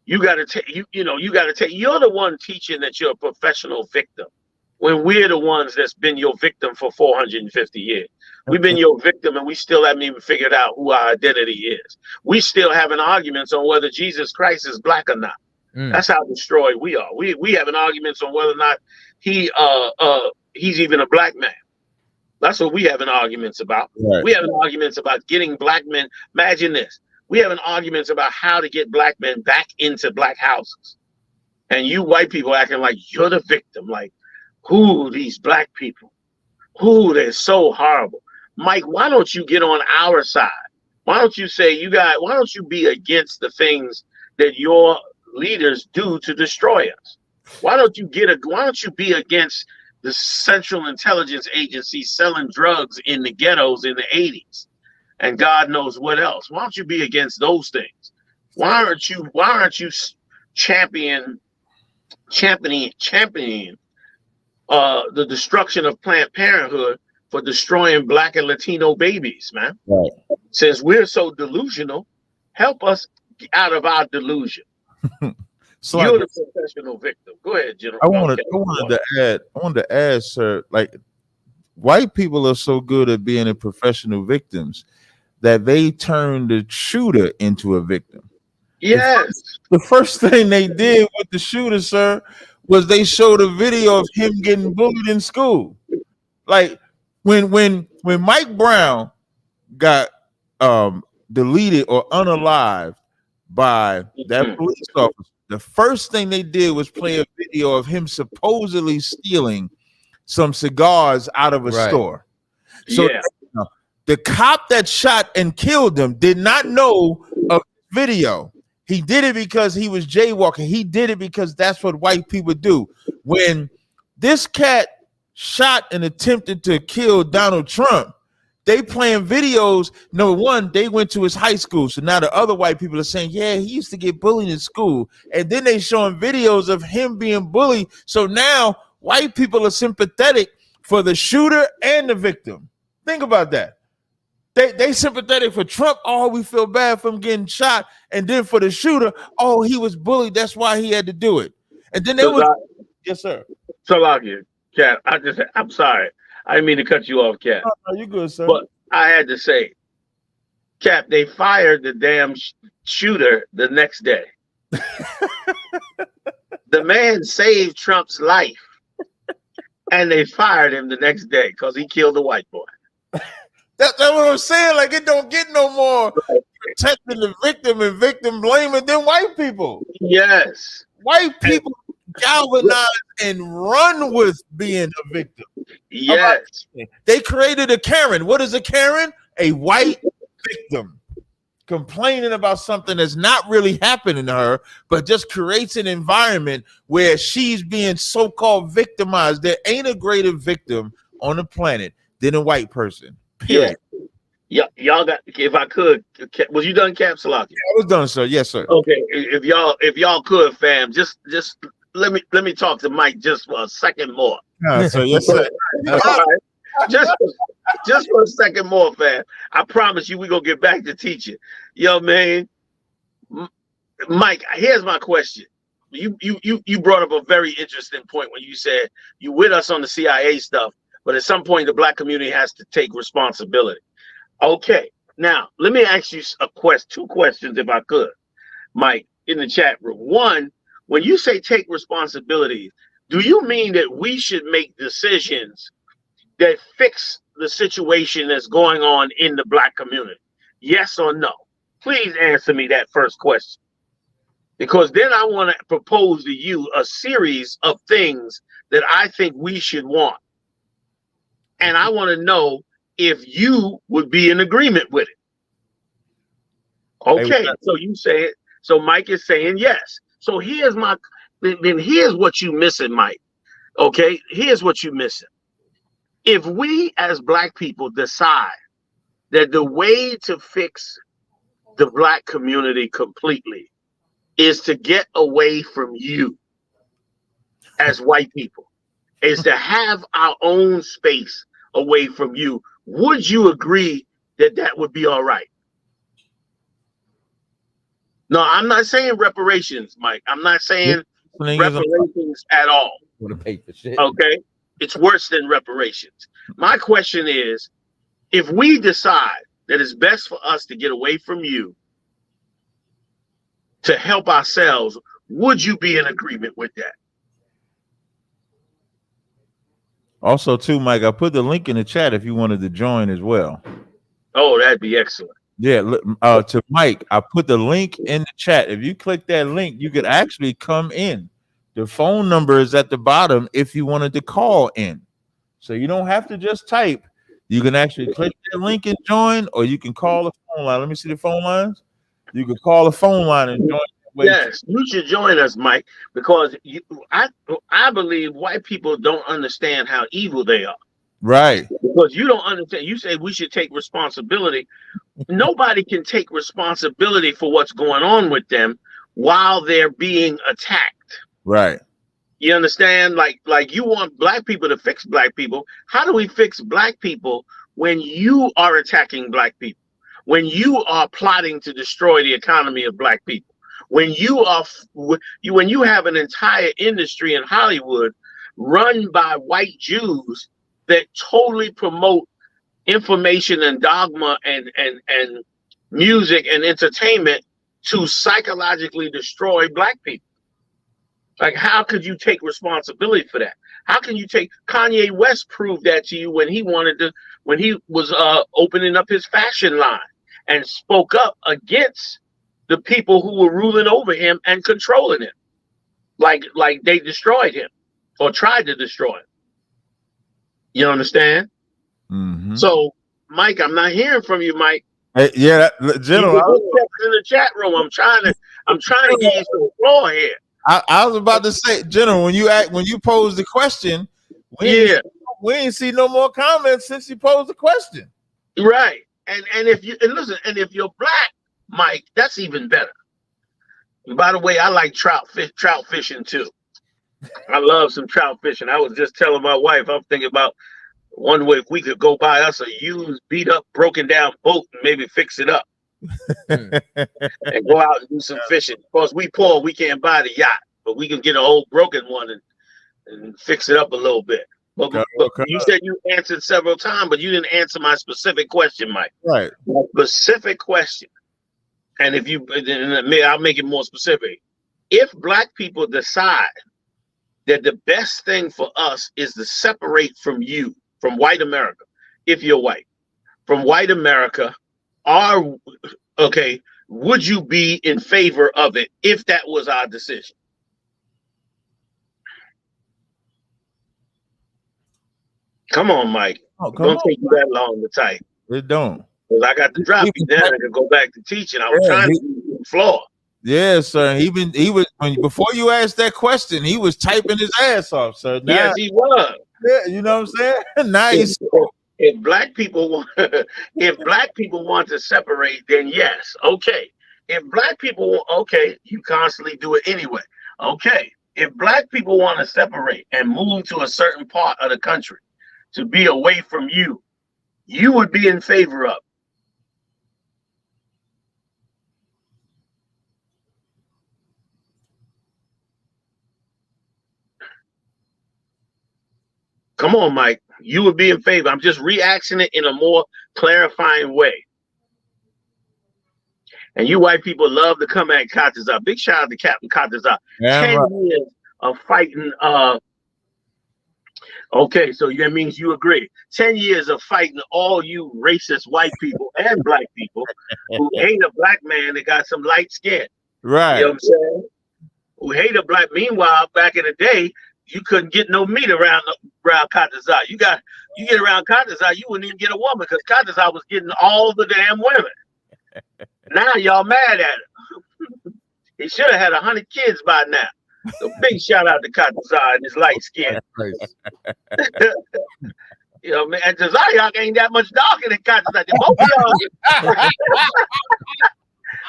You got to take. You got to take. You're the one teaching that you're a professional victim, when we're the ones that's been your victim for 450 years. We've been your victim, and we still haven't even figured out who our identity is. We still having arguments on whether Jesus Christ is black or not. That's how destroyed we are. We having arguments on whether or not he's even a black man. That's what we having arguments about. Right. We having arguments about getting black men. Imagine this. We having arguments about how to get black men back into black houses. And you white people acting like you're the victim. Like, who these black people? Who, they're so horrible. Mike, why don't you get on our side? Why don't you say why don't you be against the things that your leaders do to destroy us? Why don't you be against the Central Intelligence Agency selling drugs in the ghettos in the 80s? And God knows what else. Why don't you be against those things? Why aren't you championing the destruction of Planned Parenthood for destroying black and Latino babies, man? Right. Since we're so delusional, help us out of our delusion. So you're the professional victim. Go ahead, General. I wanted to add, sir, like, white people are so good at being a professional victims that they turn the shooter into a victim. Yes. The first thing they did with the shooter, sir, was they showed a video of him getting bullied in school. Like when Mike Brown got deleted or unalived by that police officer, the first thing they did was play a video of him supposedly stealing some cigars out of a store. So the cop that shot and killed him did not know of the video. He did it because he was jaywalking. He did it because that's what white people do. When this cat shot and attempted to kill Donald Trump, they playing videos. Number one, they went to his high school. So now the other white people are saying, yeah, he used to get bullied in school. And then they showing videos of him being bullied. So now white people are sympathetic for the shooter and the victim. Think about that. They sympathetic for Trump. Oh, we feel bad for him getting shot. And then for the shooter, oh, he was bullied. That's why he had to do it. And then yes, sir. So Cat, I'm sorry. I didn't mean to cut you off, Cat. No, you good, sir. But I had to say, Cap, they fired the damn shooter the next day. The man saved Trump's life, and they fired him the next day because he killed a white boy. That's what I'm saying. Like, it don't get no more protecting the victim and victim blaming than white people. Yes. White people galvanize and run with being a victim. Yes. They created a Karen. What is a Karen? A white victim complaining about something that's not really happening to her, but just creates an environment where she's being so-called victimized. There ain't a greater victim on the planet than a white person. Period. Yeah. Y'all got, if I could, was you done, Cap Salaki? Yeah, I was done, sir. Yes, sir. Okay. If y'all could, fam, just let me talk to Mike just for a second more. So yes, sir. All right. Just for a second more, fam. I promise you, we're gonna get back to teaching. Yo, man. Mike, here's my question. you brought up a very interesting point when you said you with us on the CIA stuff, but at some point the black community has to take responsibility. Okay, now let me ask you two questions if I could, Mike, in the chat room. One, when you say take responsibility, do you mean that we should make decisions that fix the situation that's going on in the black community? Yes or no? Please answer me that first question. Because then I want to propose to you a series of things that I think we should want. And I want to know if you would be in agreement with it. Okay, so you say it. So Mike is saying yes. So here's here's what you missing, Mike. Okay, here's what you missing. If we as black people decide that the way to fix the black community completely is to get away from you as white people, is to have our own space away from you, would you agree that that would be all right? No, I'm not saying reparations, Mike. I'm not saying reparations at all. Want to pay for shit? Okay, it's worse than reparations. My question is, if we decide that it's best for us to get away from you to help ourselves, would you be in agreement with that? Also, too, Mike, I put the link in the chat if you wanted to join as well. Oh, that'd be excellent. Yeah, to Mike, I put the link in the chat. If you click that link, you could actually come in. The phone number is at the bottom if you wanted to call in. So you don't have to just type. You can actually click that link and join, or you can call the phone line. Let me see the phone lines. You can call the phone line and join. Yes, you should join us, Mike, because I believe white people don't understand how evil they are. Right. Because you don't understand. You say we should take responsibility. Nobody can take responsibility for what's going on with them while they're being attacked. Right. You understand? Like you want black people to fix black people. How do we fix black people when you are attacking black people? When you are plotting to destroy the economy of black people? When you have an entire industry in Hollywood run by white Jews that totally promote information and dogma and music and entertainment to psychologically destroy black people. Like, how could you take responsibility for that? How can you take Kanye West proved that to you when he was opening up his fashion line and spoke up against the people who were ruling over him and controlling him, like they destroyed him or tried to destroy him. You understand? Mm-hmm. So, Mike, I'm not hearing from you, Mike. Hey, yeah, General. In the chat room, I'm trying to give you some floor here. I was about to say, General, when you posed the question, we ain't see no more comments since you posed the question. Right, and if you're black, Mike, that's even better. And by the way, I like trout fishing too. I love some trout fishing. I was just telling my wife, I'm thinking about one way if we could go buy us a used, beat up, broken down boat and maybe fix it up and go out and do some fishing. Of course, we poor, we can't buy the yacht, but we can get an old broken one and fix it up a little bit. But you said you answered several times, but you didn't answer my specific question, Mike. Right. My specific question. And I'll make it more specific. If black people decide that the best thing for us is to separate from you, from white America, if you're white, from white America, would you be in favor of it if that was our decision? Come on, Mike. It don't take you that long to type. It don't. Because I got to drop you then I can go back to teaching. I was trying to do the floor. Yeah, sir. Before you asked that question, he was typing his ass off, sir. Now, yes, he was. Yeah, you know what I'm saying? Nice. If black people want to separate, then yes, okay. If black people you constantly do it anyway. Okay. If black people want to separate and move to a certain part of the country to be away from you, you would be in favor of. Come on, Mike. You would be in favor. I'm just reacting it in a more clarifying way. And you white people love to come at Katazar. Big shout out to Captain Katazar. 10 years of fighting. Okay, so that means you agree. 10 years of fighting all you racist white people and black people who hate a black man that got some light skin. Right. You know what I'm saying? Who hate a black. Meanwhile, back in the day, you couldn't get no meat around Katazar. You get around Katazar, you wouldn't even get a woman because Katazar was getting all the damn women. Now y'all mad at him. He should have had 100 kids by now. So big shout out to Katazar and his light skin. You know, man, and Tazaryak ain't that much darker than Katazar. Both of y'all.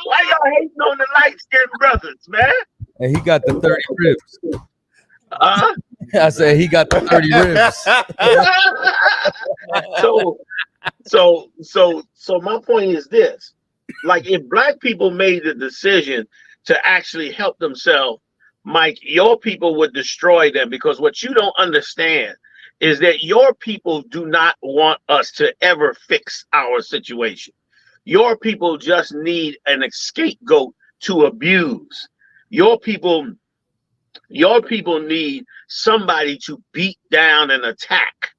Why y'all hating on the light skinned brothers, man? And he got the 30 ribs. I said he got the 30 ribs. So my point is this. Like, if black people made the decision to actually help themselves, Mike, your people would destroy them, because what you don't understand is that your people do not want us to ever fix our situation. Your people just need an scapegoat to abuse. Your people need somebody to beat down and attack.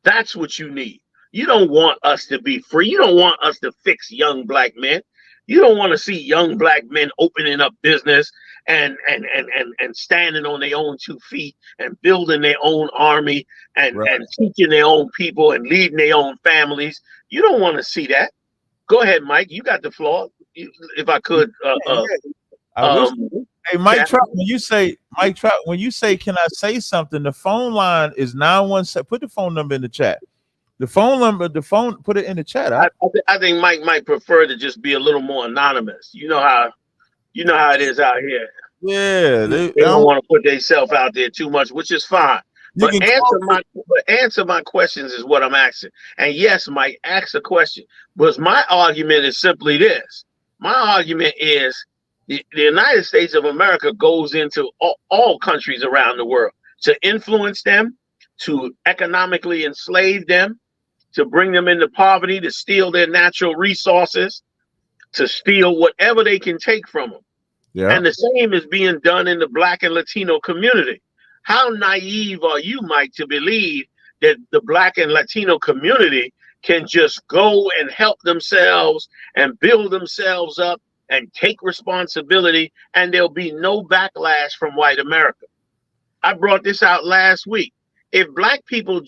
That's what you need. You don't want us to be free. You don't want us to fix young black men. You don't want to see young black men opening up business and standing on their own 2 feet and building their own army and teaching their own people and leading their own families. You don't want to see that. Go ahead, Mike. You got the floor. If I could. Hey, Mike Trout, when you say, can I say something? The phone line is 917. Put the phone number in the chat. Put it in the chat. I think Mike might prefer to just be a little more anonymous. You know how it is out here. Yeah, they don't want to put themselves out there too much, which is fine. But answer my questions is what I'm asking. And yes, Mike, ask a question. Because my argument is simply this. My argument is the United States of America goes into all countries around the world to influence them, to economically enslave them, to bring them into poverty, to steal their natural resources, to steal whatever they can take from them. Yeah. And the same is being done in the Black and Latino community. How naive are you, Mike, to believe that the Black and Latino community can just go and help themselves and build themselves up and take responsibility, and there'll be no backlash from white America? I brought this out last week. If black people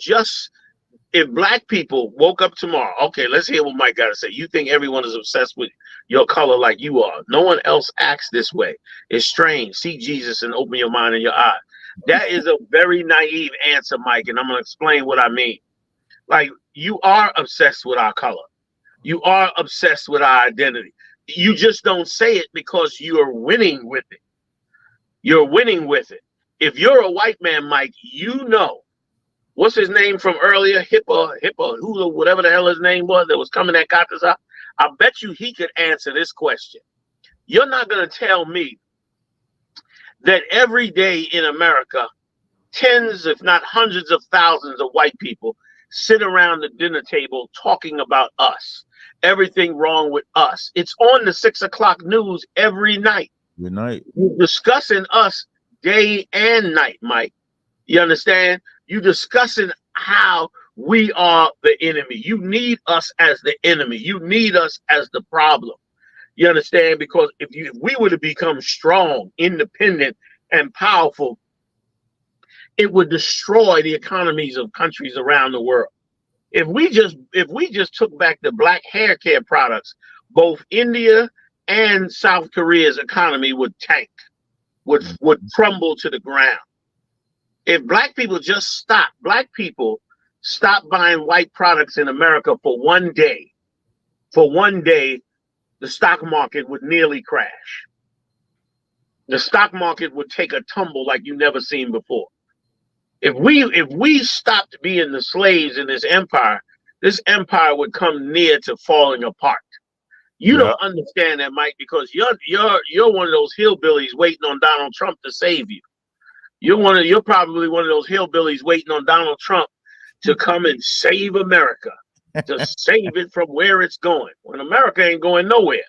woke up tomorrow, okay, let's hear what Mike got to say. You think everyone is obsessed with your color like you are. No one else acts this way. It's strange. See Jesus and open your mind and your eyes. That is a very naive answer, Mike, and I'm going to explain what I mean. Like, you are obsessed with our color. You are obsessed with our identity. You just don't say it because you're winning with it. You're winning with it. If you're a white man, Mike, you know, what's his name from earlier? Hippa, Hula, whatever the hell his name was that was coming at Katazar. I bet you he could answer this question. You're not going to tell me that every day in America, tens, if not hundreds of thousands of white people sit around the dinner table talking about us, everything wrong with us. It's on the 6 o'clock news every night. Good night. You're discussing us day and night, Mike. You understand? You're discussing how we are the enemy. You need us as the enemy. You need us as the problem. You understand? Because if we were to become strong, independent, and powerful, it would destroy the economies of countries around the world. If we just took back the black hair care products, both India and South Korea's economy would tank, would crumble to the ground. If black people just stop buying white products in America for one day, the stock market would nearly crash. The stock market would take a tumble like you've never seen before. If we stopped being the slaves in this empire would come near to falling apart. You don't understand that, Mike, because you're one of those hillbillies waiting on Donald Trump to save you. You're probably one of those hillbillies waiting on Donald Trump to come and save America, to save it from where it's going, when America ain't going nowhere.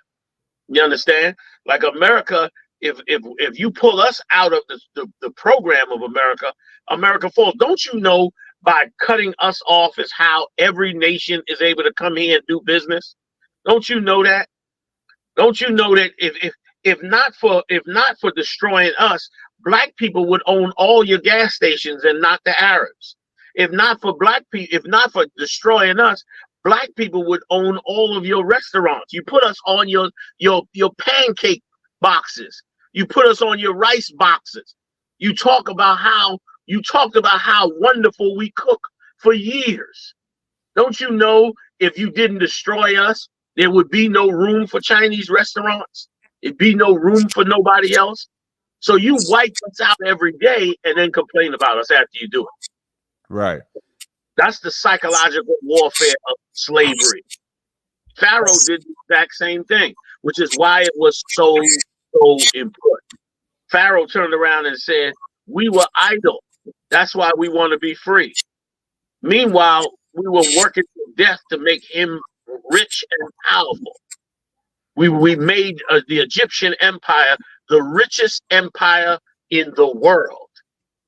You understand? Like America, if you pull us out of the program of America, America falls. Don't you know by cutting us off is how every nation is able to come here and do business? Don't you know that? Don't you know that if not for destroying us, black people would own all your gas stations and not the Arabs. If not for destroying us, black people would own all of your restaurants. You put us on your pancake boxes. You put us on your rice boxes. You talked about how wonderful we cook for years. Don't you know if you didn't destroy us, there would be no room for Chinese restaurants? It'd be no room for nobody else. So you wipe us out every day and then complain about us after you do it. Right. That's the psychological warfare of slavery. Pharaoh did the exact same thing, which is why it was so important. Pharaoh turned around and said, we were idle. That's why we want to be free. Meanwhile, we were working to death to make him rich and powerful. We made the Egyptian empire the richest empire in the world.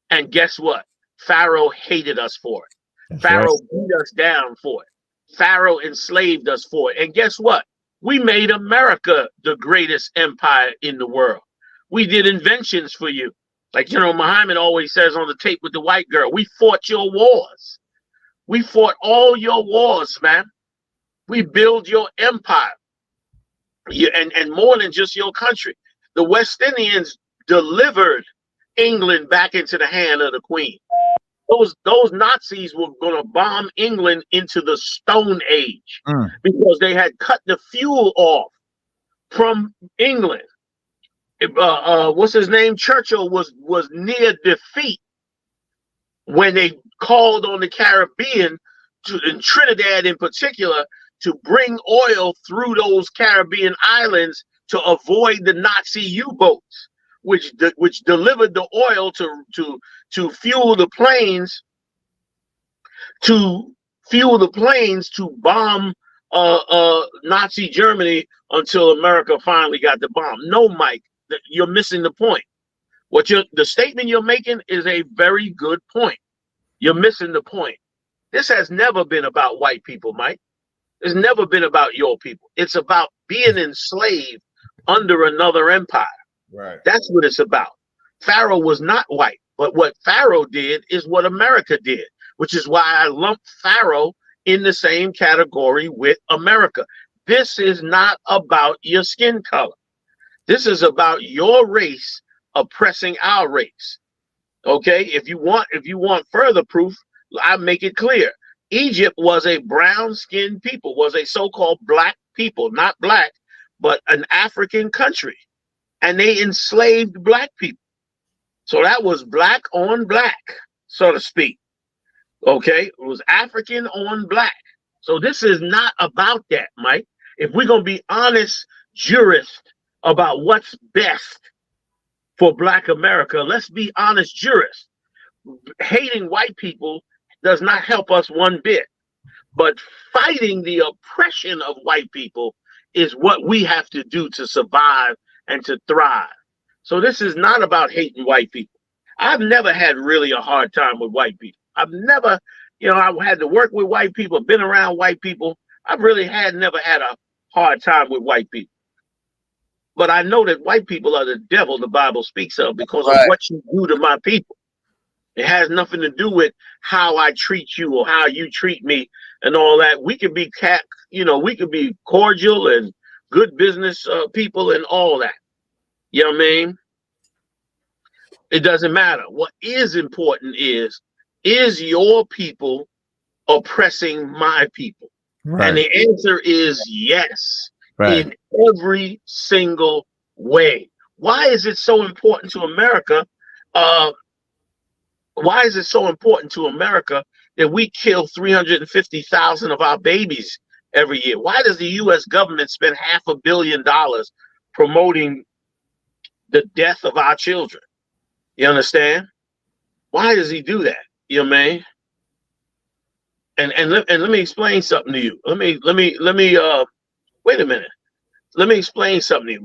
And guess what? Pharaoh hated us for it. That's Pharaoh beat us down for it. Pharaoh enslaved us for it. And guess what? We made America the greatest empire in the world. We did inventions for you. Like, Muhammad always says on the tape with the white girl, we fought your wars. We fought all your wars, man. We build your empire. And more than just your country. The West Indians delivered England back into the hand of the Queen. Those Nazis were going to bomb England into the Stone Age because they had cut the fuel off from England. What's his name? Churchill was near defeat when they called on the Caribbean, in Trinidad in particular, to bring oil through those Caribbean islands to avoid the Nazi U-boats, which delivered the oil to fuel the planes, to bomb Nazi Germany until America finally got the bomb. No, Mike, you're missing the point. The statement you're making is a very good point. You're missing the point. This has never been about white people, Mike. It's never been about your people. It's about being enslaved under another empire. Right. That's what it's about. Pharaoh was not white, but what Pharaoh did is what America did, which is why I lump Pharaoh in the same category with America. This is not about your skin color. This is about your race oppressing our race. Okay? If you want further proof, I make it clear. Egypt was a brown-skinned people, was a so-called black people, not black, but an African country. And they enslaved black people. So that was black on black, so to speak. Okay? It was African on black. So this is not about that, Mike. If we're going to be honest jurists about what's best for Black America, let's be honest jurists. Hating white people does not help us one bit. But fighting the oppression of white people is what we have to do to survive and to thrive. So this is not about hating white people. I've never had really a hard time with white people. I've never, I've had to work with white people, been around white people. I've really never had a hard time with white people. But I know that white people are the devil the Bible speaks of because of what you do to my people. It has nothing to do with how I treat you or how you treat me and all that. We can be we can be cordial and good business people and all that. You know what I mean? It doesn't matter. What is important is your people oppressing my people? Right. And the answer is yes, in every single way. Why is it so important to America? Why is it so important to America that we kill 350,000 of our babies every year? Why does the U.S. government spend $500 million promoting the death of our children? You understand? Why does he do that? You know what I mean? And let me explain something to you. Let me wait a minute. Let me explain something to you.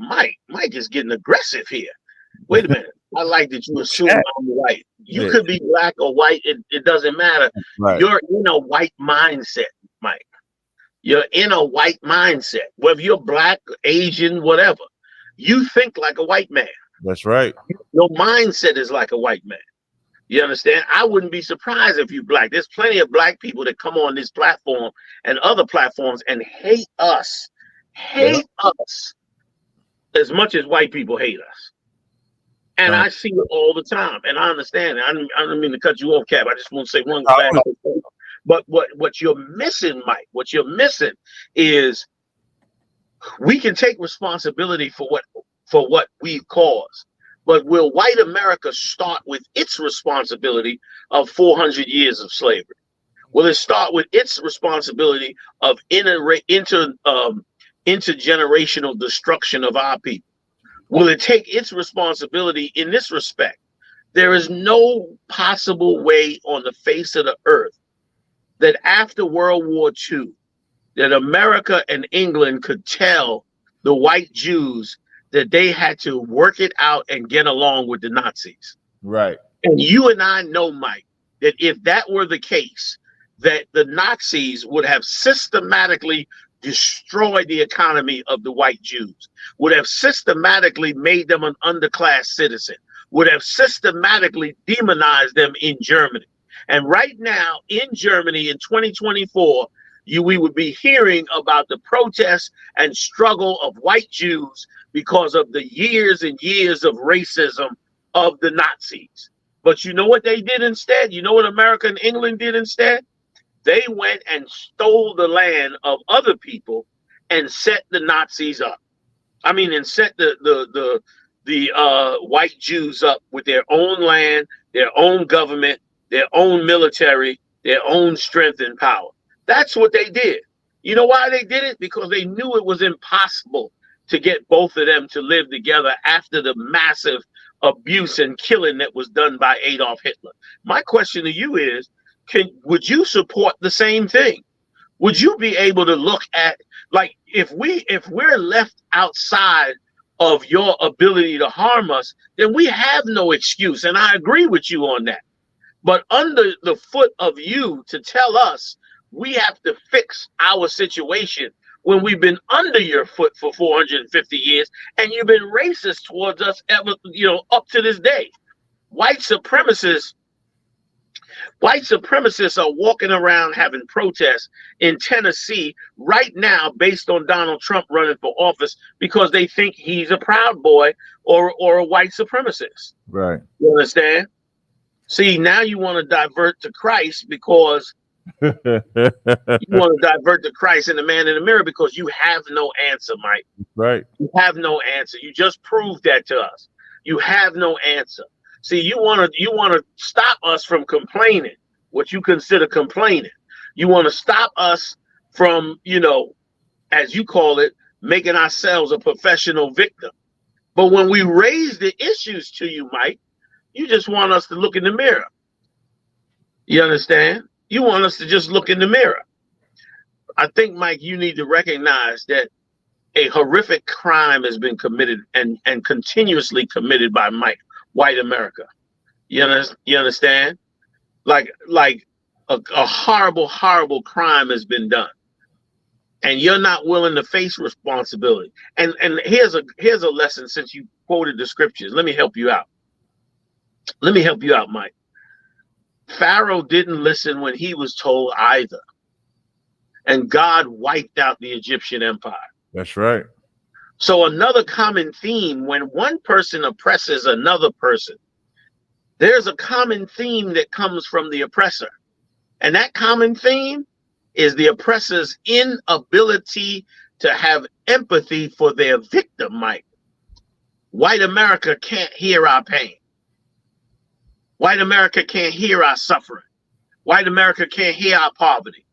Mike is getting aggressive here. Wait a minute. I like that you assume I'm white. You could be black or white. It doesn't matter. Right. You're in a white mindset, Mike. You're in a white mindset. Whether you're black, Asian, whatever, you think like a white man. That's right. Your mindset is like a white man. You understand? I wouldn't be surprised if you black. There's plenty of black people that come on this platform and other platforms and hate us as much as white people hate us. And I see it all the time, and I understand. I don't mean to cut you off, Cap. I just want to say one last thing. But what you're missing, Mike, what you're missing is we can take responsibility for what we've caused. But will white America start with its responsibility of 400 years of slavery? Will it start with its responsibility of intergenerational destruction of our people? Will it take its responsibility in this respect? There is no possible way on the face of the earth that after World War II, that America and England could tell the white Jews that they had to work it out and get along with the Nazis. Right. And you and I know, Mike, that if that were the case, that the Nazis would have systematically destroyed the economy of the white Jews, would have systematically made them an underclass citizen, would have systematically demonized them in Germany. And right now in Germany in 2024, we would be hearing about the protests and struggle of white Jews because of the years and years of racism of the Nazis. But you know what they did instead? You know what America and England did instead? They went and stole the land of other people and set the Nazis up. I mean, and set the white Jews up with their own land, their own government, their own military, their own strength and power. That's what they did. You know why they did it? Because they knew it was impossible to get both of them to live together after the massive abuse and killing that was done by Adolf Hitler. My question to you is, would you support the same thing? Would you be able to look at, like, if we're left outside of your ability to harm us, then we have no excuse. And I agree with you on that. But under the foot of you to tell us we have to fix our situation when we've been under your foot for 450 years and you've been racist towards us ever, up to this day. White supremacists are walking around having protests in Tennessee right now based on Donald Trump running for office because they think he's a Proud Boy or a white supremacist. Right. You understand? See, now you want to divert to Christ because you want to divert to Christ and the man in the mirror because you have no answer, Mike. Right. You have no answer. You just proved that to us. You have no answer. See, you want to stop us from complaining, what you consider complaining. You want to stop us from, as you call it, making ourselves a professional victim. But when we raise the issues to you, Mike, you just want us to look in the mirror. You understand? You want us to just look in the mirror. I think, Mike, you need to recognize that a horrific crime has been committed and continuously committed by white America. You understand? Like a horrible, horrible crime has been done. And you're not willing to face responsibility. And here's a lesson since you quoted the scriptures. Let me help you out. Let me help you out, Mike. Pharaoh didn't listen when he was told either. And God wiped out the Egyptian empire. That's right. So another common theme, when one person oppresses another person, there's a common theme that comes from the oppressor. And that common theme is the oppressor's inability to have empathy for their victim, Mike. White America can't hear our pain. White America can't hear our suffering. White America can't hear our poverty.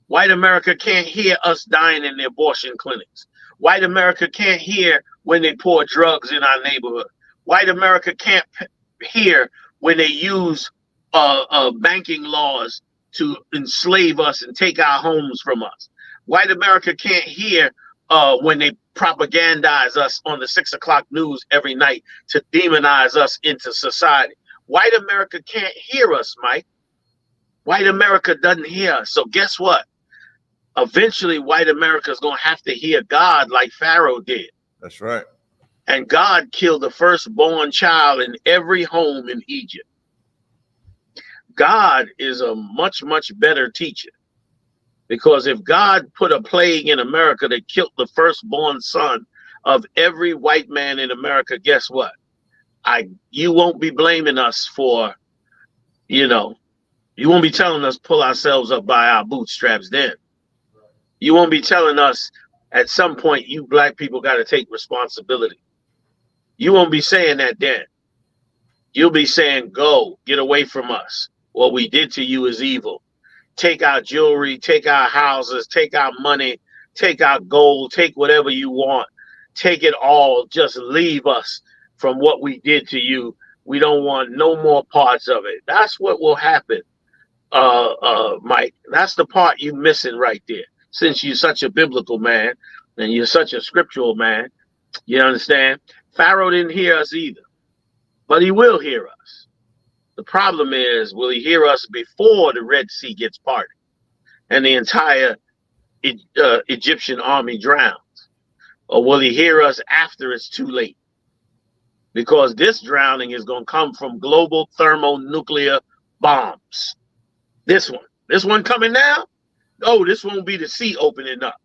White America can't hear us dying in the abortion clinics. White America can't hear when they pour drugs in our neighborhood. White America can't hear when they use banking laws to enslave us and take our homes from us. White America can't hear when they propagandize us on the 6 o'clock news every night to demonize us into society. White America can't hear us, Mike. White America doesn't hear us. So guess what? Eventually, white America is going to have to hear God like Pharaoh did. That's right. And God killed the firstborn child in every home in Egypt. God is a much, much better teacher. Because if God put a plague in America that killed the firstborn son of every white man in America, guess what? You won't be blaming us for, you won't be telling us pull ourselves up by our bootstraps then. You won't be telling us at some point you black people got to take responsibility. You won't be saying that then. You'll be saying, go, get away from us. What we did to you is evil. Take our jewelry, take our houses, take our money, take our gold, take whatever you want. Take it all. Just leave us from what we did to you. We don't want no more parts of it. That's what will happen, Mike. That's the part you're missing right there. Since you're such a biblical man and you're such a scriptural man, you understand? Pharaoh didn't hear us either, but he will hear us. The problem is, will he hear us before the Red Sea gets parted and the entire Egyptian army drowns? Or will he hear us after it's too late? Because this drowning is going to come from global thermonuclear bombs. This one coming now? Oh, this won't be the sea opening up.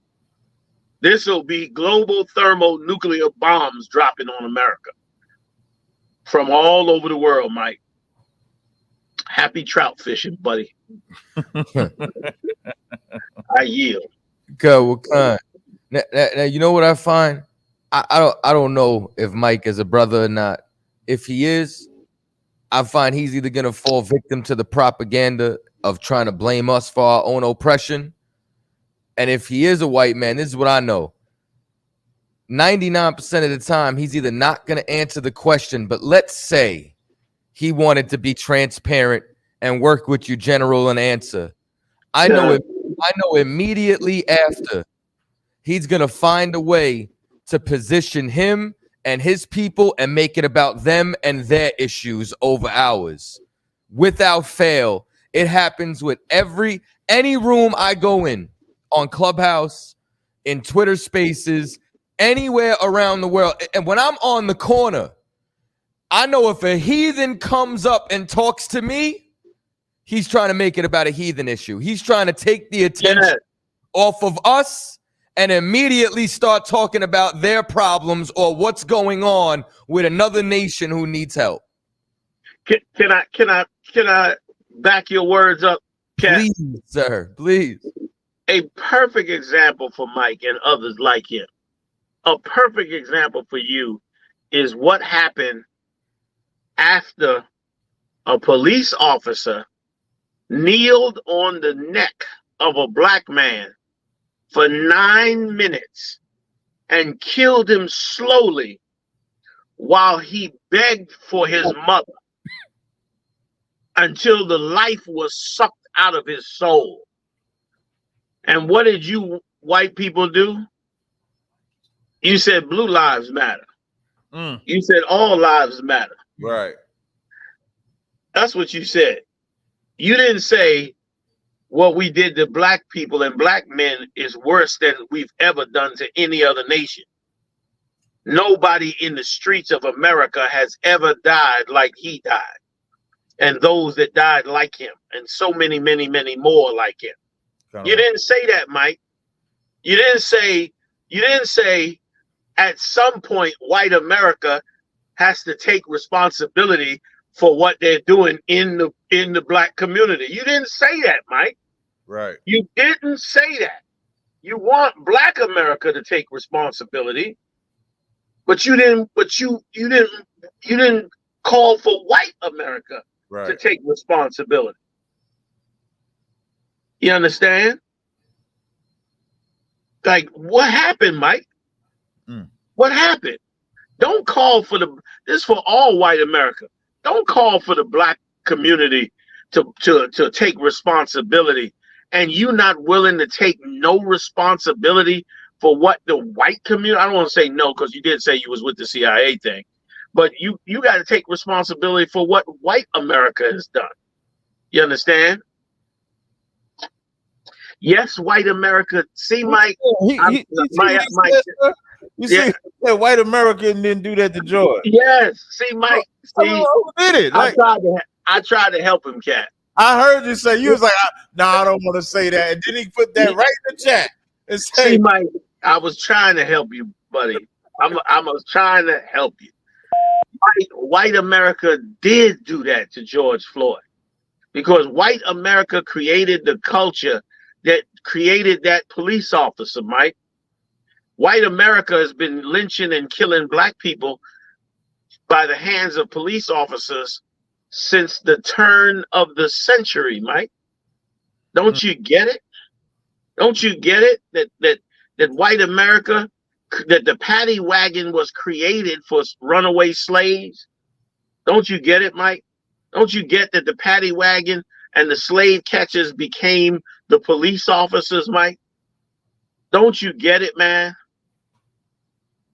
This will be global thermonuclear bombs dropping on America from all over the world, Mike. Happy trout fishing, buddy. I yield. Good. What kind? Now, you know what I find? I don't know if Mike is a brother or not. If he is, I find he's either gonna fall victim to the propaganda of trying to blame us for our own oppression. And if he is a white man, this is what I know. 99% of the time, he's either not going to answer the question, but let's say he wanted to be transparent and work with you, General, and answer. I know immediately after, he's going to find a way to position him and his people and make it about them and their issues over ours. Without fail, it happens with any room I go in. On Clubhouse, in Twitter Spaces, anywhere around the world. And when I'm on the corner, I know if a heathen comes up and talks to me, he's trying to make it about a heathen issue. He's trying to take the attention off of us and immediately start talking about their problems or what's going on with another nation who needs help. Can I back your words up, Cat? Please, sir, please. A perfect example for Mike and others like him. A perfect example for you is what happened after a police officer kneeled on the neck of a black man for 9 minutes and killed him slowly while he begged for his mother until the life was sucked out of his soul. And what did you white people do? You said blue lives matter. You said all lives matter. Right. That's what you said. You didn't say what we did to black people and black men is worse than we've ever done to any other nation. Nobody in the streets of America has ever died like he died. And those that died like him. And so many, many, many more like him. You didn't say that, Mike. You didn't say at some point white America has to take responsibility for what they're doing in the black community. You didn't say that, Mike. Right. You didn't say that. You want black America to take responsibility, but you didn't call for white America to take responsibility. You understand? Like, what happened, Mike? What happened? Don't call for this is for all white America. Don't call for the black community to take responsibility, and you not willing to take no responsibility for what the white community, I don't want to say no, because you did say you was with the CIA thing, but you got to take responsibility for what white America has done. You understand? Yes, white America. See, Mike. You see that white American didn't do that to George. Yes. See, Mike. See, who did it? I tried to help him, Cat. I heard you say, you was like, no, I don't want to say that. And then he put that right in the chat. And say, see, Mike, I was trying to help you, buddy. I was trying to help you. White America did do that to George Floyd, because white America created the culture that created that police officer, Mike. White America has been lynching and killing black people by the hands of police officers since the turn of the century, Mike. Don't you get it? Don't you get it? That white America, that the paddy wagon was created for runaway slaves? Don't you get it, Mike? Don't you get that the paddy wagon and the slave catchers became the police officers, Mike? Don't you get it, man?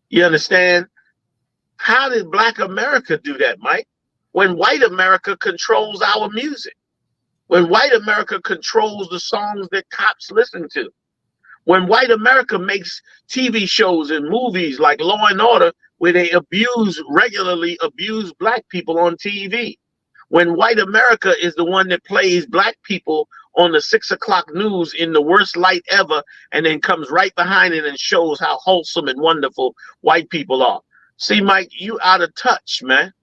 You understand? How did black America do that, Mike? When white America controls our music, when white America controls the songs that cops listen to, when white America makes TV shows and movies like Law and Order where they regularly abuse black people on TV, when white America is the one that plays black people on the 6 o'clock news in the worst light ever, and then comes right behind it and shows how wholesome and wonderful white people are. See, Mike, you out of touch, man.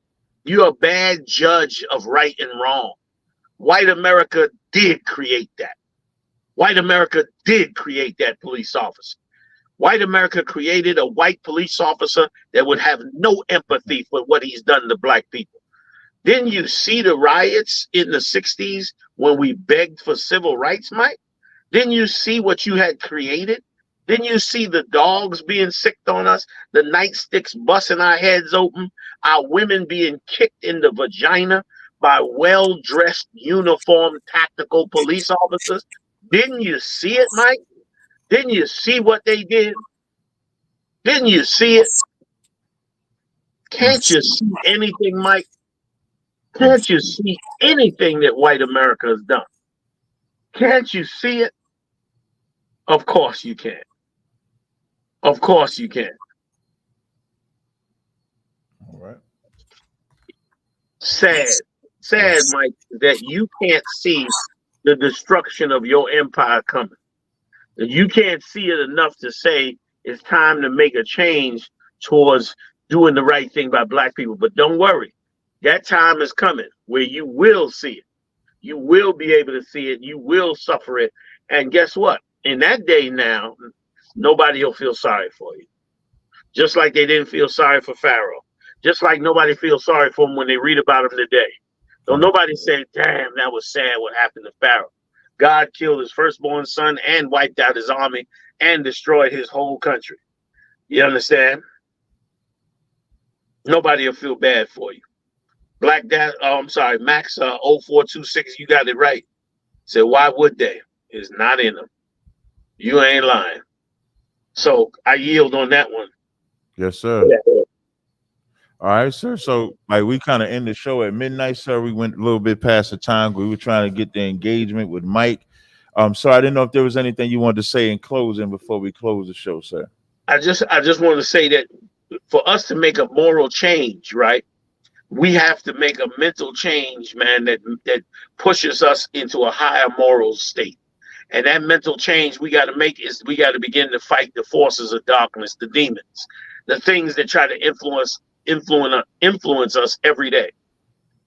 You're a bad judge of right and wrong. White America did create that. White America did create that police officer. White America created a white police officer that would have no empathy for what he's done to black people. Didn't you see the riots in the 60s when we begged for civil rights, Mike? Didn't you see what you had created? Didn't you see the dogs being sicked on us, the nightsticks busting our heads open, our women being kicked in the vagina by well-dressed, uniformed, tactical police officers? Didn't you see it, Mike? Didn't you see what they did? Didn't you see it? Can't you see anything, Mike? Can't you see anything that white America has done? Can't you see it? Of course you can. Of course you can. All right. Sad, Mike, that you can't see the destruction of your empire coming. You can't see it enough to say it's time to make a change towards doing the right thing by black people. But don't worry, that time is coming where you will see it. You will be able to see it. You will suffer it. And guess what? In that day now, nobody will feel sorry for you. Just like they didn't feel sorry for Pharaoh. Just like nobody feels sorry for him when they read about him today. Don't nobody say, damn, that was sad what happened to Pharaoh. God killed his firstborn son and wiped out his army and destroyed his whole country. You understand? Nobody will feel bad for you. Max 0426, you got it right. Said, why would they? It's not in them. You ain't lying. So I yield on that one. Yes, sir. Yeah. All right, sir. So like we kind of end the show at midnight, sir. We went a little bit past the time. We were trying to get the engagement with Mike. So I didn't know if there was anything you wanted to say in closing before we close the show, sir. I just want to say that for us to make a moral change, right? We have to make a mental change, man, that pushes us into a higher moral state. And that mental change we got to make is we got to begin to fight the forces of darkness, the demons, the things that try to influence us every day.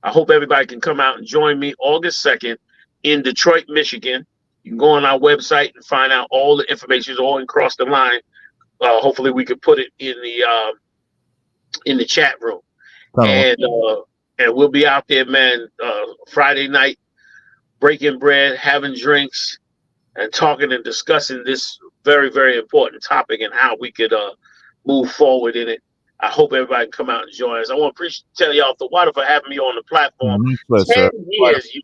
I hope everybody can come out and join me August 2nd in Detroit, Michigan. You can go on our website and find out all the information. It's all across the line. Hopefully we could put it in the chat room. And we'll be out there, man, Friday night, breaking bread, having drinks, and talking and discussing this very, very important topic and how we could move forward in it. I hope everybody come out and join us. I want to tell y'all the water for having me on the platform. Yes, 10 sir. years.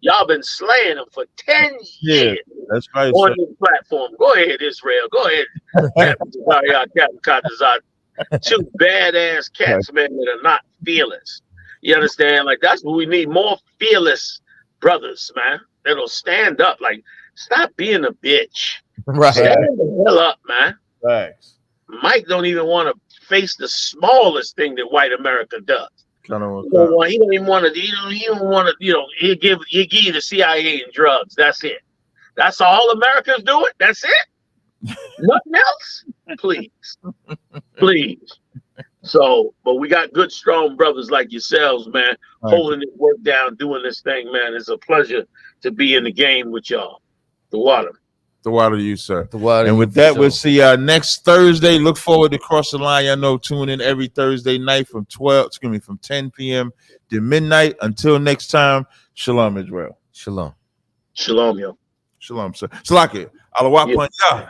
Y'all been slaying them for 10 years that's right, on sir. this platform. Go ahead, Israel. Go ahead. Two badass cats, man, that are not fearless. You understand? Like, that's what we need. More fearless brothers, man, that'll stand up. Like, stop being a bitch. Right. Stand the hell up, man. Thanks. Mike don't even want to face the smallest thing that white America does. He don't even want to. He don't want to. You know, he give you the CIA and drugs. That's it. That's all Americans do it. That's it. Nothing else. Please, please. So, but we got good, strong brothers like yourselves, man, holding this work down, doing this thing, man. It's a pleasure to be in the game with y'all. The water. The water to you, sir. The water. And with that, we'll see y'all next Thursday. Look forward to Cross the Line. Y'all know, tune in every Thursday night from 10 p.m. to midnight. Until next time, shalom, Israel. Shalom. Shalom, yo. Shalom, sir. Salaki. Alawak Panya.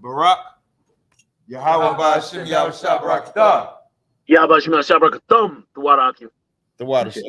Barak. Yahweh Ba'ashem Yahweh Shabrak. Yahweh Ba'ashem Yahweh Shabrak. The water, sir.